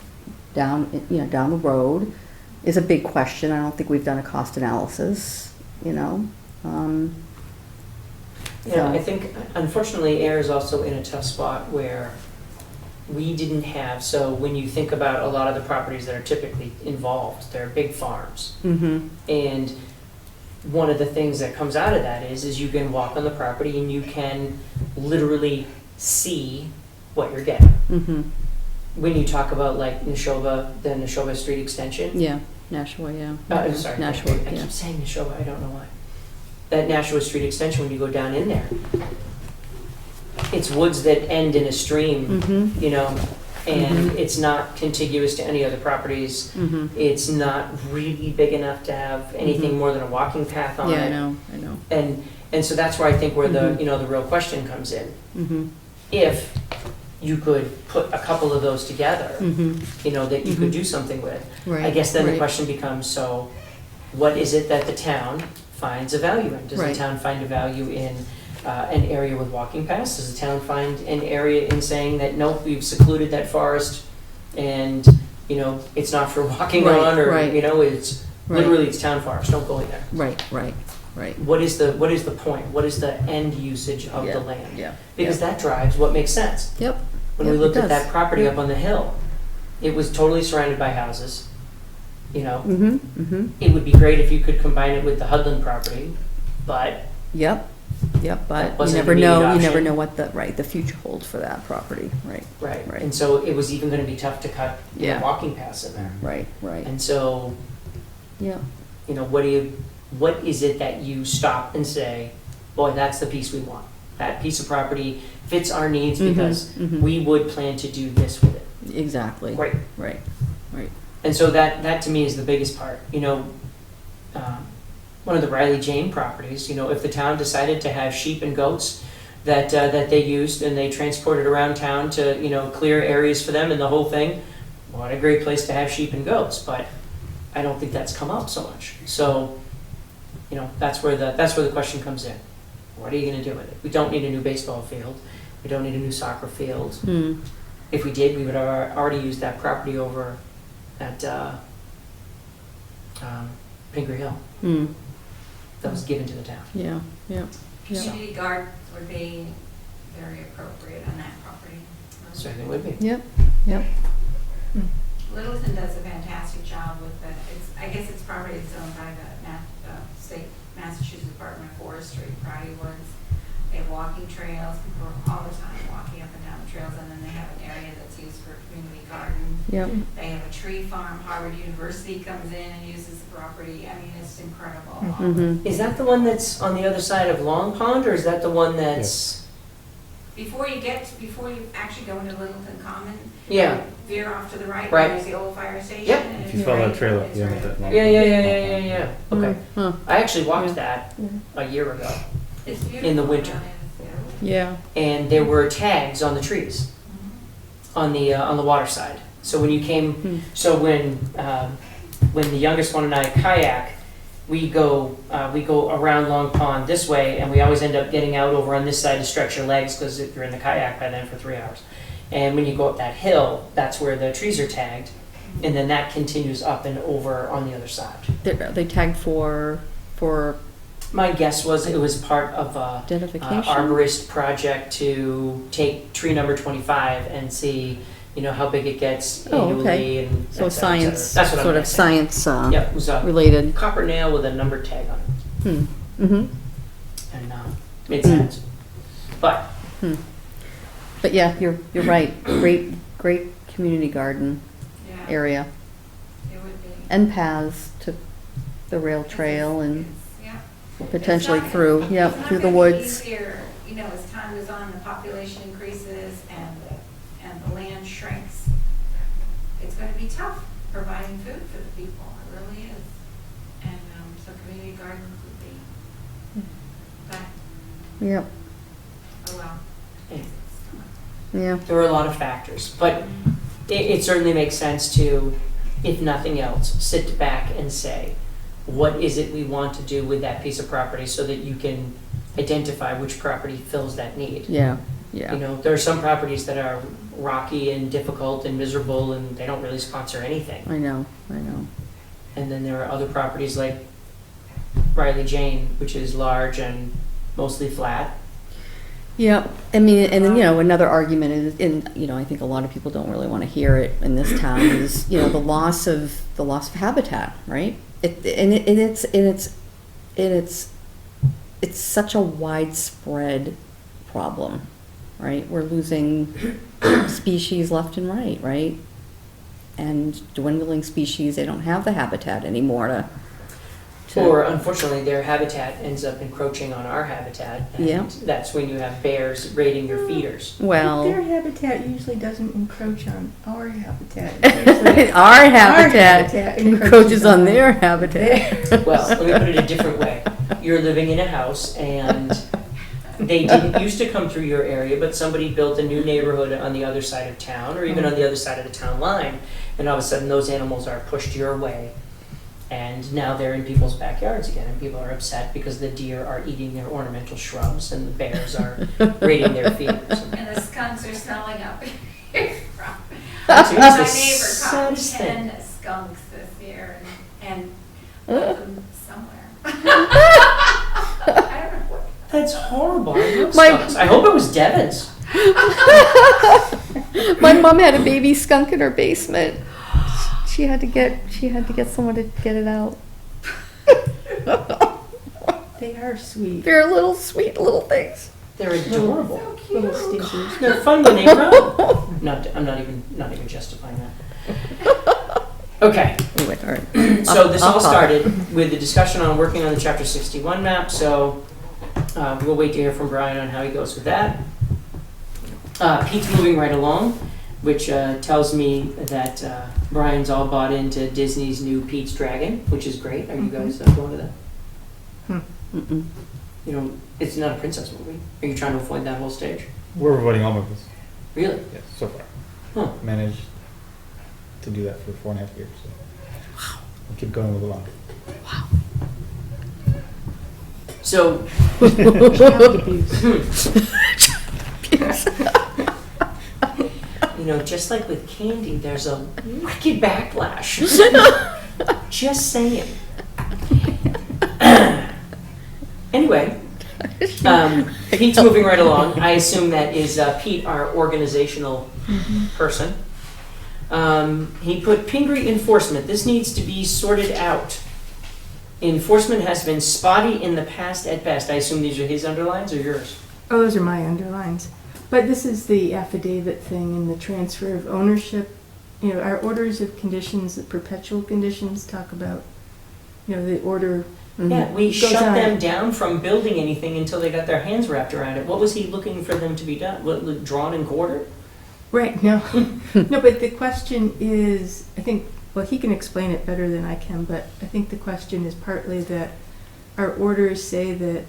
down the road is a big question. I don't think we've done a cost analysis, Yeah, So- I think unfortunately Ayer is also in a tough spot where we didn't have, so when you think about a lot of the properties that are typically involved, they're big farms. Mm-hmm. And one of the things that comes out of that is you can walk on the property and you can literally see what you're getting. Mm-hmm. When you talk about like Neshoba, the Neshoba Street extension. Yeah, Nashua, yeah. I'm sorry, Nashua, I yeah. keep saying Neshoba, I don't know why. That Nashua Street extension, when you go down in there, it's woods that end in a stream, Mm-hmm. you know, and it's not contiguous to any other properties. Mm-hmm. It's not really big enough to have anything more than a walking path on Yeah, it. I know. And so that's where I think where the, Mhm. you know, the real question comes in. Mm-hmm. If you could put a couple of those together, Mm-hmm. you know, that you could do something with, Right. I guess then the right. question becomes, so what is it that the town finds a value in? Does the Right. town find a value in an area with walking paths? Does the town find an area in saying that, nope, we've secluded that forest and, you know, it's not for walking Right, on, or, right. you know, it's, Right. literally it's town forest, don't go in there. Right. What is the point? What is the end usage of Yeah, the land? yeah. Because that drives what makes sense. Yep. When Yep, we it looked at does. that property Yeah. up on the hill, it was totally surrounded by houses, you know? Mm-hmm. Mm-hmm. It would be great if you could combine it with the Hudland property, but Yep. That But you wasn't never an immediate know. You option. never know what the future holds for that property. Right. right. Right. And so it was even going to be tough to cut Yeah. walking paths in there. Right. Right. And so, Yeah. you know, what is it that you stop and say, boy, that's the piece we want. That piece of property fits our needs Mhm, because mhm. we would plan to do this with it. Exactly. Great. Right. And so that to me is the biggest part. You know, one of the Riley Jane properties, you know, if the town decided to have sheep and goats that they used and they transported around town to, you know, clear areas for them and the whole thing, what a great place to have sheep and goats. But I don't think that's come up so much. So, you know, that's where the question comes in. What are you going to do with it? We don't need a new baseball field. We don't need a new soccer field. Mm. If we did, we would have already used that property over at Pingree Hill Mm. that was given to the town. Yeah. Yeah. Yeah. Community gardens would be very appropriate on that property. Certainly would be. Yep. Yep. Littleton does a fantastic job with the, I guess it's property that's owned by the state Massachusetts Department of Forestry, Prouty Woods. They have walking trails, people are all the time walking up and down the trails, and then they have an area that's used for a community garden. Yep. They have a tree farm, Harvard University comes in and uses the property, I mean, it's incredible. Mm-hmm. Is that the one that's on the other side of Long Pond, or is that the one that's? Before you actually go into Littleton Common, Yeah. you veer off to the right, Right. there's the old fire station. Yep. and If it's you follow right- that trail up it's the end right of that. Yeah. Okay. Huh. I actually walked Yeah. that a year ago, It's beautiful. in the winter. Yeah. and there were tags on the trees on the water side. So when you came, so when the youngest one and I kayak, we go around Long Pond this way, and we always end up getting out over on this side to stretch your legs because you're in the kayak by then for 3 hours. And when you go up that hill, that's where the trees are tagged, and then that continues up and over on the other side. They tagged for My guess was it was part of a identification. arborist project to take tree number 25 and see, you know, how big it gets Oh, annually, okay. and So et cetera, et science, cetera. That's what sort I'm of guessing. science Yep, it was a related. copper nail with a number tag on it, Mm-hmm. and made sense. But But yeah, you're right. Great community garden Yeah, area it would be. and paths to the rail trail and Yeah. potentially It's not through gonna- yeah it's not through the gonna be woods. easier, you know, as time goes on, the population increases and the land shrinks. It's gonna be tough providing food for the people, it really is. And, so community gardens would be, but, Yep. oh well. Yeah. Yeah. there were a lot of factors, but it certainly makes sense to if nothing else, sit back and say, what is it we want to do with that piece of property so that you can identify which property fills that need. Yeah, You yeah. know, there are some properties that are rocky and difficult and miserable and they don't really sponsor anything. I know. And then there are other properties like Riley Jane, which is large and mostly flat. Yeah, I mean, and then, another argument is, I think a lot of people don't really want to hear it in this town is, the loss of habitat, right? It's such a widespread problem, right? We're losing species left and right? And dwindling species, they don't have the habitat anymore to Or unfortunately, their habitat ends up encroaching on our habitat, and Yeah. that's when you have bears raiding your feeders. well, Their habitat usually doesn't encroach on our habitat. our habitat habitat encroaches on their habitat. Well, let me put it a different way. You're living in a house and they didn't used to come through your area, but somebody built a new neighborhood on the other side of town or even on the other side of the town line, and all of a sudden those animals are pushed your way. And now they're in people's backyards again, and people are upset because the deer are eating their ornamental shrubs and the bears are raiding their feeders. And the skunks are smelling up here from. That's My the neighbor caught saddest thing. 10 skunks this year and put them somewhere. I don't know what. That's horrible. I love My- skunks. I hope it was Devon's. My mom had a baby skunk in her basement. She had to get someone to get it out. They are sweet. They're little sweet little things. They're adorable. Little stinkers. They're fun when they grow. I'm not even justifying that. Okay. Anyway, all right. So this I'll all call. started with the discussion on working on the Chapter 61 map, so we'll wait to hear from Brian on how he goes with that. Pete's moving right along, which tells me that Brian's all bought into Disney's new Pete's Dragon, which is great. Are you guys going to that? Mm-mm. It's not a princess movie. Are you trying to avoid that whole stage? We're avoiding all movies. Really? Yes, so far. Huh. Managed to do that for 4.5 years. So. We'll keep going with it longer. So, just like with candy, there's a wicked backlash. Just saying. Anyway, Pete's moving right along. I assume that is Pete, our organizational person. He put Pingree enforcement. This needs to be sorted out. Enforcement has been spotty in the past at best. I assume these are his underlines or yours? Oh, those are my underlines. But this is the affidavit thing and the transfer of ownership. Our orders of conditions, the perpetual conditions talk about, the order. Yeah, we goes shut on. them down from building anything until they got their hands wrapped around it. What was he looking for them to be done? What, drawn and quartered? Right, no. No, but the question is, I think, well, he can explain it better than I can, but I think the question is partly that our orders say that,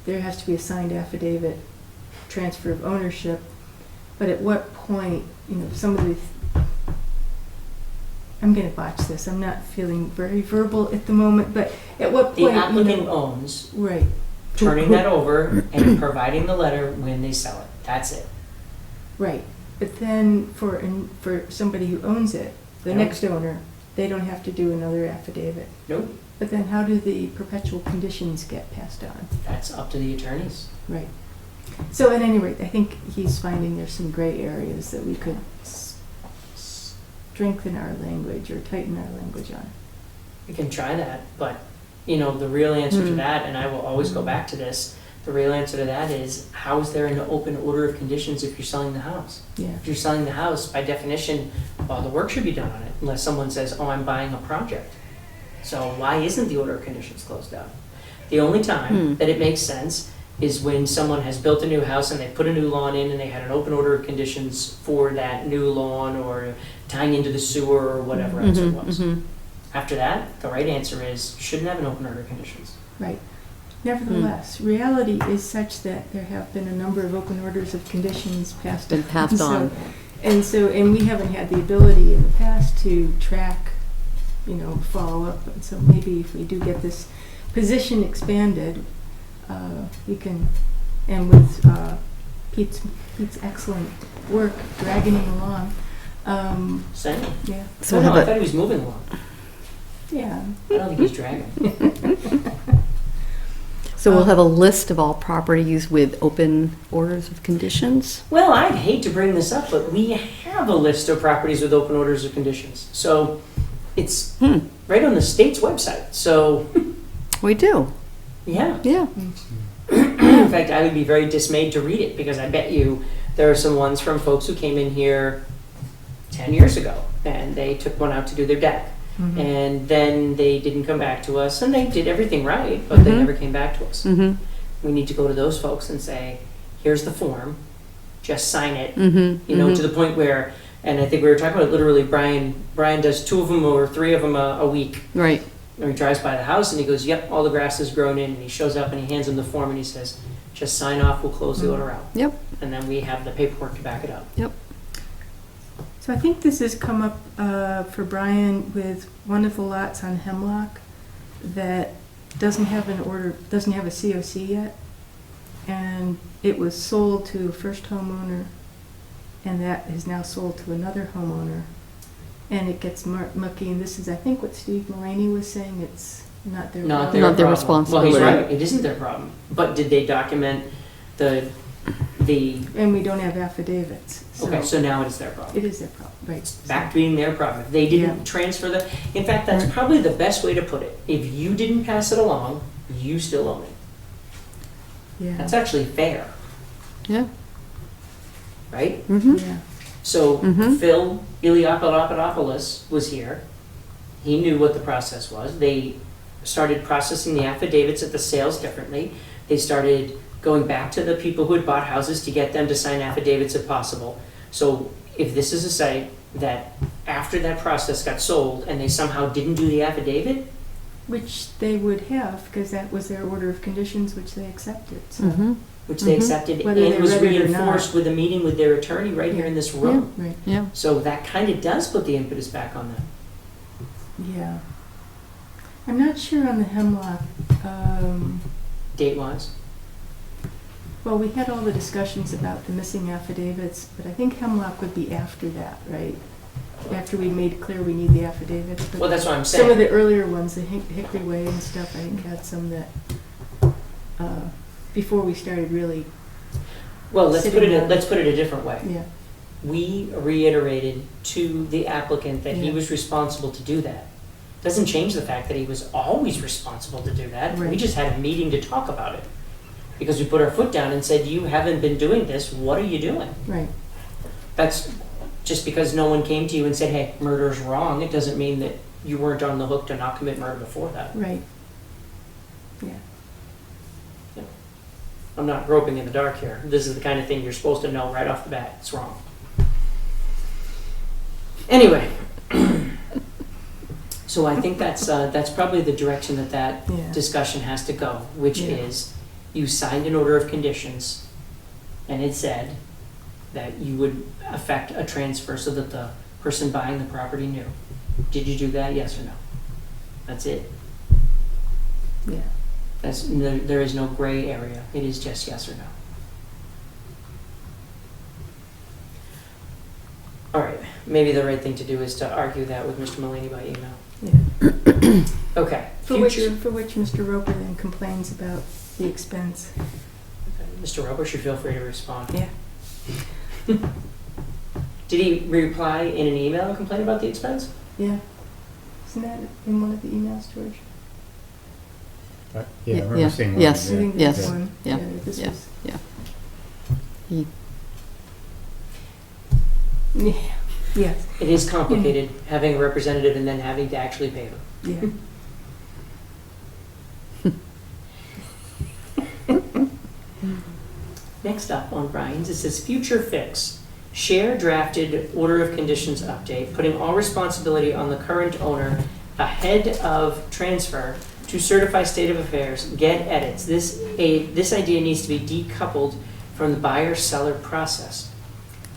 there has to be a signed affidavit, transfer of ownership, but at what point, some of the, I'm going to botch this, I'm not feeling very verbal at the moment, but at what The point, applicant owns right. turning that over and providing the letter when they sell it. That's it. Right, but then for somebody who owns it, the Yeah. next owner, they don't have to do another affidavit. Nope. But then how do the perpetual conditions get passed on? That's up to the attorneys. Right. So at any rate, I think he's finding there's some gray areas that we could strengthen our language or tighten our language on. We can try that, but the real answer to that, and I will always go back to this, the real answer to that is, how is there an open order of conditions if you're selling the house? Yeah. If you're selling the house, by definition, all the work should be done on it, unless someone says, oh, I'm buying a project. So why isn't the order of conditions closed out? The only time that it makes sense is when someone has built a new house and they put a new lawn in and they had an open order of conditions for that new lawn or tying into the sewer or whatever else it was. After that, the right answer is, shouldn't have an open order of conditions. Right. Nevertheless, reality is such that there have been a number of open orders of conditions passed Been passed on. And we haven't had the ability in the past to track follow up. And so maybe if we do get this position expanded, we can, and with Pete's excellent work dragging him along. Same. Yeah. So Oh, we'll no, I have thought he was moving along. Yeah. I don't think he's dragging. so we'll have a list of all properties with open orders of conditions. Well, I'd hate to bring this up, but we have a list of properties with open orders of conditions. So it's right on the state's website. So We do. yeah. Yeah. In fact, I would be very dismayed to read it because I bet you there are some ones from folks who came in here 10 years ago and they took one out to do their deck. Mhm. And then they didn't come back to us and they did everything right, but they Mhm. never came back to us. Mm-hmm. We need to go to those folks and say, here's the form, just sign it. Mm-hmm. To the point where, and I think we were talking about it, literally Brian does 2 of them or 3 of them a week. Right. And he drives by the house and he goes, yep, all the grass is grown in. And he shows up and he hands him the form and he says, just sign off, we'll close the order out. Yep. And then we have the paperwork to back it up. Yep. So I think this has come up for Brian with one of the lots on Hemlock that doesn't have a COC yet. And it was sold to a first homeowner, and that is now sold to another homeowner. And it gets mucky, and this is, I think, what Steve Mulaney was saying, it's not their Not problem. their Not their problem. responsibility. Well, he's right, it isn't their problem. But did they document the, And we don't have affidavits. okay, so now it is their problem. It is their problem, right. Back to being their problem. If they didn't Yeah. transfer in fact, that's probably the best way to put it. If you didn't pass it along, you still own it. Yeah. That's actually fair, Yeah. right? Mm-hmm. Yeah. So Mhm. Phil Iliopoulos was here. He knew what the process was. They started processing the affidavits at the sales differently. They started going back to the people who had bought houses to get them to sign affidavits if possible. So if this is a site that after that process got sold and they somehow didn't do the affidavit, Which they would have, because that was their order of conditions, which they accepted, so. Mm-hmm. which they Mhm. accepted Whether and they was read it or not. reinforced with a meeting with their attorney right here in this room. Right, Yeah. So that kind of does put the impetus back on them. yeah. I'm not sure on the Hemlock, Date-wise. well, we had all the discussions about the missing affidavits, but I think Hemlock would be after that, right? After we made it clear we need the affidavits. But Well, that's what I'm some of saying. the earlier ones, the Hickory Way and stuff, I think had some that, before we started really, Well, let's put sitting down. it a different way. yeah. We reiterated to the applicant that he Yeah. was responsible to do that. Doesn't change the fact that he was always responsible to do that. We Right. just had a meeting to talk about it. Because we put our foot down and said, you haven't been doing this, what are you doing? Right, That's just because no one came to you and said, hey, murder's wrong, it doesn't mean that you weren't on the hook to not commit murder before that. right. Yeah, I'm not groping in the dark here. This is the kind of thing you're supposed to know right off the bat. It's wrong. Anyway, so I think that's probably the direction that yeah. discussion has to go, which Yeah. is you signed an order of conditions, and it said that you would affect a transfer so that the person buying the property knew. Did you do that? Yes or no? That's it. Yeah. There is no gray area. It is just yes or no. All right. Maybe the right thing to do is to argue that with Mr. Mulaney by email. Yeah. Okay. For which Mr. Roper then complains about the expense. Mr. Roper should feel free to respond. Yeah. Did he reply in an email and complain about the expense? Yeah. Isn't that in one of the emails, George? Yeah, I remember Yeah. seeing one. Yes. I Yeah. think Yes. this one. Yeah. This Yeah. was. Yeah. He- Yeah. Yes. It is complicated having a representative and then having to actually pay them. Yeah. Next up on Brian's, it says future fix. Share drafted order of conditions update, putting all responsibility on the current owner ahead of transfer to certify state of affairs, get edits. This idea needs to be decoupled from the buyer-seller process.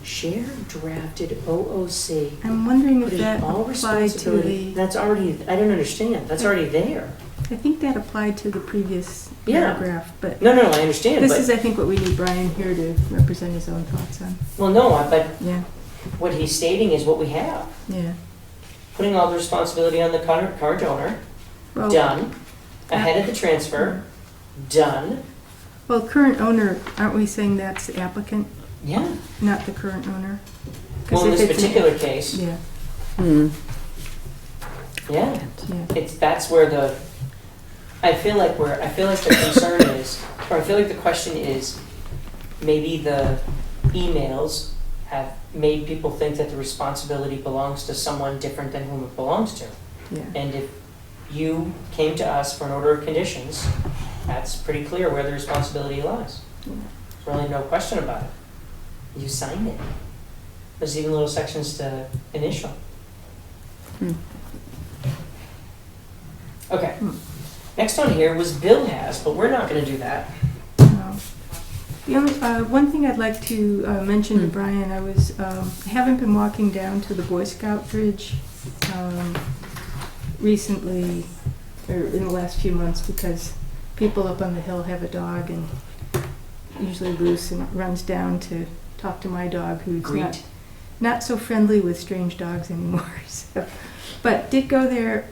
Share drafted OOC. I'm wondering if Putting that all applied to responsibility, the, that's already, I don't understand, that's already there. I think that applied to the previous Yeah. paragraph, but No, I understand, this but, is, I think, what we need Brian here to represent his own thoughts on. well, no, but Yeah, what he's stating is what we have. yeah. Putting all the responsibility on the current owner, Well, done. Ahead of the transfer, done. Well, current owner, aren't we saying that's the applicant, Yeah. not the current owner? 'Cause Well, in if this it's an- particular case, Yeah, Hmm. yeah. yeah. That's where the, I feel like the concern is, or I feel like the question is, maybe the emails have made people think that the responsibility belongs to someone different than whom it belongs to. Yeah. And if you came to us for an order of conditions, that's pretty clear where the responsibility lies. Yeah. There's really no question about it. You signed it. There's even little sections to initial. Hmm. Okay. Hmm. Next on here was Bill has, but we're not going to do that. No. The only, one thing I'd like to mention to Hmm. Brian, I haven't been walking down to the Boy Scout bridge recently, or in the last few months, because people up on the hill have a dog and usually loose and runs down to talk to my dog, who's Greet. not so friendly with strange dogs anymore. So, but did go there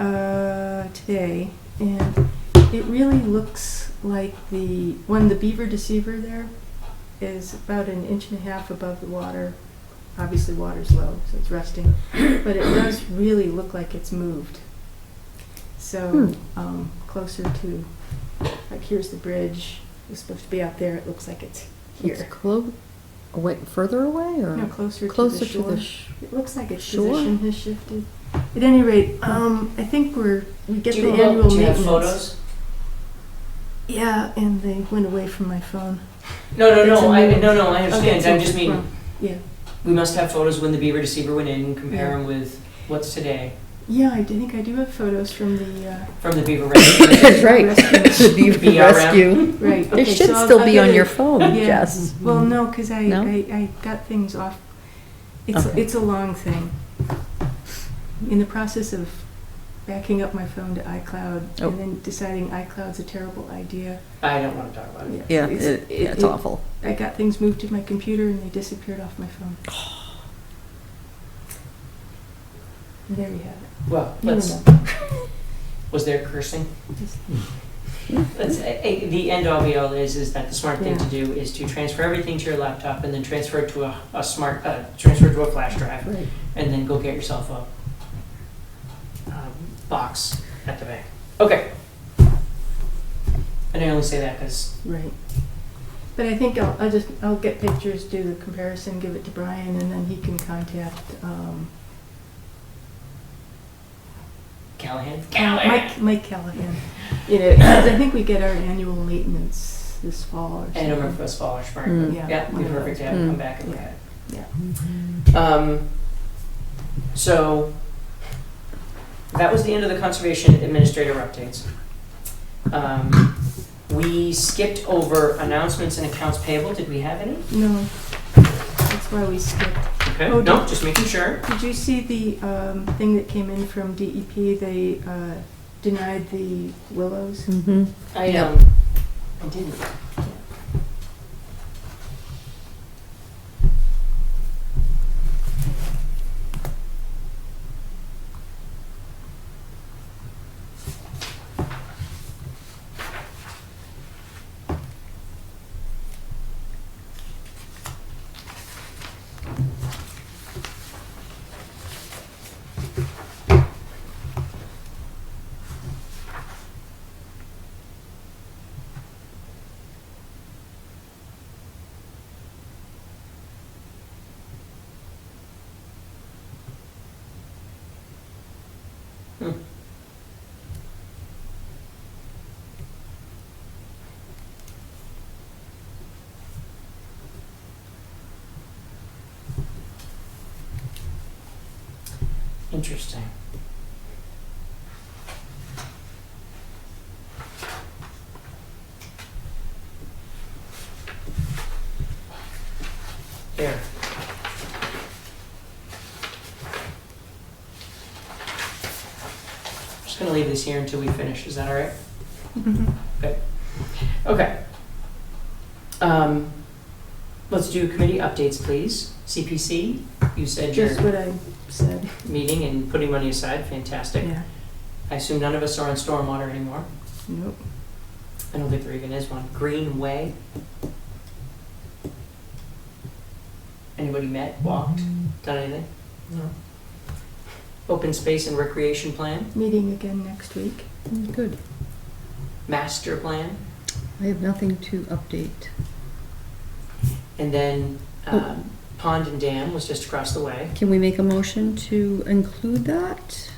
today, and it really looks like the beaver deceiver there is about 1.5 inches above the water. Obviously water's low, so it's resting, but it does really look like it's moved. So closer to, like, here's the bridge. It's supposed to be out there. It looks like it's It's here. away, further away, or No, closer closer to the shore. It looks like its shore? position has shifted. At any rate, I think we get Do the you, annual do you have maintenance. photos? Yeah, and they went away from my phone. No, It's a I new- understand. Okay, I just mean, well, yeah. we must have photos when the beaver deceiver went in, compare Yeah. them with what's today Yeah, I think I do have photos from the, from the beaver rescue. That's right. Rescue. The beaver BRM. rescue. right. It Okay, should so I'll still be get on it- your phone, Yeah. Jess. Well, no, because No? I got things off. Okay. It's a long thing. In the process of backing up my phone to iCloud Oh. and then deciding iCloud's a terrible idea. I don't want to talk about it. Yeah, it's awful. I got things moved to my computer and they disappeared off my phone. And there you have it. Well, You let's. know. Was there cursing? Just- The end all be all is that the smart thing Yeah. to do is to transfer everything to your laptop and then transfer it to transfer it to a flash drive, Right. and then go get yourself a box at the bank. Okay. And I only say that because Right. But I think I'll get pictures, do the comparison, give it to Brian, and then he can contact Callahan. Mike Callahan. You know, because I think we get our annual maintenance this fall or something. I don't remember if it was fall or spring, but Yeah. yeah, it'd be perfect to have it come back and look at it. Yeah. So that was the end of the conservation administrator updates. We skipped over announcements and accounts payable. Did we have any? No, that's why we skipped. Okay. Oh, No, just making sure. Did you see the thing that came in from DEP? They denied the willows. Mm-hmm. I Yep. I didn't. Interesting. There. just gonna leave this here until we finish, is that all right? Mhm. Okay. Let's do committee updates, please. CPC, you said Just you're what I said, meeting and putting money aside, fantastic. yeah. I assume none of us are on stormwater anymore. Nope. I don't think there even is one. Greenway. Anybody met, walked, done anything? No. Open space and recreation plan, Meeting again next week. Good. master plan, I have nothing to update. and then pond and dam was just across the way. Can we make a motion to include that?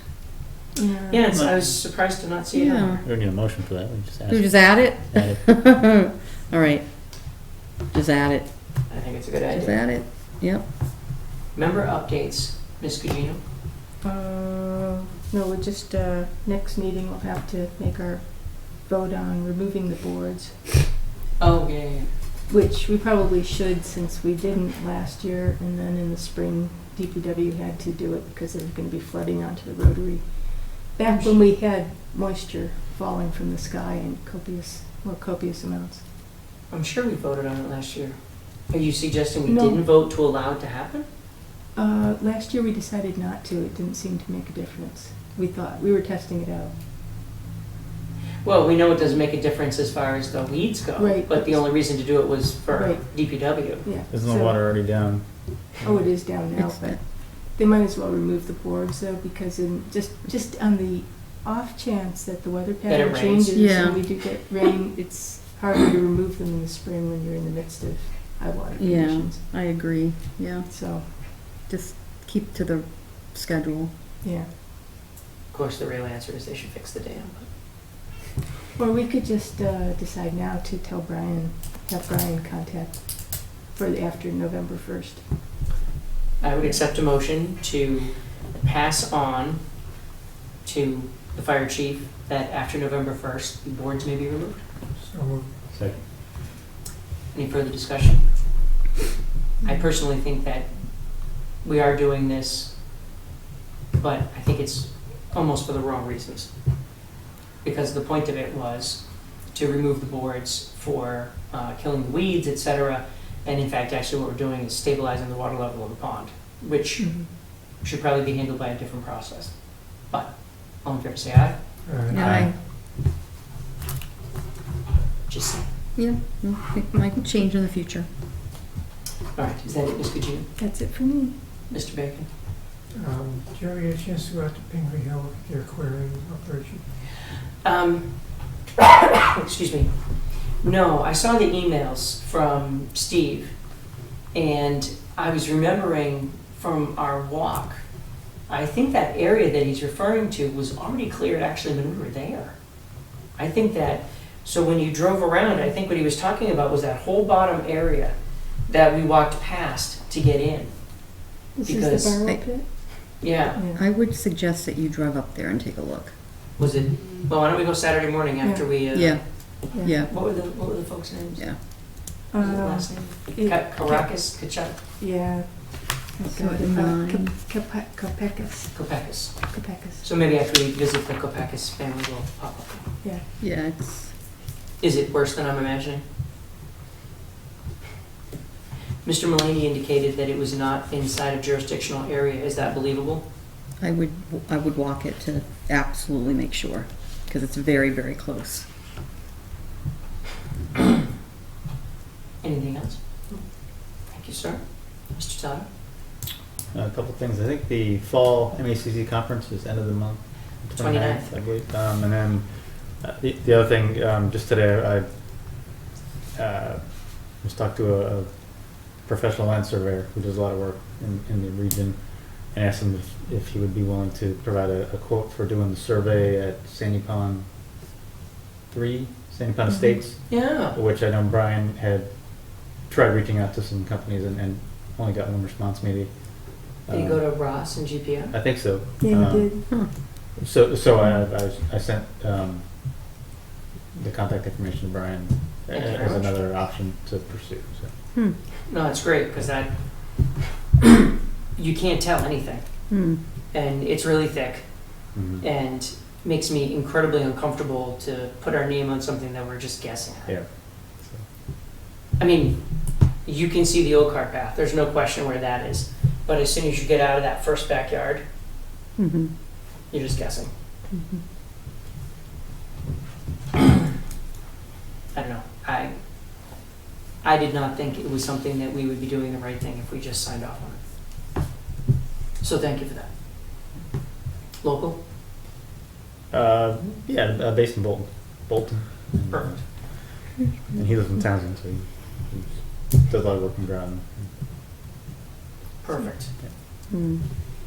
Yes, I was surprised to not see it on Yeah. there. We don't need a motion for that, we just ask. Do we just add it? Add it. All right. Just add it. I think it's a good Just idea. add it. Yep. Member updates, Ms. Gugino? No, we'll just, next meeting, we'll have to make our vote on removing the boards, Oh, yeah. which we probably should since we didn't last year, and then in the spring, DPW had to do it because there was gonna be flooding onto the rotary. Back when we had moisture falling from the sky in copious amounts. I'm sure we voted on it last year. Are you suggesting we No. didn't vote to allow it to happen? Last year we decided not to, it didn't seem to make a difference. We were testing it out. Well, we know it doesn't make a difference as far as the weeds go. Right. But the only reason to do it was for Right. DPW. Yeah. Isn't the so- water already down? Oh, it is down now, It's- but they might as well remove the boards though, because in, just on the off chance that the weather That it pattern rains. changes Yeah. and we do get rain, it's harder to remove them in the spring when you're in the midst of high water Yeah, conditions. I agree. Yeah. So, Just keep to the schedule. yeah. Of course, the real answer is they should fix the dam. Or we could just decide now to have Brian contact after November 1st. I would accept a motion to pass on to the fire chief that after November 1st, the boards may be removed. So moved. Second. Any further discussion? I personally think that we are doing this, but I think it's almost for the wrong reasons. Because the point of it was to remove the boards for killing the weeds, etc. And in fact, actually what we're doing is stabilizing the water level of the pond, which should probably be handled by a different process. But, all in favor, say aye. Aye. Just saying. Yeah. It might change in the future. All right, is that it, Ms. Gugino? That's it for me. Mr. Bacon? Did you ever get a chance to go out to Pingree Hill with your aquarium operation? Excuse me. No, I saw the emails from Steve, and I was remembering from our walk, I think that area that he's referring to was already cleared actually when we were there. I think that, so when you drove around, I think what he was talking about was that whole bottom area that we walked past to get in. This Because- is the barrel pit? Yeah, Yeah. I would suggest that you drive up there and take a look. was it, well, why don't we go Saturday morning after we, Yeah. Yeah. what were the folks' names? Yeah. What was the last name? Caracas, Kachuk, Yeah. So at 9. Kopekis. Kopekis. Kopekis. So maybe after we visit the Kopakis family, we'll pop up. Yeah. Yeah, it's, Is it worse than I'm imagining? Mr. Mulaney indicated that it was not inside a jurisdictional area. Is that believable? I would walk it to absolutely make sure, because it's very, very close. Anything else? Thank you, sir. Mr. Todd? A couple things. I think the fall MACC conference is end of the month. 29th. I believe. And then the other thing, just today, I was talking to a professional land surveyor who does a lot of work in the region, and asked him if he would be willing to provide a quote for doing the survey at Sandy Pond 3, Sandy Pond Estates, Yeah. which I know Brian had tried reaching out to some companies and only got one response maybe. Did you go to Ross and GPO? I think so. Yeah, you did. So I sent the contact information to Brian Thank you very as much. another option to pursue. So. No, it's great, because that, you can't tell anything. Hmm. And it's really thick. Mhm. And makes me incredibly uncomfortable to put our name on something that we're just guessing at. Yeah. I mean, you can see the old cart path, there's no question where that is. But as soon as you get out of that first backyard, Mhm. you're just guessing. Mhm. I don't know. I did not think it was something that we would be doing the right thing if we just signed off on it. So thank you for that. Local? Yeah, based in Bolton. Perfect. And he lives in Townsend, so he does a lot of work in ground. Perfect. Mm.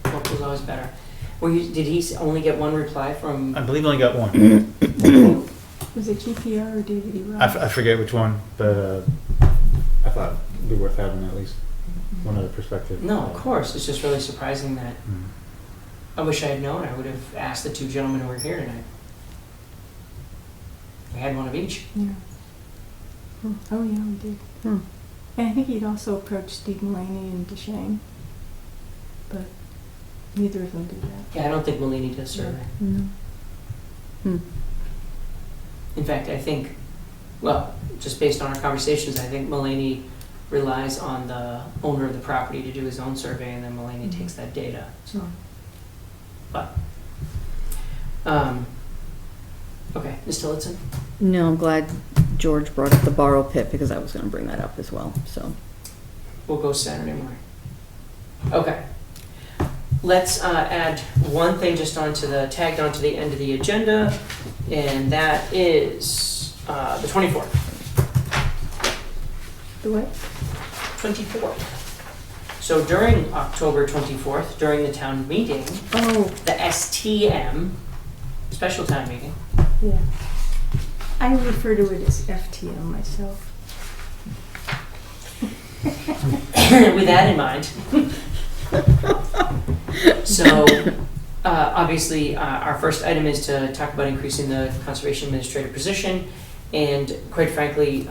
Local's always better. Did he only get one reply from? I believe I only got one. Was it GPR or David E. Ross? I forget which one, but I thought it'd be worth having at least one other perspective. No, of course. It's just really surprising that Mm. I wish I had known. I would have asked the two gentlemen who were here tonight. We had one of each. Yeah. Oh, yeah, we did. Hmm. And I think he'd also approached Steve Mulaney and DeShane, but neither of them did that. Yeah, I don't think Mulaney does survey. No. Hmm. In fact, I think, well, just based on our conversations, I think Mulaney relies on the owner of the property to do his own survey, and then Mulaney takes that data. So, but, okay, Ms. Tillotson? No, I'm glad George brought up the borrow pit because I was going to bring that up as well. So We'll go Saturday morning. Okay. Let's add one thing just tagged onto the end of the agenda, and that is the 24th. The what? 24th. So during October 24th, during the town meeting, Oh, the STM, special town meeting, yeah. I refer to it as FTM myself. with that in mind. So, obviously, our first item is to talk about increasing the conservation administrator position. And quite frankly,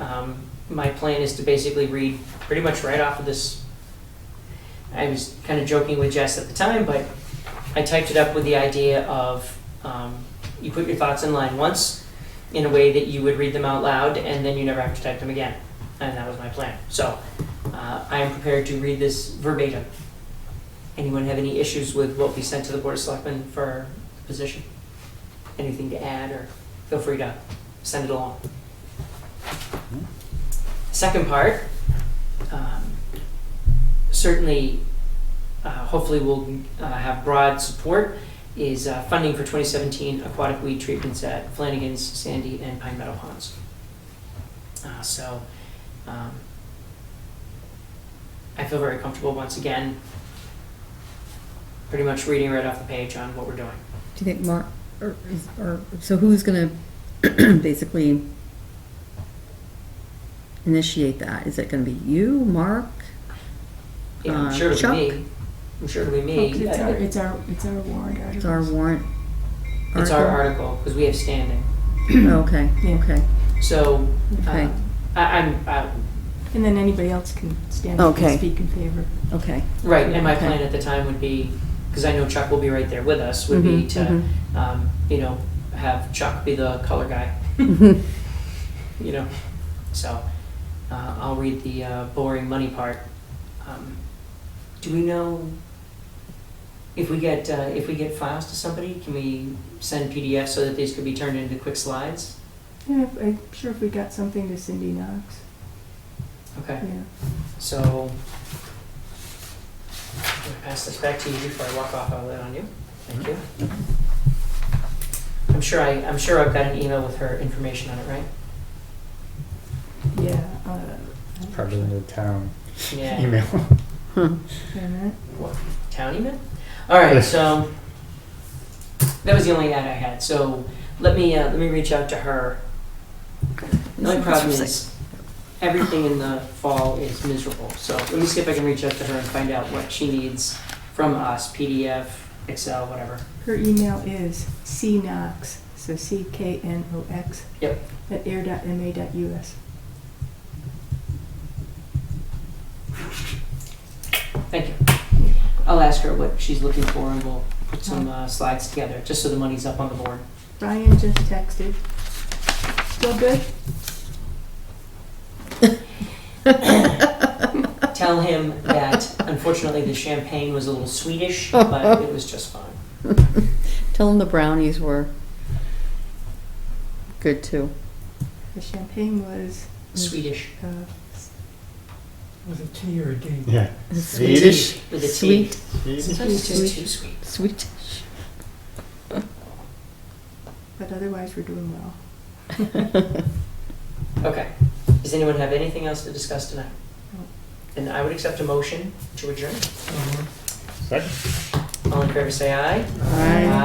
my plan is to basically read pretty much right off of this. I was kind of joking with Jess at the time, but I typed it up with the idea of you put your thoughts in line once in a way that you would read them out loud, and then you never have to type them again. And that was my plan. So I am prepared to read this verbatim. Anyone have any issues with what we sent to the Board of Selectmen for the position? Anything to add, or feel free to send it along. Second part, certainly, hopefully we'll have broad support, is funding for 2017 aquatic weed treatments at Flanagan's, Sandy, and Pine Meadow Ponds. I feel very comfortable once again, pretty much reading right off the page on what we're doing. do you think Mark, so who's going to basically initiate that? Is it going to be you, Mark? Yeah, I'm sure it'll Chuck? be me. I'm sure it'll be me. Okay, it's our warrant article. It's our warrant. It's our article, because we have standing. Okay, Yeah. okay. So, Okay. I'm And then anybody else can stand up Okay. and speak in favor. Okay. right, and my Okay. plan at the time would be, because I know Chuck will be right there with us, would be Mhm, to, have Chuck be the color guy, mhm. So, I'll read the boring money part. Do we know if we get files to somebody, can we send PDFs so that these could be turned into quick slides? Yeah, I'm sure if we got something to Cindy Knox. Okay, Yeah. so I'm gonna pass this back to you before I walk off. I'll lay it on you. Thank you. I'm sure I've got an email with her information on it, right? Yeah. It's probably in the town Yeah. email. Wait a minute. What, town email? All right, so that was the only ad I had. So let me reach out to her. The only problem is everything in the fall is miserable. So let me see if I can reach out to her and find out what she needs from us, PDF, Excel, whatever. Her email is cknox, so CKNOX. Yep. At air.ma.us. Thank you. I'll ask her what she's looking for, and we'll put some slides together, just so the money's up on the board. Brian just texted. Still good? Tell him that unfortunately the champagne was a little sweetish, but it was just fine. Tell him the brownies were good too. The champagne was Swedish. Was it tea or a D? Yeah. Swedish, With a T. sweet, Sometimes it's just too sweet. Swedish. but otherwise we're doing well. Okay. Does anyone have anything else to discuss tonight? Then I would accept a motion to adjourn. Second. All in favor say aye. Aye.